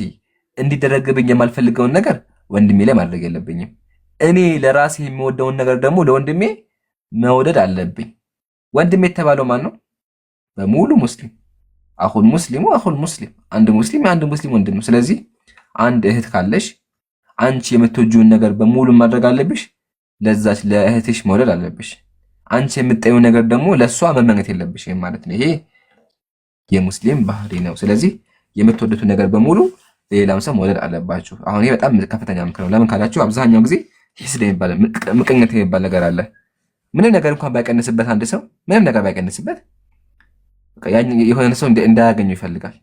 እንዲደረግብኝ የማልፈልገውን ነገር ወንድሜ ላይ ማድረግ የለብኝም። እኔ ለራሴ የሚወደውን ነገር ደግሞ ለወንድሜ መውደድ አለብኝ። ወንድሜ የተባለው ማን ነው? በሙሉ ሙስሊም አኹል ሙስሊሙ አኹል ሙስሊም አንድ ሙስሊም የአንድ ሙስሊም ወንድም ነው። ስለዚህ አንድ እህት ካለሽ አንቺ የምትወጂውን ነገር በሙሉ ማድረግ አለብሽ። ለዛች ለእህትሽ መውደድ አለብሽ። አንቺ የምትጠይው ነገር ደግሞ ለሷ መመኘት የለብሽ ማለት ነው። ይሄ የሙስሊም ባህሪ ነው። ስለዚህ የምትወዱት ነገር በሙሉ ሌላም ሰው መውደድ አለባችሁ። አሁን ይሄ በጣም ከፍተኛ ምክር ነው። ለምን ካላችሁ አብዛኛው ጊዜ ሂስድ የሚባል ምቀኝነት የሚባል ነገር አለ። ምንም ነገር እንኳን ባይቀንስበት አንድ ሰው ምንም ነገር ባይቀንስበት የሆነ ሰው እንዳያገኘው ይፈልጋል።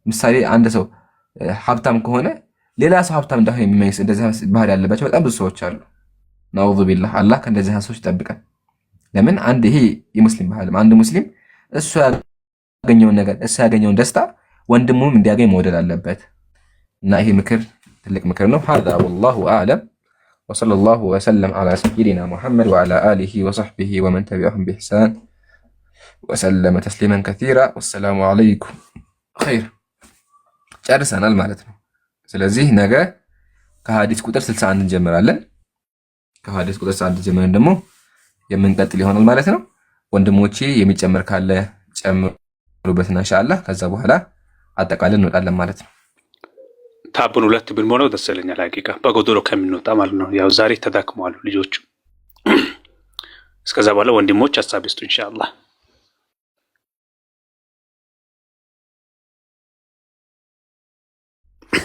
ምሳሌ አንድ ሰው ሀብታም ከሆነ ሌላ ሰው ሀብታም እንዳይሆን የሚመኝ እንደዚህ ባህሪ ያለባቸው በጣም ብዙ ሰዎች አሉ። ነዑዙ ቢላህ አላህ ከእንደዚህ ሰዎች ይጠብቀን። ለምን አንድ ይሄ የሙስሊም ባህል አንድ ሙስሊም እሱ ያገኘውን ነገር እሱ ያገኘውን ደስታ ወንድሙም እንዲያገኝ መውደድ አለበት እና ይሄ ምክር ትልቅ ምክር ነው። ሀዛ ወላሁ አዕለም ወሰለላሁ ወሰለም ዐላ ሰይዲና ሙሐመድ ወዐላ አሊሂ ወሰሕቢሂ ወመን ተቢዐሁም ቢኢሕሳን ወሰለመ ተስሊመን ከሲራ ወሰላሙ አለይኩም ኸይር። ጨርሰናል ማለት ነው። ስለዚህ ነገ ከሐዲስ ቁጥር 61 እንጀምራለን። ከሐዲስ ቁጥር 61 ጀምረን ደግሞ የምንቀጥል ይሆናል ማለት ነው። ወንድሞቼ የሚጨመር ካለ ጨምሩ። በትና ኢንሻአላህ ከዛ በኋላ አጠቃለን እንወጣለን ማለት ነው። ታቡን 2 ብንሞላው ደስ ይለኛል። ሀቂቃ በጎዶሎ ከምንወጣ ማለት ነው። ያው ዛሬ ተዳክመዋል ልጆቹ። እስከዛ በኋላ ወንድሞች ሀሳብ ይስጡ ኢንሻአላህ።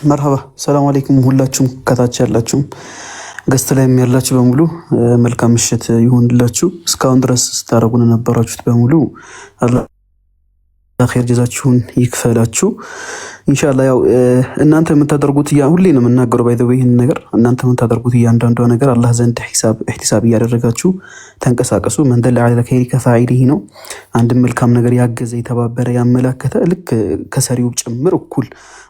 መርሐባ ሰላም አለይኩም ሁላችሁም ከታች ያላችሁም ገስት ላይም ያላችሁ በሙሉ መልካም ምሽት ይሁንላችሁ። እስካሁን ድረስ ስታረጉን ነበራችሁት በሙሉ አላህ ኸይር ጀዛችሁን ይክፈላችሁ ኢንሻአላህ። ያው እናንተ የምታደርጉት ሁሌ ነው የምናገረው ባይ ዘ ዌይ ይሄን ነገር እናንተ የምታደርጉት እያንዳንዷ ነገር አላህ ዘንድ ኢህቲሳብ እያደረጋችሁ ተንቀሳቀሱ። መን ደለ ዐለ ኸይሪ ከፋኢሊሂ ነው። አንድ መልካም ነገር ያገዘ የተባበረ ያመላከተ ልክ ከሰሪው ጭምር እኩል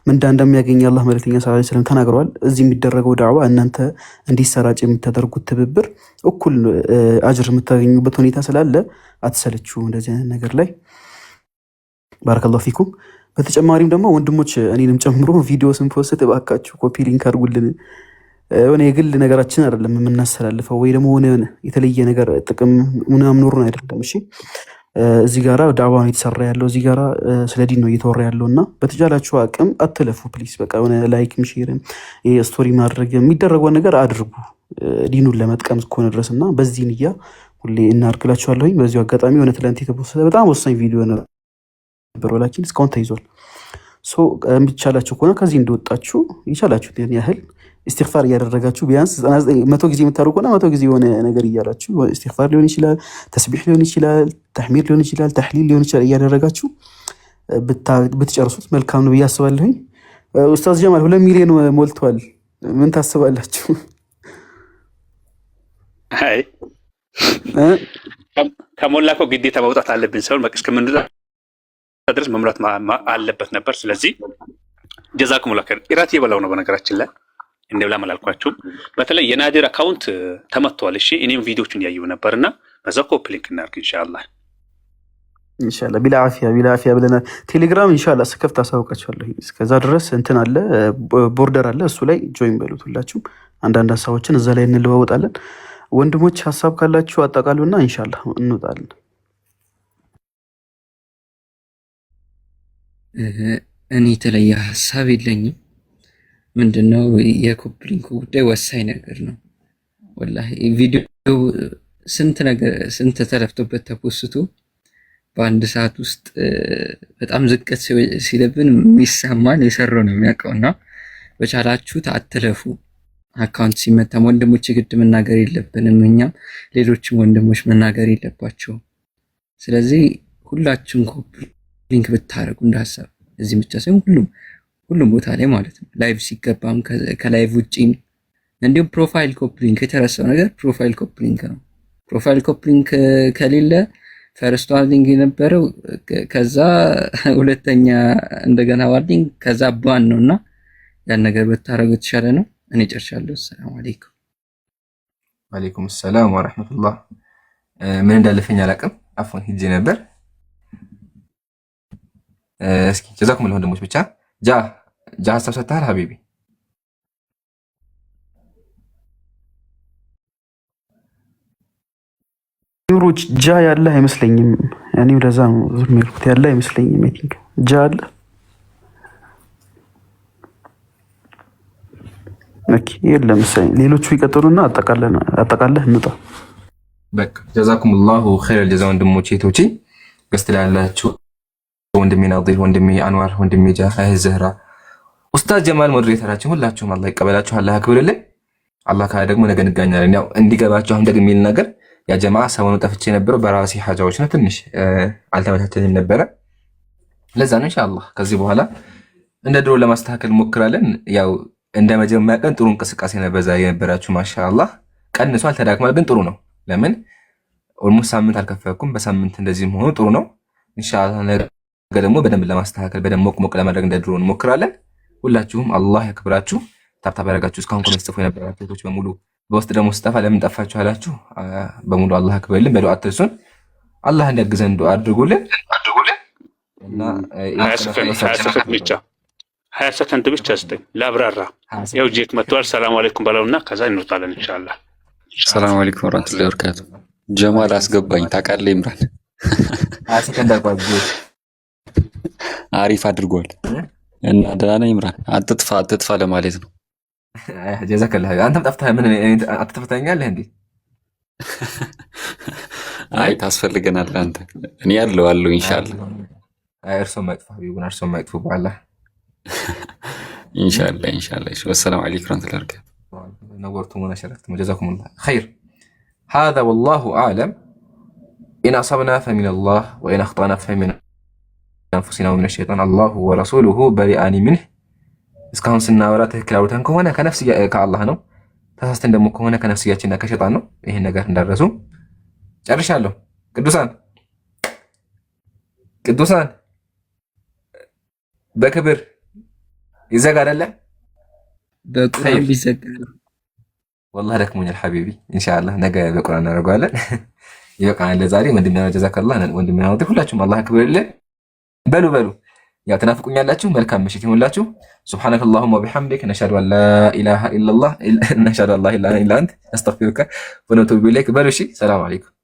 ምንዳ እንደሚያገኝ አላህ መልእክተኛ ሰለላሁ ዐለይሂ ወሰለም ተናግረዋል። እዚህ የሚደረገው ዳዕዋ እናንተ እንዲሰራጭ የምታደርጉት ትብብር እኩል አጅር የምታገኙበት ሁኔታ ስላለ አትሰለቹ እንደዚህ አይነት ነገር ላይ ባረከላሁ ፊኩም። በተጨማሪም ደግሞ ወንድሞች እኔንም ጨምሮ ቪዲዮ ስንፖስት እባካችሁ ኮፒ ሊንክ አድርጉልን። የሆነ የግል ነገራችን አይደለም የምናስተላልፈው ወይ ደግሞ ሆነ የተለየ ነገር ጥቅም ምናምን ኖሩን አይደለም። እሺ እዚህ ጋራ ዳዕዋ ነው የተሰራ ያለው፣ እዚህ ጋራ ስለ ዲን ነው እየተወራ ያለውና በተቻላችሁ አቅም አትለፉ ፕሊስ። በቃ የሆነ ላይክም ሼርም ስቶሪ ማድረግ የሚደረገው ነገር አድርጉ ዲኑን ለመጥቀም እስከሆነ ድረስና በዚህ ንያ ሁሌ እናርግላችኋለሁኝ። በዚሁ አጋጣሚ የሆነ ትላንት የተፖስተ በጣም ወሳኝ ቪዲዮ ነበር ወላኪን እስካሁን ተይዟል። ሶ የሚቻላችሁ ከሆነ ከዚህ እንደወጣችሁ የቻላችሁትን ያህል ኢስቲግፋር እያደረጋችሁ ቢያንስ 100 ጊዜ የምታደርጉ ከሆነ 100 ጊዜ የሆነ ነገር እያላችሁ ኢስቲግፋር ሊሆን ይችላል፣ ተስቢህ ሊሆን ይችላል፣ ተሕሚድ ሊሆን ይችላል፣ ተሕሊል ሊሆን ይችላል እያደረጋችሁ ብትጨርሱት መልካም ነው ብዬ አስባለሁኝ። ኡስታዝ ጀማል 2 ሚሊዮን ሞልቷል። ምን ታስባላችሁ? አይ ከሞላ እኮ ግዴታ መውጣት አለብን ሰው መቅስ ከምን ድረስ መምራት አለበት ነበር። ስለዚህ ጀዛኩም ላከር ኢራት የበላው ነው። በነገራችን ላይ እንደብላ መላልኳችሁ በተለይ የናዲር አካውንት ተመቷል። እሺ እኔም ቪዲዮቹን ያየው ነበርና በዛው ኮፒ ሊንክ እናርግ ኢንሻአላህ ቢላ አፊያ ብለናል። ቴሌግራም ኢንሻአላህ ስከፍት አሳውቃችኋለሁ። እስከዛ ድረስ እንትን አለ ቦርደር አለ፣ እሱ ላይ ጆይን በሉት ሁላችሁም። አንዳንድ ሀሳቦችን እዛ ላይ እንለዋወጣለን። ወንድሞች ሀሳብ ካላችሁ አጠቃሉና ኢንሻአላህ እንወጣለን። እኔ የተለየ ሀሳብ የለኝም። ምንድነው የኮፕሊንግ ጉዳይ ወሳኝ ነገር ነው። ወላሂ ቪዲዮ ስንት ተለፍቶበት ተፖስቶ በአንድ ሰዓት ውስጥ በጣም ዝቅት ሲለብን የሚሰማን የሰራው ነው የሚያውቀውና በቻላችሁት አትለፉ። አካውንት ሲመታም ወንድሞች የግድ መናገር የለብንም፣ እኛም ሌሎችም ወንድሞች መናገር የለባቸውም። ስለዚህ ሁላችሁም ኮፕሊንክ ብታረጉ እንዳሰብ እዚህ ብቻ ሳይሆን ሁሉም ቦታ ላይ ማለት ነው። ላይቭ ሲገባም ከላይቭ ውጪም እንዲሁም ፕሮፋይል ኮፕሊንክ የተረሳው ነገር ፕሮፋይል ኮፕሊንክ ነው። ፕሮፋይል ኮፕሊንክ ከሌለ ፈርስት ዋርኒንግ የነበረው ከዛ ሁለተኛ እንደገና ዋርኒንግ ከዛ ባን ነውና ያን ነገር ብታረጉ የተሻለ ነው። እኔ ጨርሻለሁ። ሰላም አለይኩም። ወአለይኩም ሰላም ወራህመቱላህ። ምን እንዳለፈኝ አላውቅም። አፎን ሂጄ ነበር። እስኪ ጀዛኩም الله ወንድሞች ብቻ ጃ ሀሳብ ሰጥተሃል ሀቢቢ። ኑሮች ጃ ያለ አይመስለኝም። እኔ ለዛ ነው ዝም ያልኩት። ያለ አይመስለኝም። አይ ቲንክ ጃ አለ። ኦኬ የለም መሰለኝ። ሌሎቹ ይቀጥሉና አጠቃለህ እንጣ። በቃ ጀዛኩም الله خير الجزاء ወንድሞቼ እህቶቼ ገስት ላይ ያላችሁ ወንድሜ ናዲር፣ ወንድሜ አንዋር፣ ወንድሜ ጃህ ዘህራ፣ ኡስታዝ ጀማል ሞዴሬተራችን ሁላችሁም አላህ ይቀበላችሁ፣ አላህ ያክብርልን። አላህ ካለ ደግሞ ነገ እንገናኛለን። ያው እንዲገባችሁ አሁን ደግሞ የሚል ነገር ያ ጀማዓ ሰሞኑን ጠፍቼ ነበረ በራሴ ሐጃዎች ነው፣ ትንሽ አልተመቻቸኝም ነበረ። ለዛ ነው ኢንሻአላህ ከዚህ በኋላ እንደ ድሮ ለማስተካከል ሞክራለን። ያው እንደ መጀመሪያ ቀን ጥሩ እንቅስቃሴ ነበር ዛሬ የነበራችሁ ማሻአላህ። ቀንሷል፣ ተዳክሟል፣ ግን ጥሩ ነው። ለምን ኦልሞስት ሳምንት አልከፈኩም፣ በሳምንት እንደዚህ መሆኑ ጥሩ ነው። ኢንሻአላህ ነገ ደግሞ በደንብ ለማስተካከል በደንብ ሞቅ ለማድረግ እንደ ድሮ እንሞክራለን። ሁላችሁም አላህ ያክብራችሁ። ታብታብ ያደረጋችሁ እስካሁን ኮሜንት ጽፎ የነበራችሁ እህቶች በሙሉ በውስጥ ደግሞ ስጠፋ ለምን ጠፋችሁ አላችሁ በሙሉ አላህ ያክብርልን። በዱዓ አትርሱን። አላህ እንዲያግዘን ዱዓ አድርጉልን እና 20 ሰከንድ ብቻ ስጠኝ ላብራራ። ያው ጄክ መጥቷል። ሰላም አለይኩም በለውና ከዛ እንወጣለን ኢንሻአላህ። ሰላም አለይኩም ወራህመቱላሂ ወበረካቱ። ጀማል አስገባኝ ታውቃለህ ኢምራን 20 ሰከንድ አልቋል። አሪፍ አድርጓል። እና ደህና ነህ ኢምራን? አትጥፋ ለማለት ነው። ጀዛከላህ። አንተም ጠፍተህ ምን አትተፈተኛለህ እንዴ? አይ ታስፈልገናለህ አንተ። እኔ አለው ኢንሻአላህ። አይ እርሶም ማይጥፋ ቢሆን እርሶም ማይጥፉ በአላህ ኢንሻአላህ። ወሰላሙ አለይኩም ወራህመቱላሂ ወበረካቱህ። نورتم ونشرفتم وجزاكم الله خير. هذا والله أعلم. إن أصبنا فمن الله وإن أخطأنا فمن أنفسنا ومن الشيطان الله ورسوله بريئان منه. እስካሁን ስናወራ ትክክል አውርተን ከሆነ ከነፍስ ከአላህ ነው። ተሳስተን ደግሞ ከሆነ ከነፍስያችንና ከሸይጣን ነው። ይሄን ነገር እንዳረሱ ጨርሻለሁ። ቅዱሳን በክብር ይዘጋ አይደለ? በቁርአን ቢዘጋ والله ደክሞኛል ሐቢቢ። ኢንሻአላህ ነገ በቁርአን እናደርገዋለን። ይበቃናል ለዛሬ። ወንድሜ ጀዛከላህ። ወንድሜ ነው። ሁላችሁም አላህ ያክብርልህ። በሉ ያው ተናፍቁኛላችሁ። መልካም ምሽት ይሁንላችሁ። ሱብሃነከ አላሁመ ወቢሐምዲክ ነሽሀዱ አን ላ ኢላሃ ኢለላህ ነሽሀዱ አን ላ ኢላሃ ኢላ አንተ ነስተግፊሩከ ወነቱቡ ኢለይክ። በሉ እሺ። ሰላም አለይኩም።